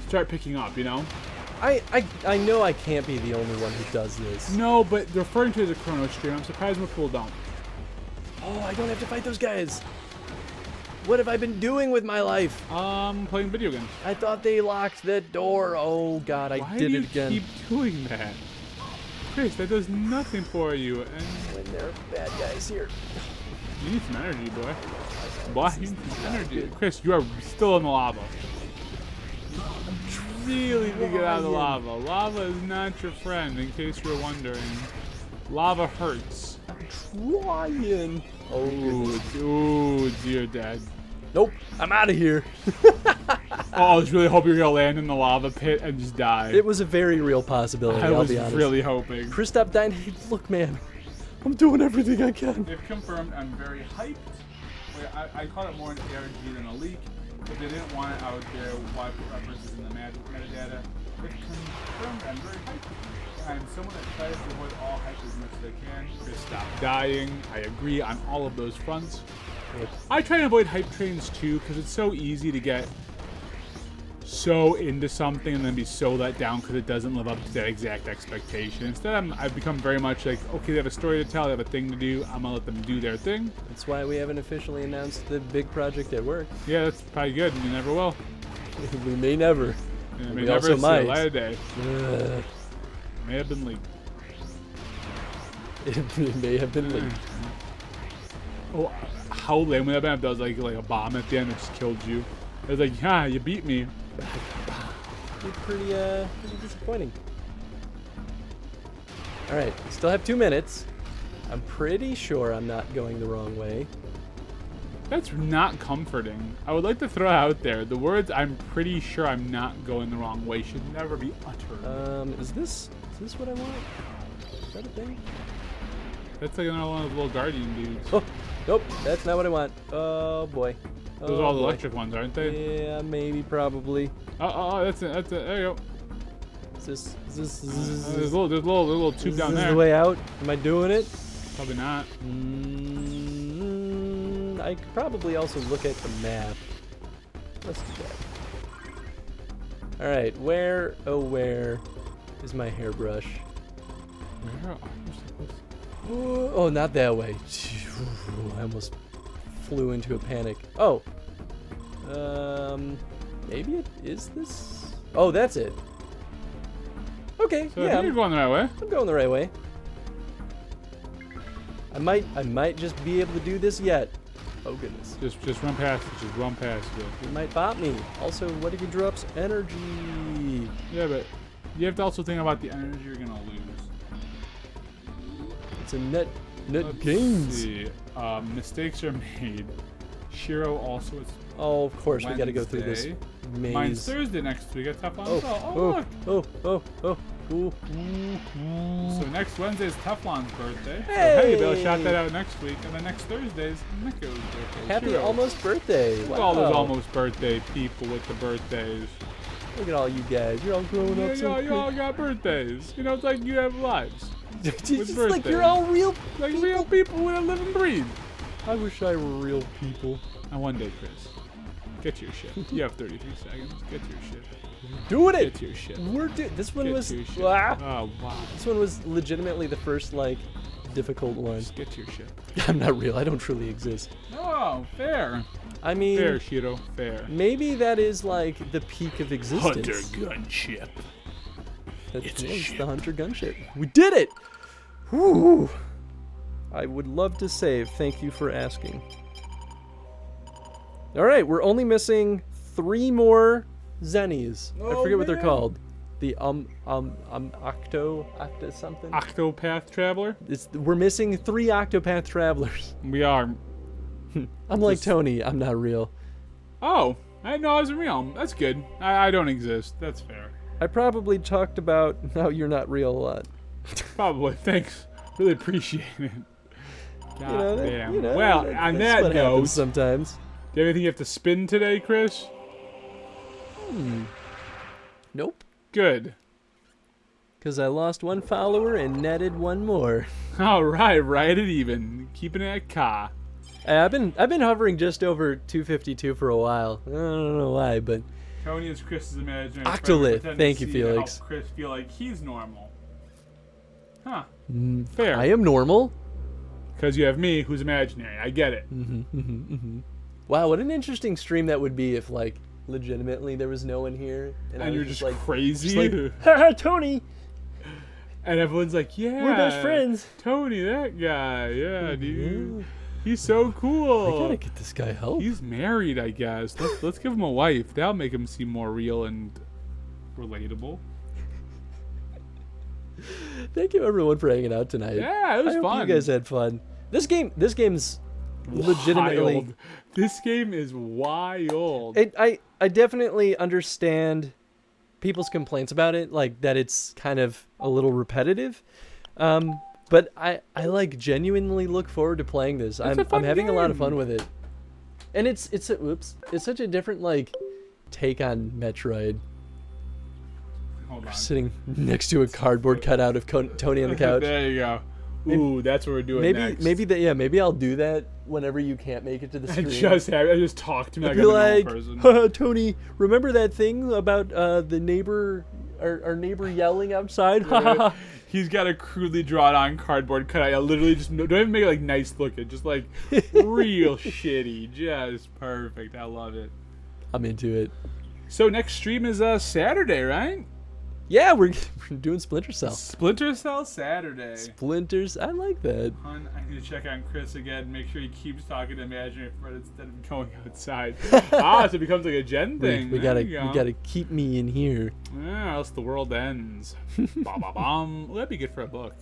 start picking up. You know? I know I can't be the only one who does this. No, but referring to it as a chrono stream, I'm surprised most people don't. Oh, I don't have to fight those guys. What have I been doing with my life? Playing video games. I thought they locked that door. Oh God, I Why did do it you again. keep doing that? Chris, that does nothing for you. And When there are bad guys here. you need some energy, boy. Boy, you need some energy. Chris, you are still in the lava. Really need to get out of the lava. Lava is not your friend, in case you're wondering. Lava hurts. Trying. Oh, goodness. Ooh, dear dad. Nope, I'm out of here. Oh, I was really hoping you're gonna land in the lava pit and just die. It was a very real possibility, I I'll was be honest. really hoping. Chris, stop dying. Hey, look, man. I'm doing everything I can. If confirmed, I'm very hyped. Wait, I call it more an ARG than a leak. If they didn't want it out there, why put references in the metadata? If confirmed, I'm very hyped. I'm someone that tries to avoid all hype as much as I can. Just stop dying. I agree on all of those fronts. I try and avoid hype trains too, because it's so easy to get so into something and then be so let down because it doesn't live up to that exact expectation. Instead, I've become very much like, okay, they have a story to tell, they have a thing to do, I'm gonna let them do their thing. That's why we haven't officially announced the big project at work. Yeah, that's probably good, and you never will. We may never. And it We may never also see might. the light of day. Ugh. May have been leaked. It may have been leaked. Oh, how lame would that have been if that was like a bomb at the end that just killed you? It was like, yeah, you beat me. It's pretty disappointing. All right, still have 2 minutes. I'm pretty sure I'm not going the wrong way. That's not comforting. I would like to throw out there the words "I'm pretty sure I'm not going the wrong way" should never be uttered. Is this what I want? Is that a thing? That's like another one of those little guardian dudes. Oh, nope, that's not what I want. Oh boy. Those are all the electric ones, aren't they? Yeah, maybe, probably. Oh, that's it. There you go. Is this There's a little tube down is there. the way out? Am I doing it? Probably not. I could probably also look at the map. Let's do that. All right, where is my hairbrush? Where are you supposed to? Oh, not that way. I almost flew into a panic. Oh. Maybe it is this? Oh, that's it. Okay, So yeah, you're going the right way. I'm going the right way. I might just be able to do this yet. Oh goodness. Just run past it. Just run past it. It might pop me. Also, what if he drops energy? Yeah, but you have to also think about the energy you're gonna lose. It's a net Let's gains. see. Mistakes are made. Shiro also is. Oh, of course, we got to go through this Wednesday. maze. Mine's Thursday next week. At Tough on Oh, look. oh. Ooh. So next Wednesday is Teflon's birthday. So Hey! hey, they'll shout that out next week. And then next Thursday is Miko's birthday. Happy Shiro. almost birthday. Look Wow. at all those almost birthday people with the birthdays. Look at all you guys. You're all growing Yeah, up so you all quick. got birthdays. You know, it's like you have lives. It's with just like you're birthdays. all real Like people. real people who live and breathe. I wish I were real people. And one day, Chris, get to your ship. You have 33 seconds. Get to your ship. Doing Get it. to your ship. This one Get was. to your ship. Ah. Oh, wow. This one was legitimately the first like difficult one. Just get to your ship. I'm not real. I don't truly exist. Oh, fair. I mean, Fair, Shiro. Fair. maybe that is like the peak of existence. gunship. It's the Hunter gunship. We did it! Woo! I would love to save. Thank you for asking. All right, we're only missing 3 more Zennies. I forget what they're called. The octo something. Octopath Traveler? We're missing 3 Octopath Travelers. We are. I'm like Tony. I'm not real. Oh, I didn't know I wasn't real. That's good. I don't exist. That's fair. I probably talked about how you're not real a lot. Probably. Thanks. Really appreciate it. God damn. You know, well, on that what note, happens sometimes. do you have anything you have to spin today, Chris? Nope. Good. Because I lost 1 follower and netted 1 more. All right, right at even. Keeping it at Ka. I've been hovering just over 252 for a while. I don't know why, but Tony is Chris's imaginary Octolith. friend, Thank you, pretending to Felix. help Chris feel like he's normal. Huh. I Fair. am normal. Because you have me, who's imaginary. I get it. Wow, what an interesting stream that would be if, like, legitimately there was no one here I And was you're just like, crazy. haha, Tony, And everyone's like, yeah. we're best friends. Tony, that guy. Yeah, dude. He's so cool. I gotta get this guy help. He's married, I guess. Let's give him a wife. That'll make him seem more real and relatable. Thank you everyone for hanging out tonight. Yeah, it was I hope fun. you guys had fun. This game's legitimately. Wild. This game is wild. I definitely understand people's complaints about it, like that it's kind of a little repetitive. But I like genuinely look forward to playing this. I'm having a lot of fun with it. And it's such a different like take on Metroid. Hold on. Sitting next to a cardboard cutout of Tony on the couch. There you go. Ooh, that's what we're doing next. Maybe I'll do that whenever you can't make it to the stream. I just talk to me like I'd I'm be a like, normal person. Tony, remember that thing about the neighbor, our neighbor yelling outside? Right. He's got a crudely drawn on cardboard cutout. I literally just don't even make it like nice looking, just like real shitty, just perfect. I love it. I'm into it. So next stream is Saturday, right? Yeah, we're doing Splinter Cell. Splinter Cell Saturday. Splinters, I like that. Hun, I need to check on Chris again. Make sure he keeps talking to imaginary friend instead of going outside. So it becomes like a gen thing. We gotta keep me in here. Yeah, or else the world ends. Well, that'd be good for a book.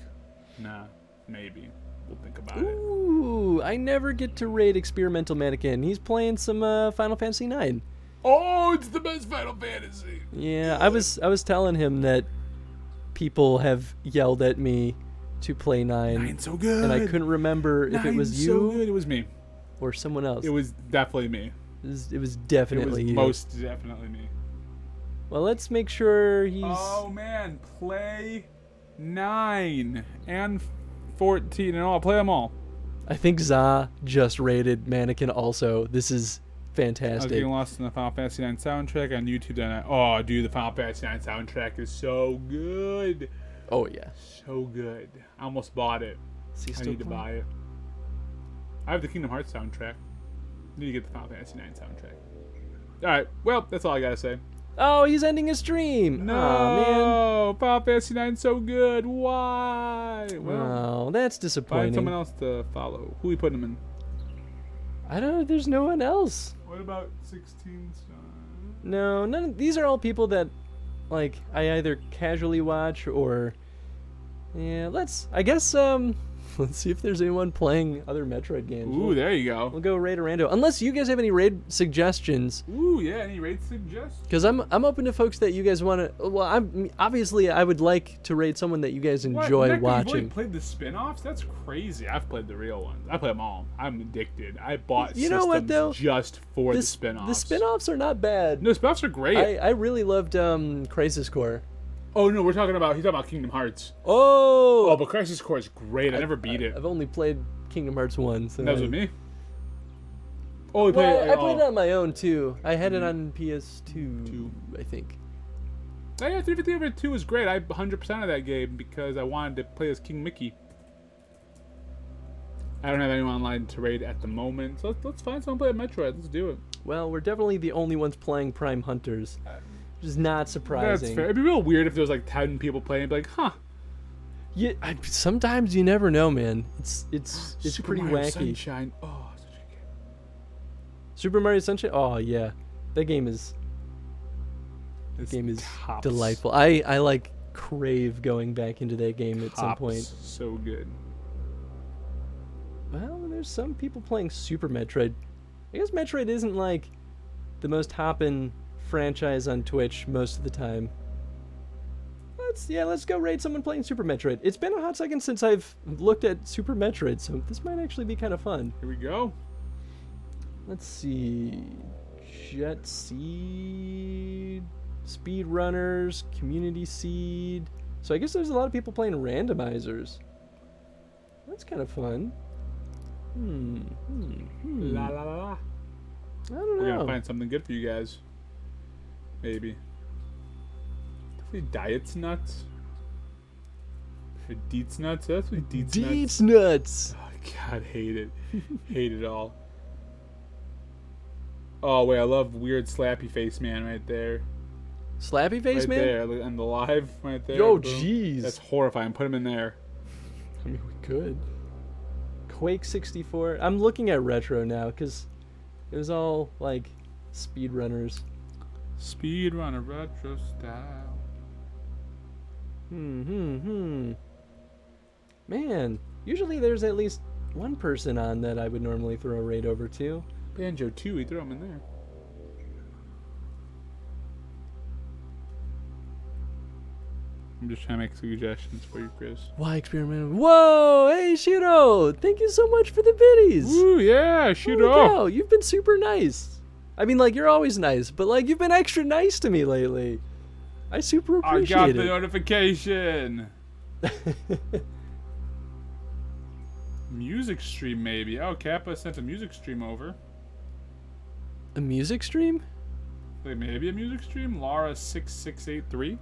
Nah, maybe. We'll think about it. Ooh, I never get to raid Experimental Mannequin. He's playing some Final Fantasy IX. Oh, it's the best Final Fantasy. Yeah, I was telling him that people have yelled at me to play 9. 9's so good. And I couldn't remember if it was you so good. It was me. or someone else. It was definitely me. It was definitely you. Most definitely me. Well, let's make sure he's... Oh, man. Play 9 and 14. And I'll play them all. I think Za just rated Mannequin also. This is I was fantastic. getting lost in the Final Fantasy 9 soundtrack on YouTube. Then oh, dude, the Final Fantasy 9 soundtrack is so good. Oh, yeah. So good. I almost bought it. I need to buy it. I have the Kingdom Hearts soundtrack. I need to get the Final Fantasy 9 soundtrack. Alright, well, that's all I gotta say. Oh, he's ending his stream. No, Aw, Final Fantasy 9 so good. Why? man. Well, Oh, that's find disappointing. someone else to follow. Who are we putting them in? I don't know. There's no one else. What about 16 Stars? No, none of these are all people that, like, I either casually watch or... Yeah, let's see if there's anyone playing other Metroid games. Ooh, there you go. We'll go raid a rando. Unless you guys have any raid suggestions. Ooh, yeah. Any raid suggestions? Because I'm open to folks that you guys want to... Well, I would like to raid someone that you guys enjoy Nick, watching. You've only played the spin-offs? That's crazy. I've played the real ones. I play them all. I'm addicted. I bought You know what, systems though? just for the spin-offs. The spin-offs are not bad. No, spin-offs are great. I really loved Crisis Core. Oh, no, he's talking about Kingdom Hearts. Oh! Oh, but Crisis Core is great. I never beat it. I've only played Kingdom Hearts 1. So That was with me? Oh, we Well, played I played it on my own, too. I had it on PS2, Two. I think. Oh, yeah, 350 over 2 was great. I 100% of that game because I wanted to play as King Mickey. I don't have anyone online to raid at the moment, so let's find someone playing Metroid. Let's do it. Well, we're definitely the only ones playing Prime Hunters, which is not surprising. That's fair. It'd be real weird if there was like 10 people playing. It'd be like, huh. Yeah, sometimes you never know, man. It's Super pretty Mario wacky. Sunshine. Oh, such a good game. Super Mario Sunshine. Oh yeah, that game is Tops. delightful. I like crave going back into that game at some point. So good. Well, there's some people playing Super Metroid. I guess Metroid isn't like the most hoppin' franchise on Twitch most of the time. Let's go raid someone playing Super Metroid. It's been a hot second since I've looked at Super Metroid, so this might actually be kind of fun. Here we go. Let's see. Jet Seed, Speedrunners, Community Seed. So I guess there's a lot of people playing randomizers. That's kind of fun. La la la la. I don't know. We're gonna find something good for you guys. Maybe. Diet's nuts. Or Deets nuts. That's what Deets nuts. Deets nuts. Oh God, hate it. Hate it all. Oh wait, I love weird slappy face man right there. Slappy face right man. There, look, on the live right there. Yo, Boom. jeez. That's horrifying. Put him in there. I mean, we could. Quake 64. I'm looking at retro now because it was all like speedrunners. Speedrunner retro style. Man, usually there's at least one person on that I would normally throw a raid over to. Banjo 2, we throw him in there. I'm just trying to make suggestions for you, Chris. Why experiment? Whoa! Hey, Shiro! Thank you so much for the biddies! Ooh, yeah, shoot Holy off. cow, you've been super nice. I mean, like, you're always nice, but, like, you've been extra nice to me lately. I super appreciate I got it. the notification. Music stream, maybe. Oh, Kappa sent a music stream over. A music stream? Wait, maybe a music stream? Lara6683?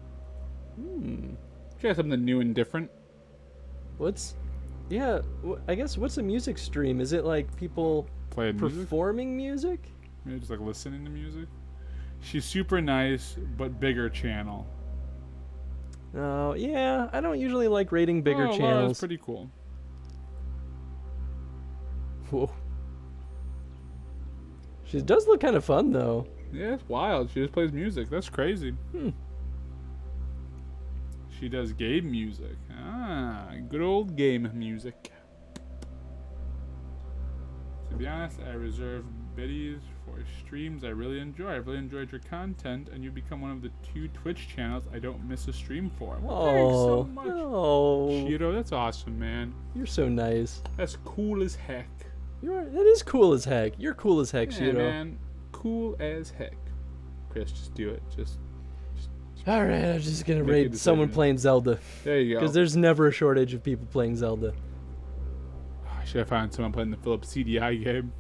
Try something new and different. I guess what's a music stream? Is it like people Playing music? performing music? Maybe just like listening to music. She's super nice, but bigger channel. Oh, yeah. I don't usually like rating bigger Lara's channels. pretty cool. Whoa. She does look kind of fun, though. Yeah, it's wild. She just plays music. That's crazy. She does game music. Ah, good old game music. To be honest, I reserve biddies for streams I really enjoy. I've really enjoyed your content, and you become one of the 2 Twitch channels I don't miss a stream for. Well, thanks so much. Oh, Shiro, that's awesome, man. you're so nice. That's cool as heck. That is cool as heck. You're cool as heck, Yeah, Shiro. man. Cool as heck. Chris, just do it. Just All right, I'm just gonna Make a raid someone decision. playing Zelda there you go. because there's never a shortage of people playing Zelda. I should have found someone playing the Philips CDI game.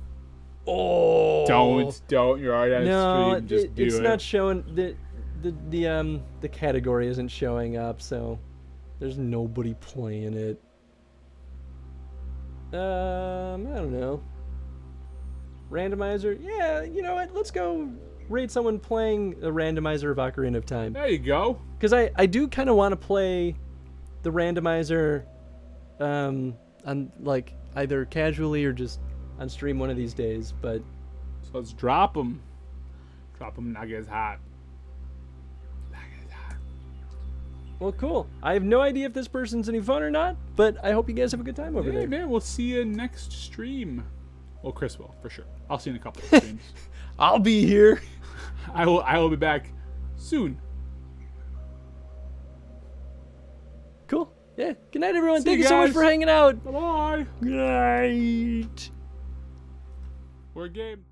Oh, Don't. You're already on no, stream. Just do it's it. not showing. The category isn't showing up, so there's nobody playing it. I don't know. Randomizer? Yeah, you know what? Let's go raid someone playing a randomizer of Ocarina of Time. There you go. Because I do kind of want to play the randomizer on like either casually or just on stream one of these days, but So let's drop them. Drop them nuggets hot. Nuggets hot. well, cool. I have no idea if this person's any fun or not, but I hope you guys have a good time over Hey, there. man, we'll see you next stream. Well, Chris will, for sure. I'll see you in a couple of streams. I'll be here. I will be back soon. Cool. Yeah. Good night, everyone. See Thank you you so much guys. for hanging out. Bye-bye. Good night. We're game.